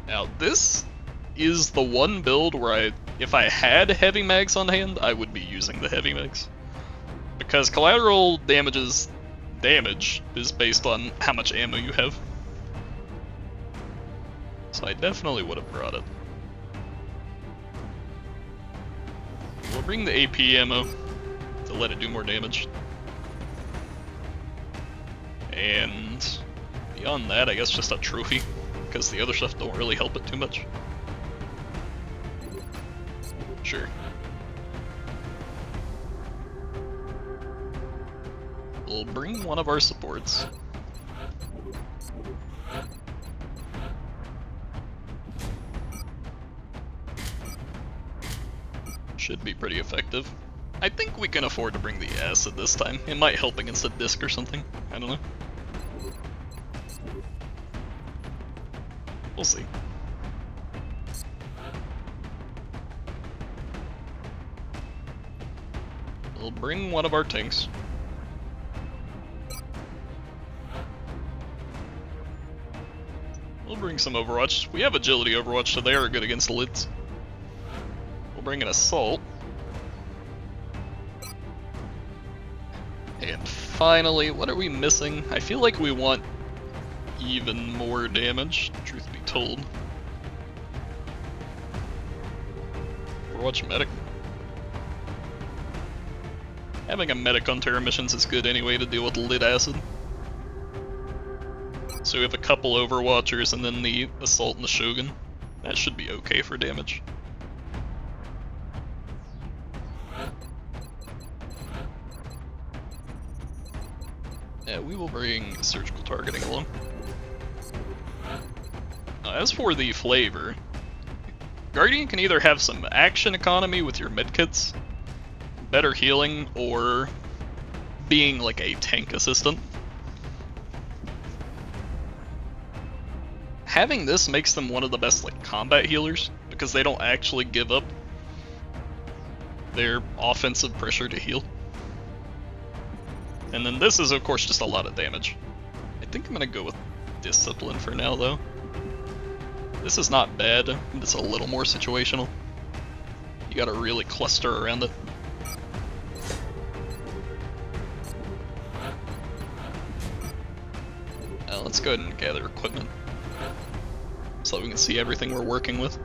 Now this is the one build where if I had heavy mags on hand, I would be using the heavy mags. Because collateral damage is based on how much ammo you have. So I definitely would have brought it. We'll bring the AP ammo to let it do more damage. And beyond that, I guess just a trophy, because the other stuff don't really help it too much. Sure. We'll bring one of our supports. Should be pretty effective. I think we can afford to bring the acid this time. It might help against a disc or something. I don't know. We'll see. We'll bring one of our tanks. We'll bring some Overwatch. We have agility Overwatch, so they are good against the lids. We'll bring an assault. And finally, what are we missing? I feel like we want even more damage, truth be told. Overwatch medic. Having a medic on terror missions is good anyway to deal with lid acid. So we have a couple Overwatchers and then the assault and the Shogun. That should be okay for damage. Yeah, we will bring surgical targeting along. As for the flavor, Guardian can either have some action economy with your medkits, better healing, or being like a tank assistant. Having this makes them one of the best like combat healers, because they don't actually give up their offensive pressure to heal. And then this is of course just a lot of damage. I think I'm gonna go with Discipline for now though. This is not bad, it's a little more situational. You gotta really cluster around it. Now let's go ahead and gather equipment, so we can see everything we're working with.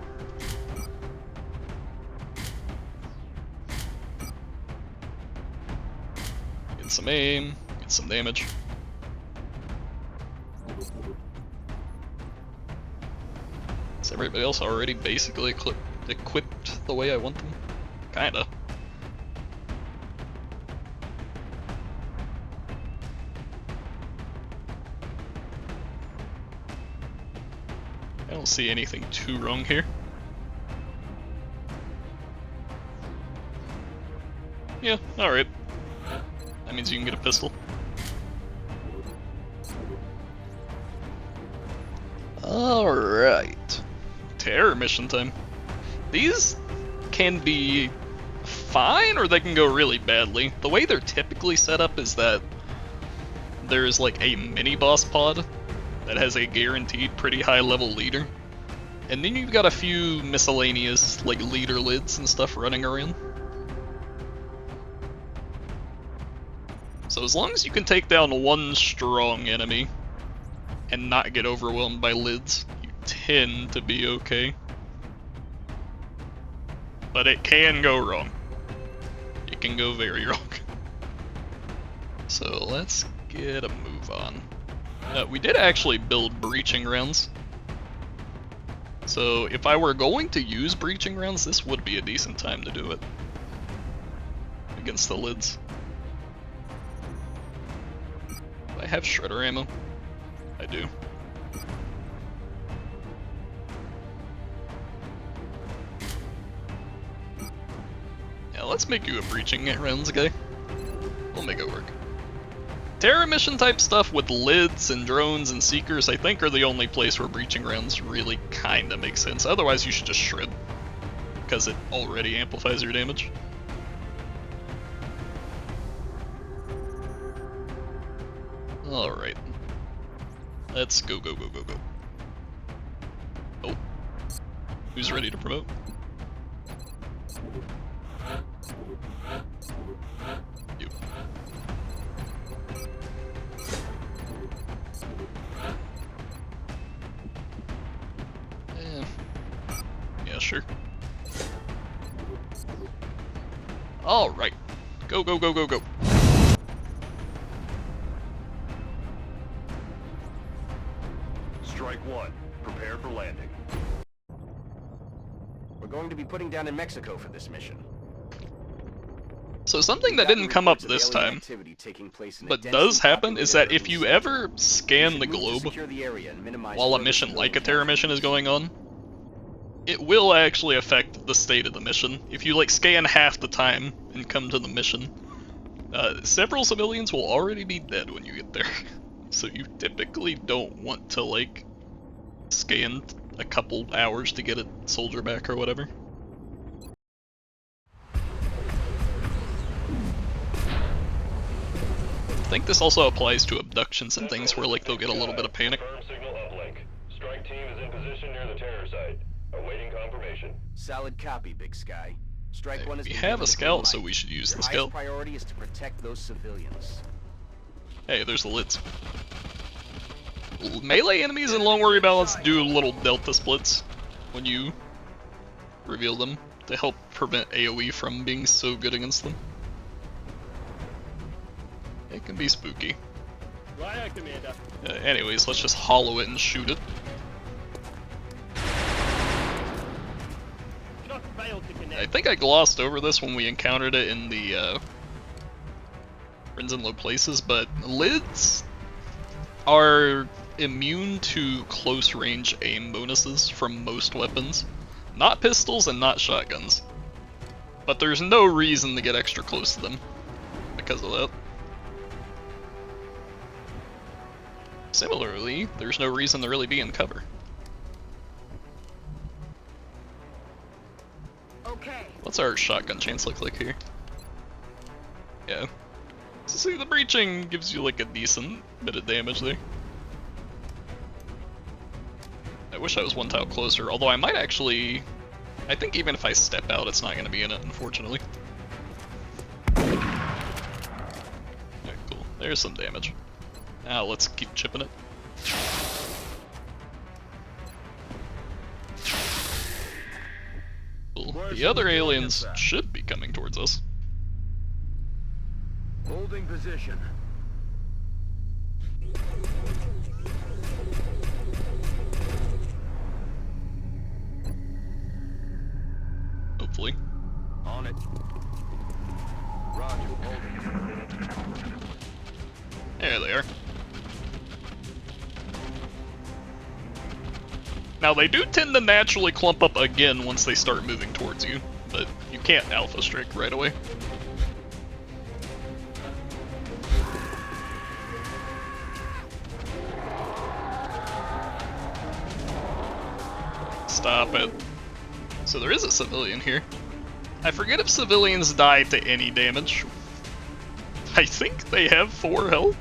some aim, get some damage. Is everybody else already basically equipped the way I want them? Kinda. I don't see anything too wrong here. Yeah, alright. That means you can get a pistol. Alright. Terror mission time. These can be fine, or they can go really badly. The way they're typically set up is that there's like a mini-boss pod that has a guaranteed pretty high-level leader. And then you've got a few miscellaneous, like, leader lids and stuff running around. So as long as you can take down one strong enemy and not get overwhelmed by lids, you tend to be okay. But it can go wrong. It can go very wrong. So let's get a move on. We did actually build breaching rounds. So if I were going to use breaching rounds, this would be a decent time to do it. Against the lids. Do I have shredder ammo? I do. Yeah, let's make you a breaching rounds guy. We'll make it work. Terror mission type stuff with lids and drones and seekers, I think, are the only place where breaching rounds really kinda make sense. Otherwise, you should just shred, because it already amplifies your damage. Alright. Let's go, go, go, go, go. Oh. Who's ready to promote? You. Yeah, sure. Alright. Go, go, go, go, go. Strike one. Prepare for landing. We're going to be putting down in Mexico for this mission. So something that didn't come up this time, but does happen, is that if you ever scan the globe while a mission like a terror mission is going on, it will actually affect the state of the mission. If you like scan half the time and come to the mission, several civilians will already be dead when you get there. So you typically don't want to like scan a couple hours to get a soldier back or whatever. I think this also applies to abductions and things where like they'll get a little bit of panic. Signal uplink. Strike team is in position near the terror site. Awaiting confirmation. Solid copy, Big Sky. Strike one is We have a scout, so we should use the scout. Priority is to protect those civilians. Hey, there's the lids. Melee enemies in Long War Rebalance do little delta splits when you reveal them to help prevent AoE from being so good against them. It can be spooky. Right, Commander. Anyways, let's just hollow it and shoot it. I think I glossed over this when we encountered it in the Friends in Low Places, but lids are immune to close range aim bonuses from most weapons. Not pistols and not shotguns. But there's no reason to get extra close to them because of that. Similarly, there's no reason to really be in cover. Okay. What's our shotgun chance look like here? Yeah. So see, the breaching gives you like a decent bit of damage there. I wish I was one tile closer, although I might actually... I think even if I step out, it's not going to be in it, unfortunately. Alright, cool. There's some damage. Now let's keep chipping it. Cool. The other aliens should be coming towards us. Holding position. Hopefully. On it. Roger, holding. There they are. Now they do tend to naturally clump up again once they start moving towards you, but you can't alpha strike right away. Stop it. So there is a civilian here. I forget if civilians die to any damage. I think they have 4 health.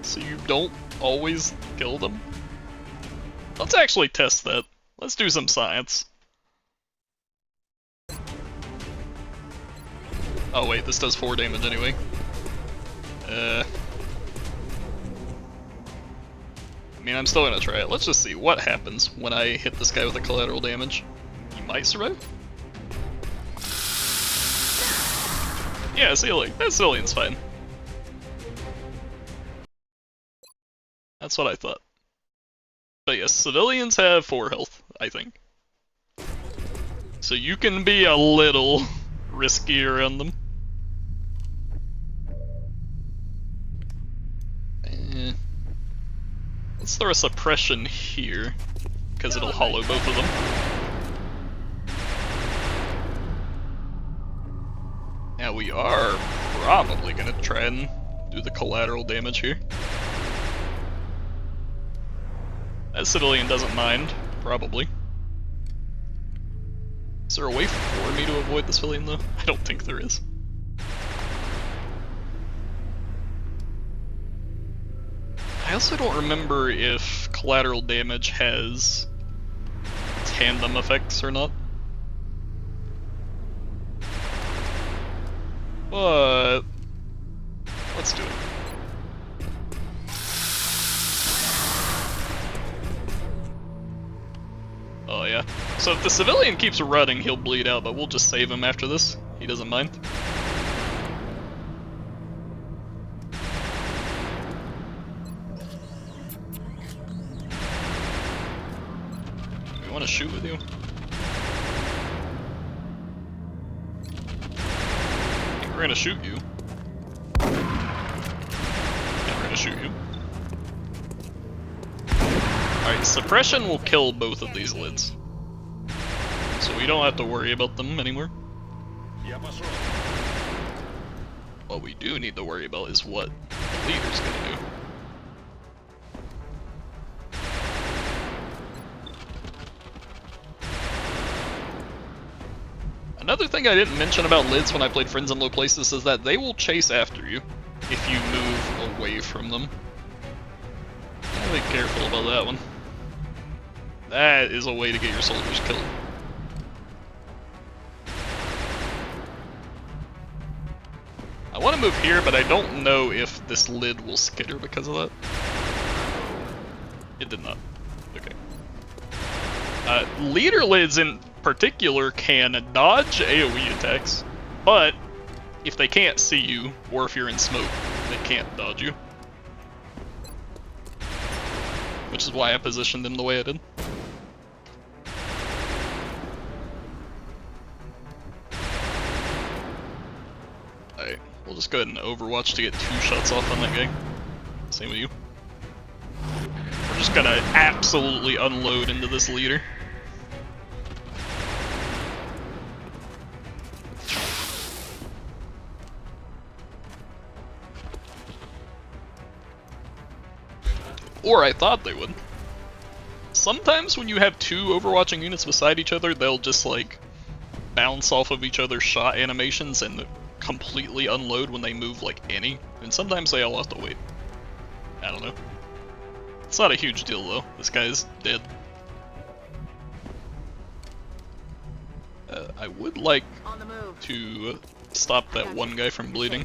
So you don't always kill them. Let's actually test that. Let's do some science. Oh wait, this does 4 damage anyway. I mean, I'm still gonna try it. Let's just see what happens when I hit this guy with a collateral damage. He might survive? Yeah, ceiling. That civilian's fine. That's what I thought. But yes, civilians have 4 health, I think. So you can be a little riskier on them. Let's throw a suppression here, because it'll hollow both of them. Now we are probably gonna try and do the collateral damage here. That civilian doesn't mind, probably. Is there a way for me to avoid the civilian though? I don't think there is. I also don't remember if collateral damage has tandem effects or not. But let's do it. Oh yeah. So if the civilian keeps running, he'll bleed out, but we'll just save him after this. He doesn't mind. We want to shoot with you? I think we're gonna shoot you. Yeah, we're gonna shoot you. Alright, suppression will kill both of these lids. So we don't have to worry about them anymore. What we do need to worry about is what the leader's gonna do. Another thing I didn't mention about lids when I played Friends in Low Places is that they will chase after you if you move away from them. Gotta be careful about that one. That is a way to get your soldiers killed. I want to move here, but I don't know if this lid will skitter because of that. It did not. Okay. Leader lids in particular can dodge AoE attacks, but if they can't see you, or if you're in smoke, they can't dodge you. Which is why I positioned them the way I did. Alright, we'll just go ahead and Overwatch to get 2 shots off on that guy. Same with you. We're just gonna absolutely unload into this leader. Or I thought they would. Sometimes when you have 2 overwatching units beside each other, they'll just like bounce off of each other's shot animations and completely unload when they move like any. And sometimes they all have to wait. I don't know. It's not a huge deal though. This guy's dead. I would like to stop that one guy from bleeding.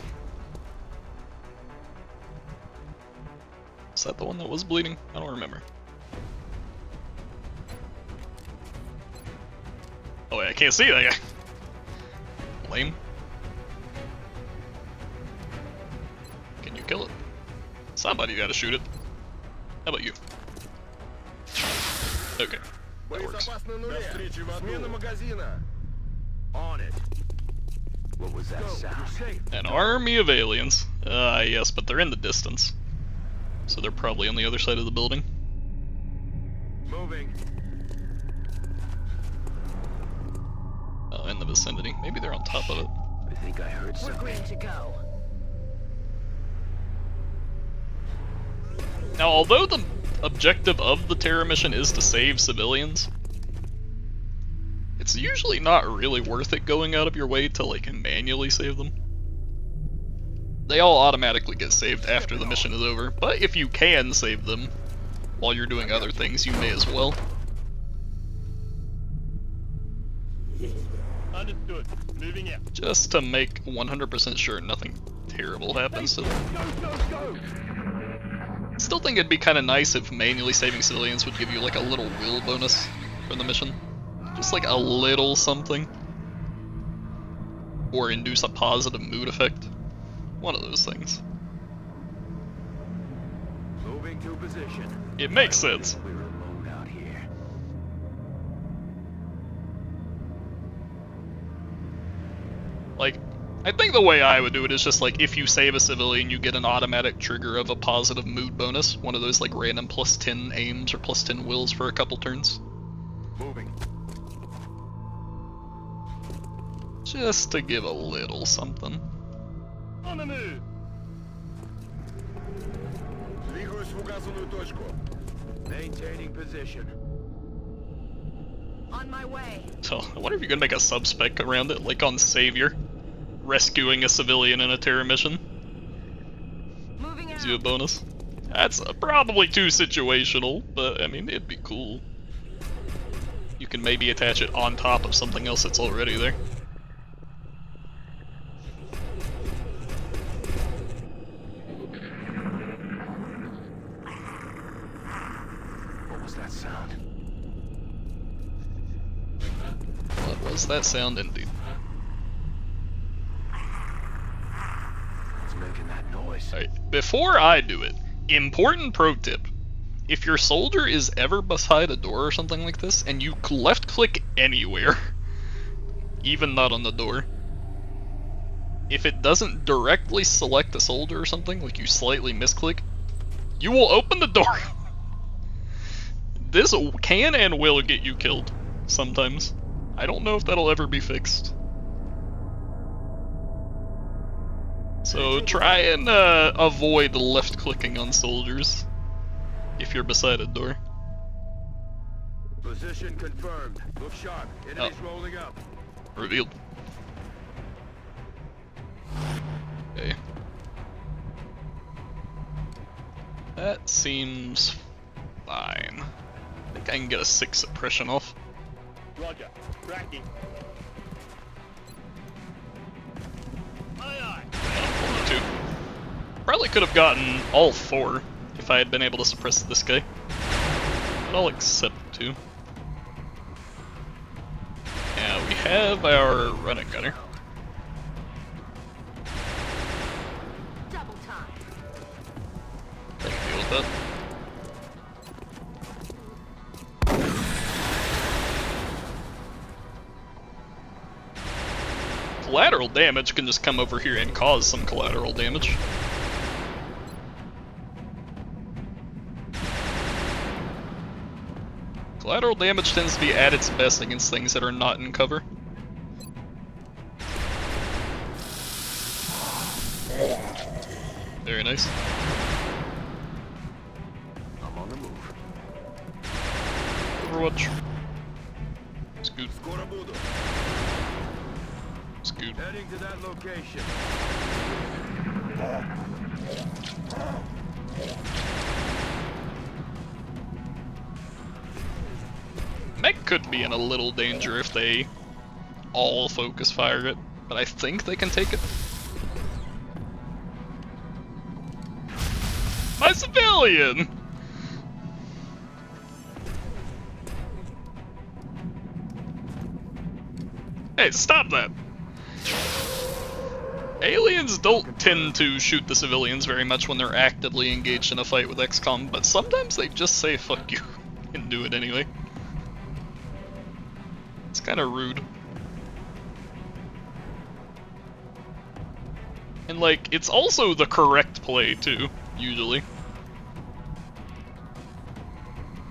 Is that the one that was bleeding? I don't remember. Oh wait, I can't see that guy. Lame. Somebody gotta shoot it. How about you? Okay. That works. On it. What was that sound? An army of aliens. Yes, but they're in the distance. So they're probably on the other side of the building. Moving. Oh, in the vicinity. Maybe they're on top of it. I think I heard something. We're green to go. Now, although the objective of the terror mission is to save civilians, it's usually not really worth it going out of your way to, like, manually save them. They all automatically get saved after the mission is over, but if you can save them while you're doing other things, you may as well. Understood. Moving out. Just to make 100% sure nothing terrible happens to them. Go! Still think it'd be kind of nice if manually saving civilians would give you like a little will bonus for the mission. Just like a little something. Or induce a positive mood effect. One of those things. Moving to position. It makes sense. We're alone out here. Like, I think the way I would do it is just like, if you save a civilian, you get an automatic trigger of a positive mood bonus. One of those like random +10 aims or +10 wills for a couple turns. Moving. Just to give a little something. On the move. Maintaining position. On my way. So, I wonder if you could make a sub-spec around it, like on Savior. Rescuing a civilian in a terror mission. Moving out. Gives you a bonus. That's probably too situational, but I mean, it'd be cool. You can maybe attach it on top of something else that's already there. What was that sound? What was that sound indeed? It's making that noise. Alright, before I do it, important pro tip. If your soldier is ever beside a door or something like this, and you left click anywhere, even not on the door, if it doesn't directly select the soldier or something, like you slightly misclick, you will open the door. This can and will get you killed sometimes. I don't know if that'll ever be fixed. So try and avoid left clicking on soldiers if you're beside a door. Position confirmed. Look sharp. Enemies rolling up. Revealed. Okay. That seems fine. I think I can get a 6 suppression off. Roger. Tracking. Aye. 1 or 2. Probably could have gotten all 4 if I had been able to suppress this guy. But I'll accept 2. Now we have our running gunner. Double time. I can deal with that. Collateral damage can just come over here and cause some collateral damage. Collateral damage tends to be at its best against things that are not in cover. Very nice. I'm on the move. Overwatch. Scoot. Scoot. Heading to that location. Mech could be in a little danger if they all focus fire it, but I think they can take it. My civilian! Hey, stop that! Aliens don't tend to shoot the civilians very much when they're actively engaged in a fight with XCOM, but sometimes they just say fuck you and do it anyway. It's kind of rude. And like, it's also the correct play too, usually.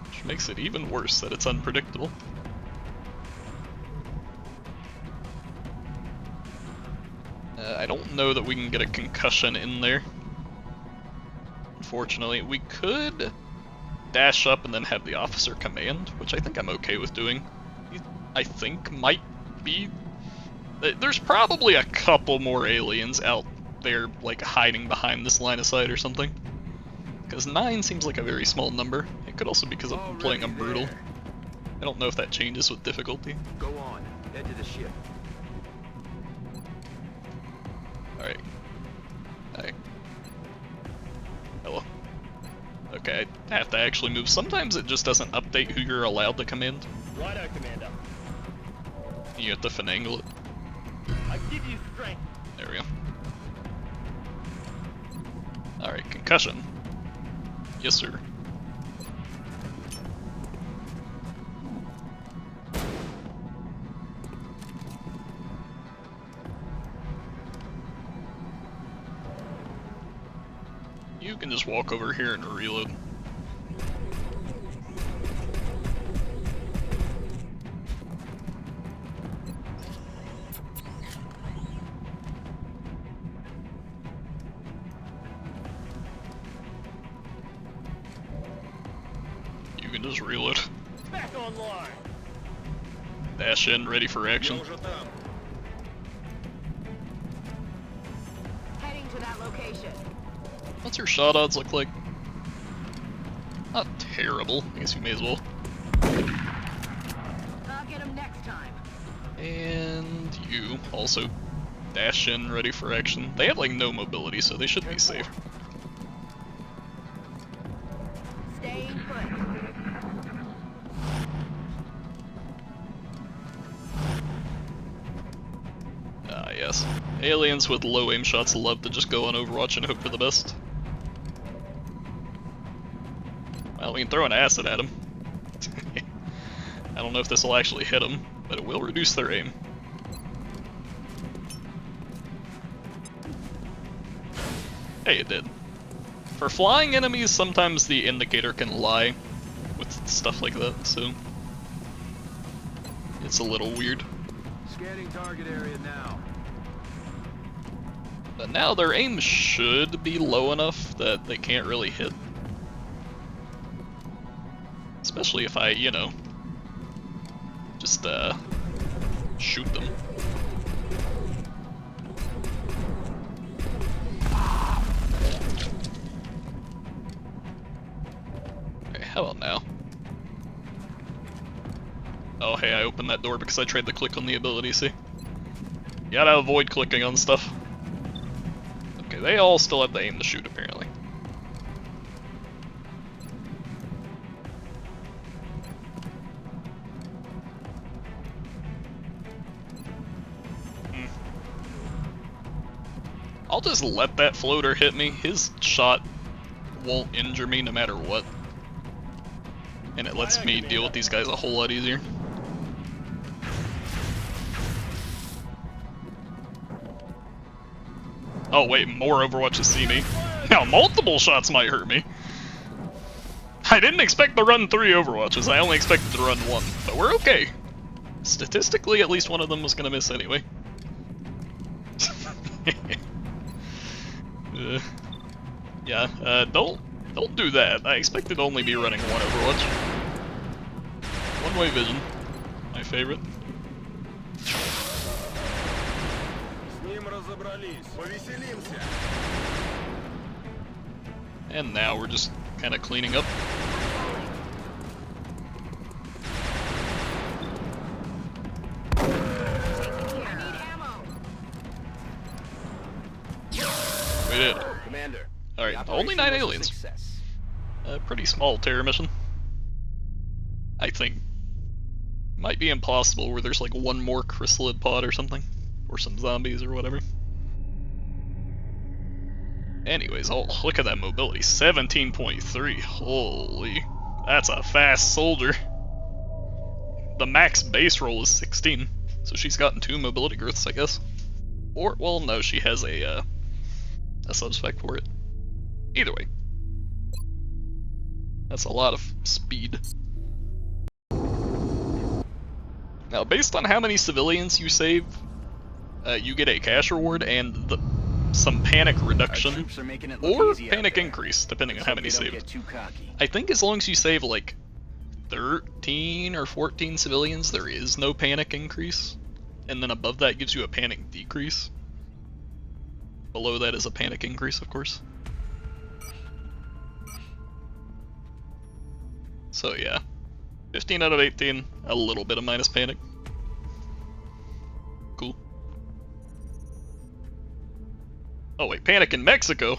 Which makes it even worse that it's unpredictable. I don't know that we can get a concussion in there. Unfortunately, we could dash up and then have the officer command, which I think I'm okay with doing. I think might be... There's probably a couple more aliens out there, like, hiding behind this line of sight or something. Because 9 seems like a very small number. It could also be because I'm playing a brutal. I don't know if that changes with difficulty. Go on, head to the ship. Alright. Alright. Hello. Okay, I have to actually move. Sometimes it just doesn't update who you're allowed to command. Righto, Commander. You have to finagle it. I give you strength. There we go. Alright, concussion. Yes, sir. You can just walk over here and reload. You can just reload. Back online. Dash in, ready for action. Heading to that location. What's your shot odds look like? Not terrible. I guess you may as well. I'll get him next time. And you also dash in, ready for action. They have like no mobility, so they should be safe. Staying put. Ah, yes. Aliens with low aim shots love to just go on Overwatch and hope for the best. Well, we can throw an acid at them. I don't know if this will actually hit them, but it will reduce their aim. Hey, it did. For flying enemies, sometimes the indicator can lie with stuff like that, so it's a little weird. Scanning target area now. But now their aim should be low enough that they can't really hit. Especially if I, you know, just shoot them. Okay, how about now? Oh hey, I opened that door because I tried to click on the ability, see? You gotta avoid clicking on stuff. Okay, they all still have the aim to shoot, apparently. I'll just let that floater hit me. His shot won't injure me no matter what. And it lets me deal with these guys a whole lot easier. Oh wait, more Overwatches see me. Now multiple shots might hurt me. I didn't expect to run 3 Overwatches, I only expected to run 1. But we're okay. Statistically, at least one of them was gonna miss anyway. Don't do that. I expected to only be running 1 Overwatch. One-way vision. My favorite. And now we're just kind of cleaning up. We did. Commander. Alright, only 9 aliens. A pretty small terror mission. I think. Might be impossible where there's like one more chrysalid pod or something. Or some zombies or whatever. Anyways, oh, look at that mobility. 17.3. Holy. That's a fast soldier. The max base roll is 16. So she's gotten 2 mobility growths, I guess. Or, well, no, she has a subspec for it. Either way. That's a lot of speed. Now, based on how many civilians you save, you get a cash reward and some panic reduction, or panic increase, depending on how many saved. I think as long as you save like 13 or 14 civilians, there is no panic increase, and then above that gives you a panic decrease. Below that is a panic increase, of course. So yeah, 15 out of 18, a little bit of minus panic. Cool. Oh wait, panic in Mexico?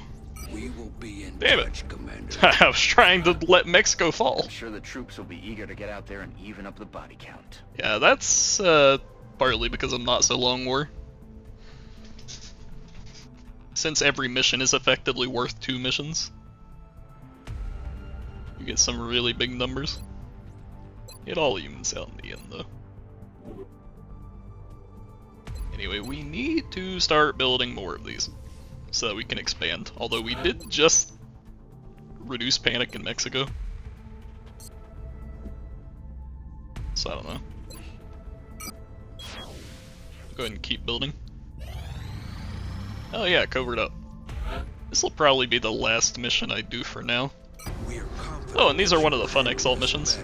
We will be in Damn touch, it. Commander. I was trying to let Mexico fall. I'm sure the troops will be eager to get out there and even up the body count. Yeah, that's partly because of Not So Long War. Since every mission is effectively worth 2 missions, you get some really big numbers. It all evens out in the end, though. Anyway, we need to start building more of these so that we can expand. Although we did just reduce panic in Mexico. So I don't know. Go ahead and keep building. Oh yeah, covered up. This will probably be the last mission I do for now. Oh, and these are one of the fun Exalt missions.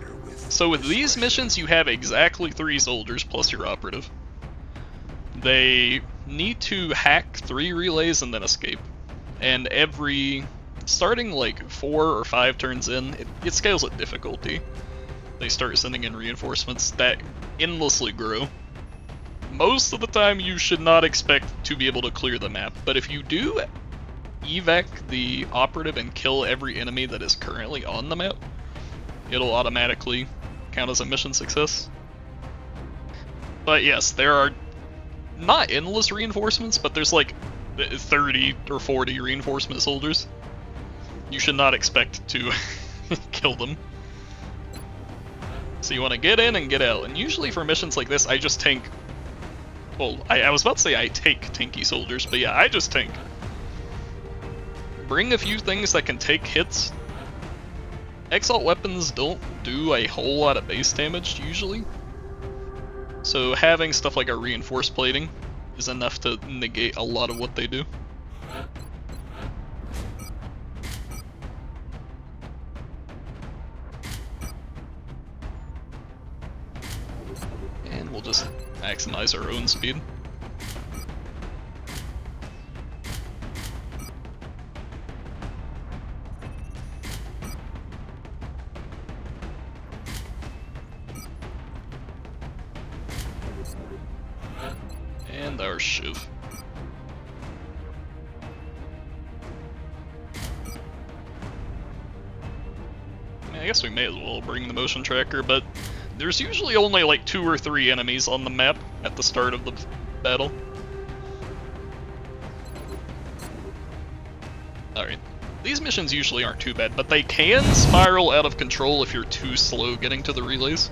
So with these missions, you have exactly 3 soldiers plus your operative. They need to hack 3 relays and then escape. And starting like 4 or 5 turns in, it scales at difficulty. They start sending in reinforcements that endlessly grow. Most of the time you should not expect to be able to clear the map, but if you do evac the operative and kill every enemy that is currently on the map, it'll automatically count as a mission success. But yes, there are not endless reinforcements, but there's like 30 or 40 reinforcement soldiers. You should not expect to kill them. So you want to get in and get out, and usually for missions like this I just tank. Well, I was about to say I take tanky soldiers, but yeah, I just tank. Bring a few things that can take hits. Exalt weapons don't do a whole lot of base damage, usually. So having stuff like a reinforced plating is enough to negate a lot of what they do. And we'll just maximize our own speed. And our shiv. I guess we may as well bring the motion tracker, but there's usually only like 2 or 3 enemies on the map at the start of the battle. Alright, these missions usually aren't too bad, but they can spiral out of control if you're too slow getting to the relays.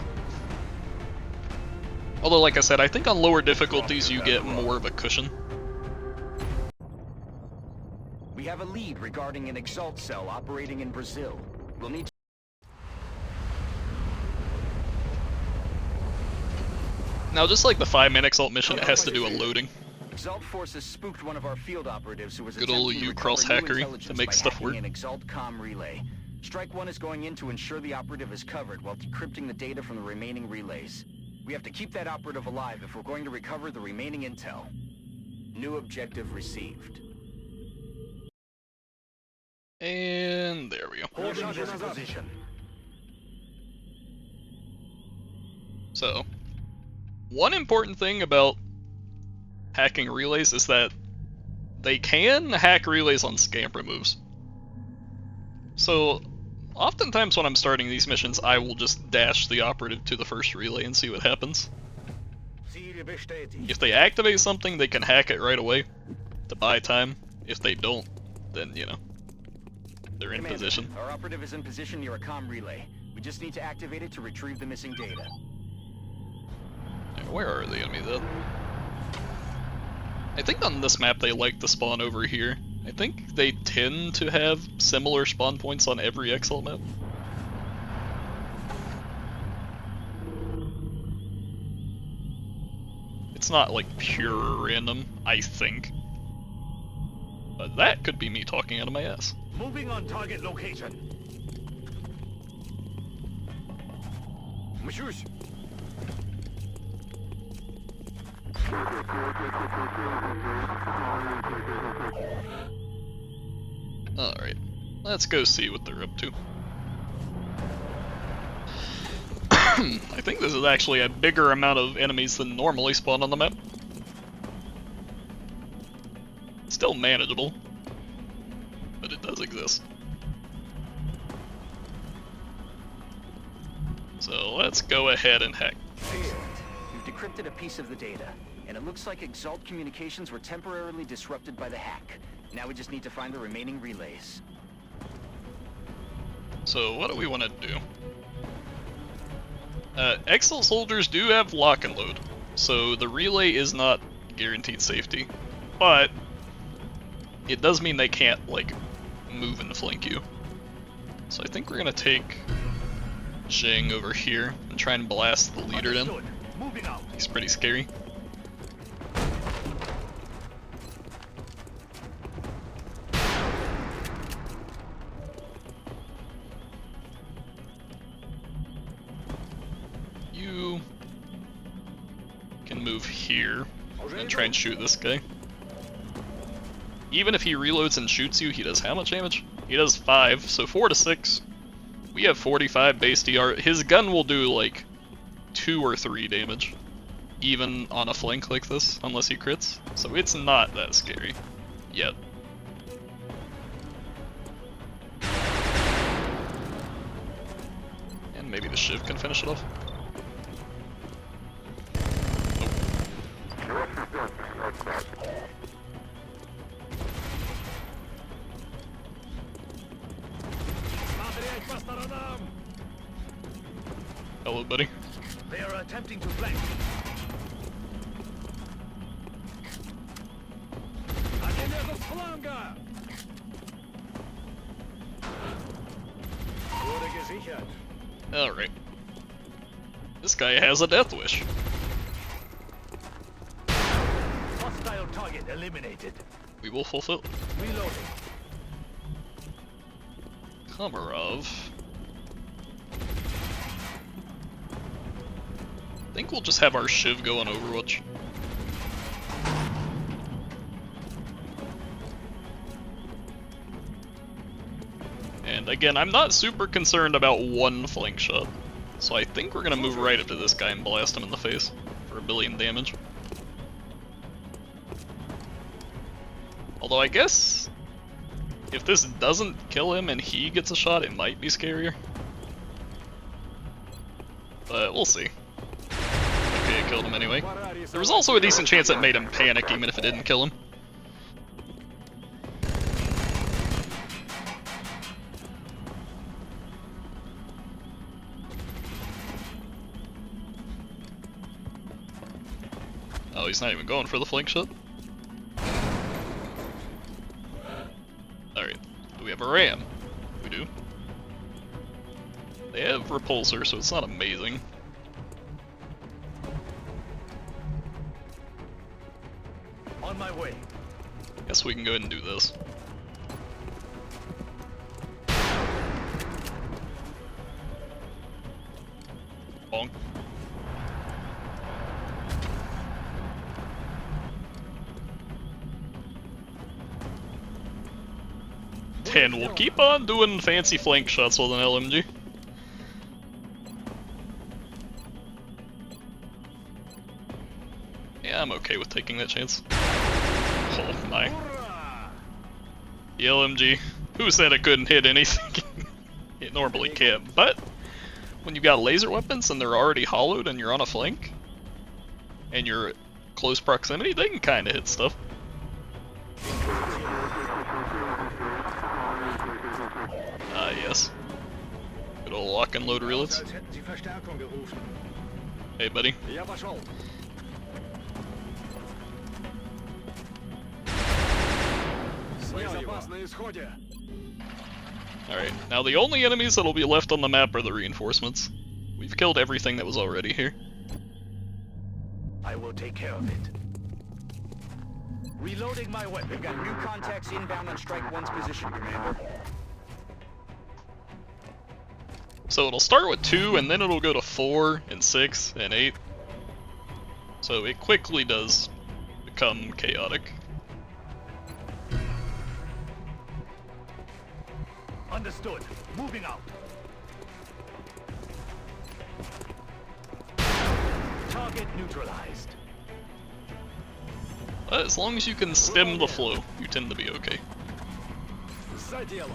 Although, like I said, I think on lower difficulties you get more of a cushion. We have a lead regarding an Exalt cell operating in Brazil. We'll need to... Now, just like the 5-man Exalt mission, it has to do a loading. Exalt forces spooked one of our field operatives who was good old U-cross hackery to make stuff work. An Exalt comm relay. Strike 1 is going in to ensure the operative is covered while decrypting the data from the remaining relays. We have to keep that operative alive if we're going to recover the remaining intel. New objective received. And there we go. Holding this position. So, one important thing about hacking relays is that they can hack relays on scam removes. So, oftentimes when I'm starting these missions, I will just dash the operative to the first relay and see what happens. If they activate something, they can hack it right away to buy time. If they don't, then, you know, they're in Commander, position. Our operative is in position near a comm relay. We just need to activate it to retrieve the missing data. Right, where are the enemies at? I think on this map they like to spawn over here. I think they tend to have similar spawn points on every XL map. It's not like pure random, I think. But that could be me talking out of my ass. Moving on target location. Messieurs. Alright, let's go see what they're up to. I think this is actually a bigger amount of enemies than normally spawn on the map. Still manageable, but it does exist. So let's go ahead and hack. Failed. You've decrypted a piece of the data, and it looks like Exalt communications were temporarily disrupted by the hack. Now we just need to find the remaining relays. So what do we want to do? XL soldiers do have lock and load, so the relay is not guaranteed safety, but it does mean they can't, like, move and flank you. So I think we're gonna take Jing over here and try and blast the leader in. He's pretty scary. You can move here and try and shoot this guy. Even if he reloads and shoots you, he does how much damage? He does 5, so 4 to 6. We have 45 base DR. His gun will do like 2 or 3 damage, even on a flank like this, unless he crits. So it's not that scary, yet. And maybe the Shiv can finish it off. Hello, buddy. They are attempting to flank. Alright. This guy has a death wish. Hostile target eliminated. We will fulfill. Reloading. Komarov. I think we'll just have our Shiv go on Overwatch. And again, I'm not super concerned about one flank shot, so I think we're gonna move right up to this guy and blast him in the face for 1 billion damage. Although I guess if this doesn't kill him and he gets a shot, it might be scarier. But we'll see. Okay, it killed him anyway. There was also a decent chance it made him panic even if it didn't kill him. Oh, he's not even going for the flank shot. Alright, do we have a ram? We do. They have repulsor, so it's not amazing. On my way. Guess we can go ahead and do this. Bonk. And we'll keep on doing fancy flank shots with an LMG. Yeah, I'm okay with taking that chance. Oh my. The LMG. Who said it couldn't hit anything? It normally can't, but when you've got laser weapons and they're already hollowed and you're on a flank, and you're at close proximity, they can kinda hit stuff. lock and load reloads. Als hätten Sie Verstärkung gerufen. Hey, buddy. Ja, пошел. Боезапас на исходе. Alright, now the only enemies that'll be left on the map are the reinforcements. We've killed everything that was already here. I will take care of it. Reloading my weapon. We've got new contacts inbound on Strike 1's position, Commander. So it'll start with 2, and then it'll go to 4, and 6, and 8. So it quickly does become chaotic. Understood. Moving out. Target neutralized. But as long as you can stem the flow, you tend to be okay. За дело.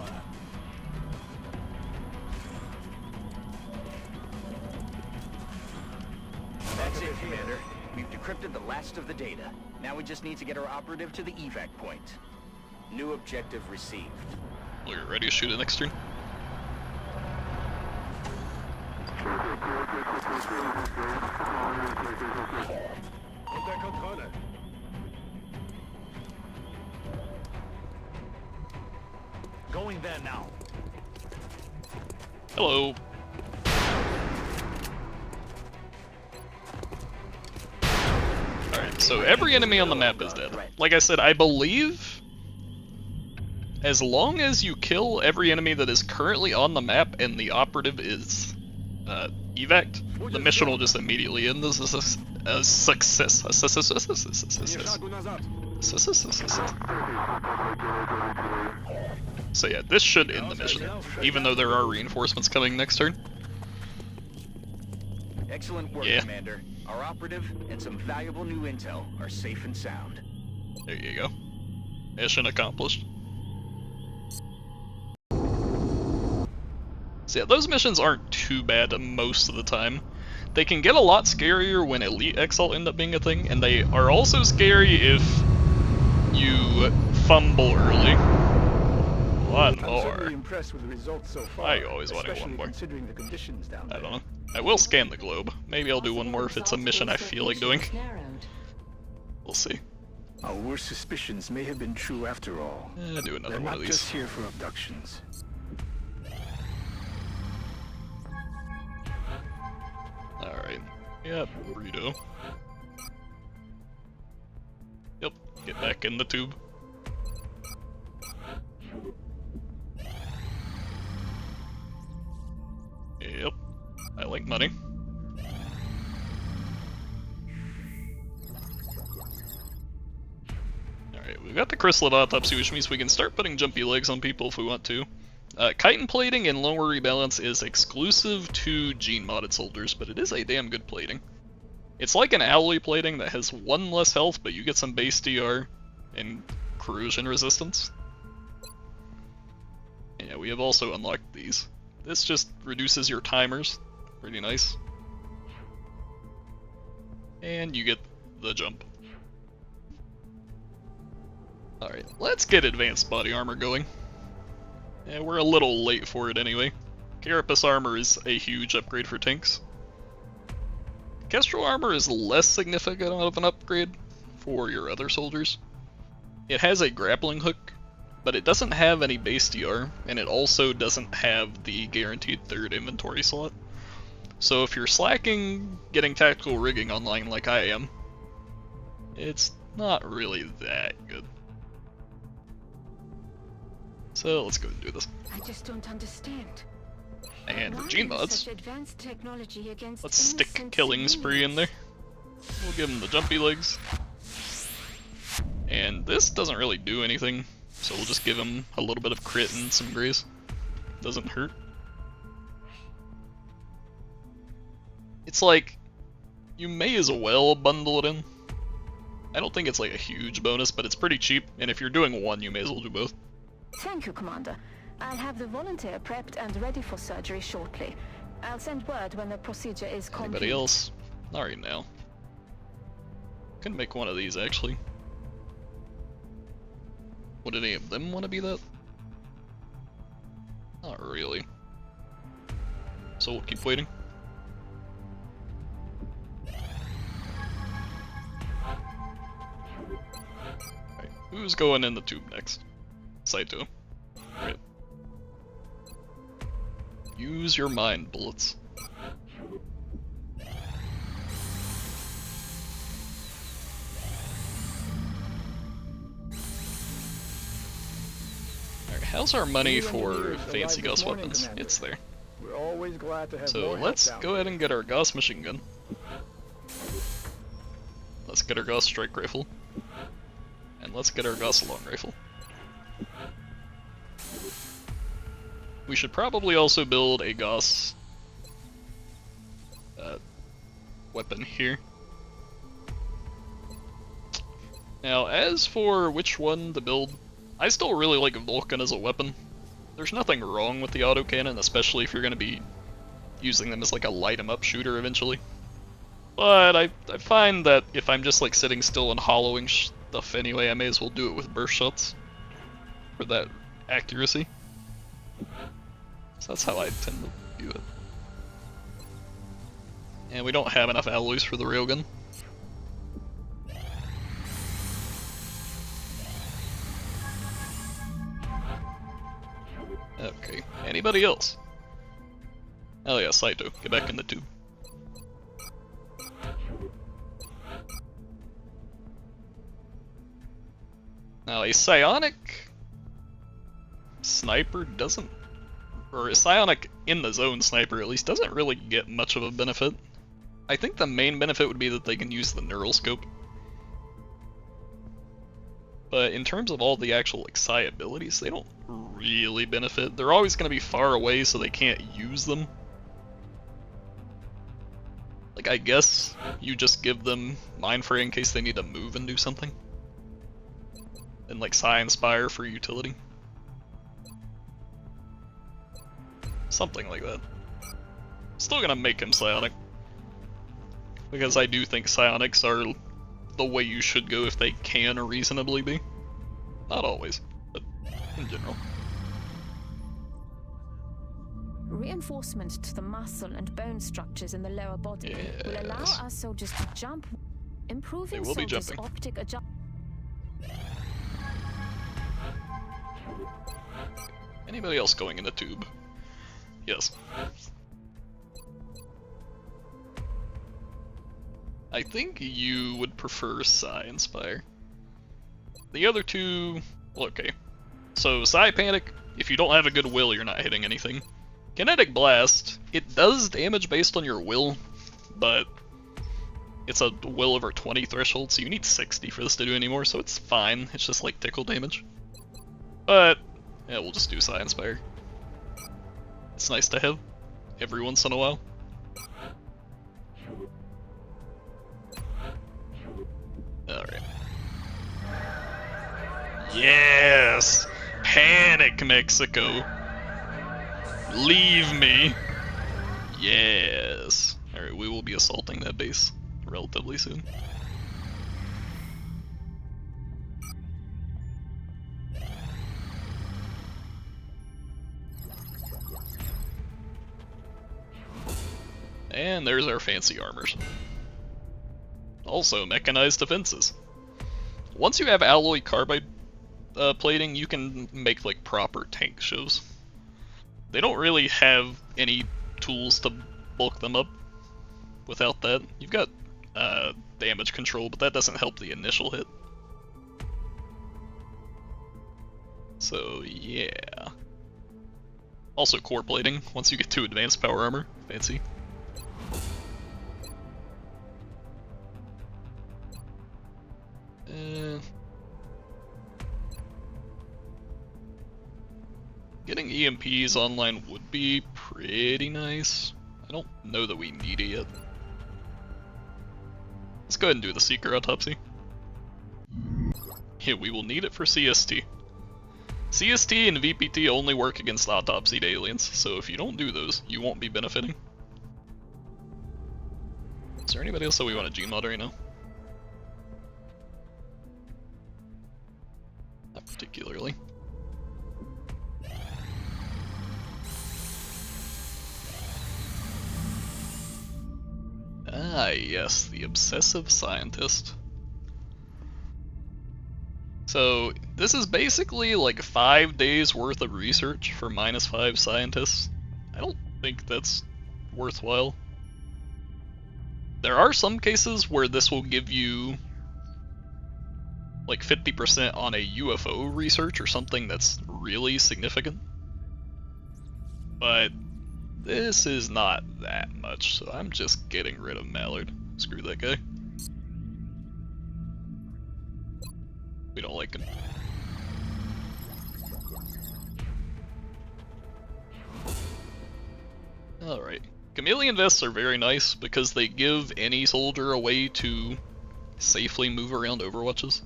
That's it, Commander. We've decrypted the last of the data. Now we just need to get our operative to the evac point. New objective received. We're ready to shoot it next turn. Unter Kontrolle. Going there now. Hello. Alright, so every enemy on the map is dead. Like I said, I believe as long as you kill every enemy that is currently on the map and the operative is evac, the mission will just immediately end as a success. So yeah, this should end the mission, even though there are reinforcements coming next turn. Excellent work, Yeah. Commander. Our operative and some valuable new intel are safe and sound. There you go. Mission accomplished. So yeah, those missions aren't too bad most of the time. They can get a lot scarier when Elite Exalt end up being a thing, and they are also scary if you fumble early. One I'm more. certainly impressed with the results so far. I always wanted one especially more. Considering the conditions down there. I don't know. I will scan the globe. Maybe I'll do one more if it's a mission I feel like doing. We'll see. Our worst suspicions may have been true after all. Do another They're one not of these. just here for abductions. Alright. Yep, burrito. Yep, get back in the tube. Yep, I like money. Alright, we've got the chrysalid autopsy, which means we can start putting jumpy legs on people if we want to. Chitin plating and lower rebalance is exclusive to gene-modded soldiers, but it is a damn good plating. It's like an alloy plating that has 1 less health, but you get some base DR and corrosion resistance. Yeah, we have also unlocked these. This just reduces your timers. Pretty nice. And you get the jump. Alright, let's get advanced body armor going. Yeah, we're a little late for it anyway. Carapace armor is a huge upgrade for tanks. Kestrel armor is less significant of an upgrade for your other soldiers. It has a grappling hook, but it doesn't have any base DR, and it also doesn't have the guaranteed 3rd inventory slot. So if you're slacking getting tactical rigging online like I am, it's not really that good. So let's go and do this. I just don't understand. And for Why gene use mods, such advanced technology against let's stick innocent killing spree in there. civilians? We'll give him the jumpy legs. And this doesn't really do anything, so we'll just give him a little bit of crit and some graze. Doesn't hurt. It's like, you may as well bundle it in. I don't think it's like a huge bonus, but it's pretty cheap, and if you're doing one, you may as well do both. Thank you, Commander. I'll have the volunteer prepped and ready for surgery shortly. I'll send word when the procedure is complete. Anybody else? Alright now. Could make one of these actually. Would any of them want to be that? Not really. so we'll keep waiting. Alright, who's going in the tube next? Saito. Right. Use your mind bullets. Alright, how's our money for fancy Gauss weapons? Commander. It's there. We're always glad to have So more help let's down go ahead and get our Gauss machine gun. Let's get our Gauss strike rifle. And let's get our Gauss long rifle. We should probably also build a Gauss weapon here. Now, as for which one to build, I still really like Vulcan as a weapon. There's nothing wrong with the autocannon, especially if you're going to be using them as like a light-em-up shooter eventually. But I find that if I'm just like sitting still and hollowing stuff anyway, I may as well do it with burst shots for that accuracy. So that's how I tend to view it. And we don't have enough alloys for the railgun. Okay, anybody else? Oh yeah, Saito, get back in the tube. Now a psionic sniper doesn't, or a psionic in the zone sniper at least, doesn't really get much of a benefit. I think the main benefit would be that they can use the neural scope. But in terms of all the actual like psi abilities, they don't really benefit. They're always going to be far away, so they can't use them. Like, I guess you just give them Mind Fray in case they need to move and do something. And like Psi Inspire for utility. Something like that. Still gonna make him psionic. Because I do think psionics are the way you should go if they can reasonably be. Not always, but in general. Reinforcement to the muscle and bone structures in the lower body will allow our soldiers to jump, improving They will be soldiers' jumping. optic adjustment. Anybody else going in the tube? Yes. I think you would prefer Psi Inspire. The other two, well, okay. So Psi Panic, if you don't have a good will, you're not hitting anything. Kinetic Blast, it does damage based on your will, but it's a will over 20 threshold, so you need 60 for this to do anymore, so it's fine. It's just like tickle damage. But yeah, we'll just do Psi Inspire. It's nice to have every once in a while. Alright. Yes! Panic, Mexico! Leave me! Yes! Alright, we will be assaulting that base relatively soon. And there's our fancy armors. Also, mechanized defenses. Once you have alloy carbide plating, you can make like proper tank shows. They don't really have any tools to bulk them up without that. You've got damage control, but that doesn't help the initial hit. So yeah. Also core plating, once you get to advanced power armor, fancy. Getting EMPs online would be pretty nice. I don't know that we need it yet. Let's go ahead and do the Seeker Autopsy. Yeah, we will need it for CST. CST and VPT only work against autopsied aliens, so if you don't do those, you won't be benefiting. Is there anybody else that we want to Gmod right now? Not particularly. Ah yes, the obsessive scientist. So this is basically like 5 days worth of research for -5 scientists. I don't think that's worthwhile. There are some cases where this will give you like 50% on a UFO research or something that's really significant. But this is not that much, so I'm just getting rid of Mallard. Screw that guy. We don't like him. Alright. Chameleon vests are very nice because they give any soldier a way to safely move around Overwatches.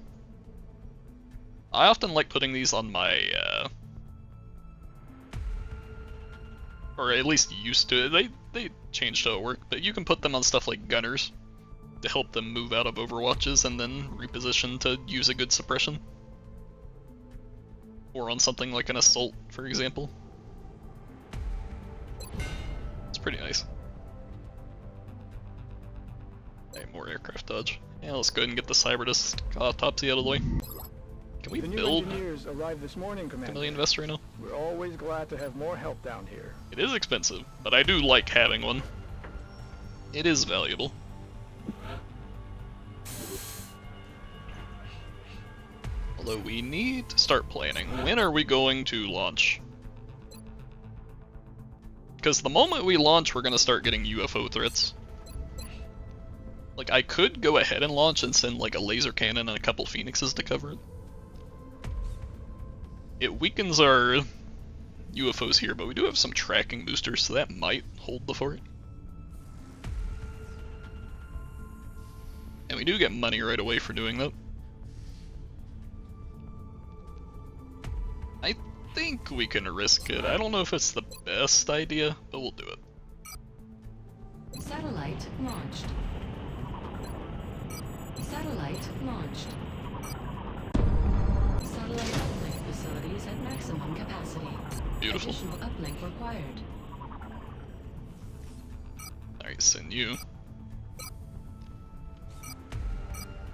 I often like putting these on my, or at least used to it. They changed how it worked, but you can put them on stuff like gunners to help them move out of Overwatches and then reposition to use a good suppression. Or on something like an assault, for example. It's pretty nice. Okay, more aircraft dodge. Yeah, let's go ahead and get the Cyberdust autopsy out of the way. Can we build engineers arrived this morning, Commander. Chameleon vest right now? We're always glad to have more help down here. It is expensive, but I do like having one. It is valuable. Although we need to start planning. When are we going to launch? Because the moment we launch, we're going to start getting UFO threats. Like, I could go ahead and launch and send like a laser cannon and a couple Phoenixes to cover it. It weakens our UFOs here, but we do have some tracking boosters, so that might hold the fort. And we do get money right away for doing that. I think we can risk it. I don't know if it's the best idea, but we'll do it. Satellite launched. Satellite launched. Satellite uplink facilities at maximum capacity. Beautiful. Additional uplink required. Alright, send you.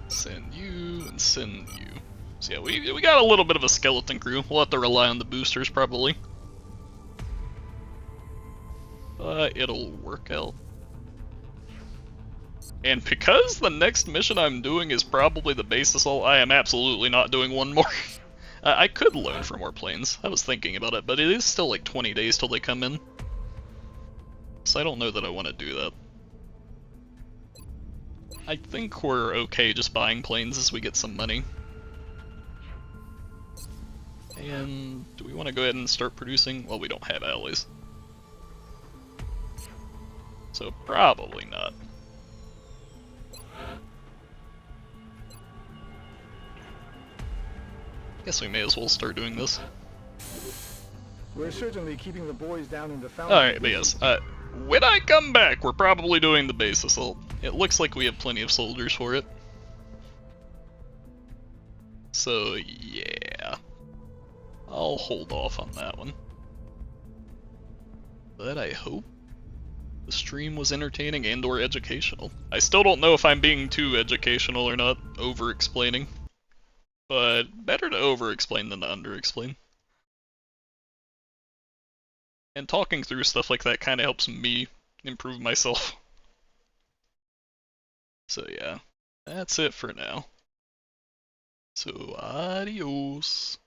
Send you, and send you. So yeah, we got a little bit of a skeleton crew. We'll have to rely on the boosters, probably. But it'll work out. And because the next mission I'm doing is probably the base assault, I am absolutely not doing one more. I could loan for more planes. I was thinking about it, but it is still like 20 days till they come in. So I don't know that I want to do that. I think we're okay just buying planes as we get some money. And do we want to go ahead and start producing? Well, we don't have alloys. So probably not. Guess we may as well start doing this. We're certainly keeping the boys down in the fountain. Alright, but yes, when I come back, we're probably doing the base assault. It looks like we have plenty of soldiers for it. So, yeah. I'll hold off on that one. But I hope the stream was entertaining and or educational. I still don't know if I'm being too educational or not, over-explaining. But better to over-explain than to under-explain. And talking through stuff like that kind of helps me improve myself. So yeah, that's it for now. So adios.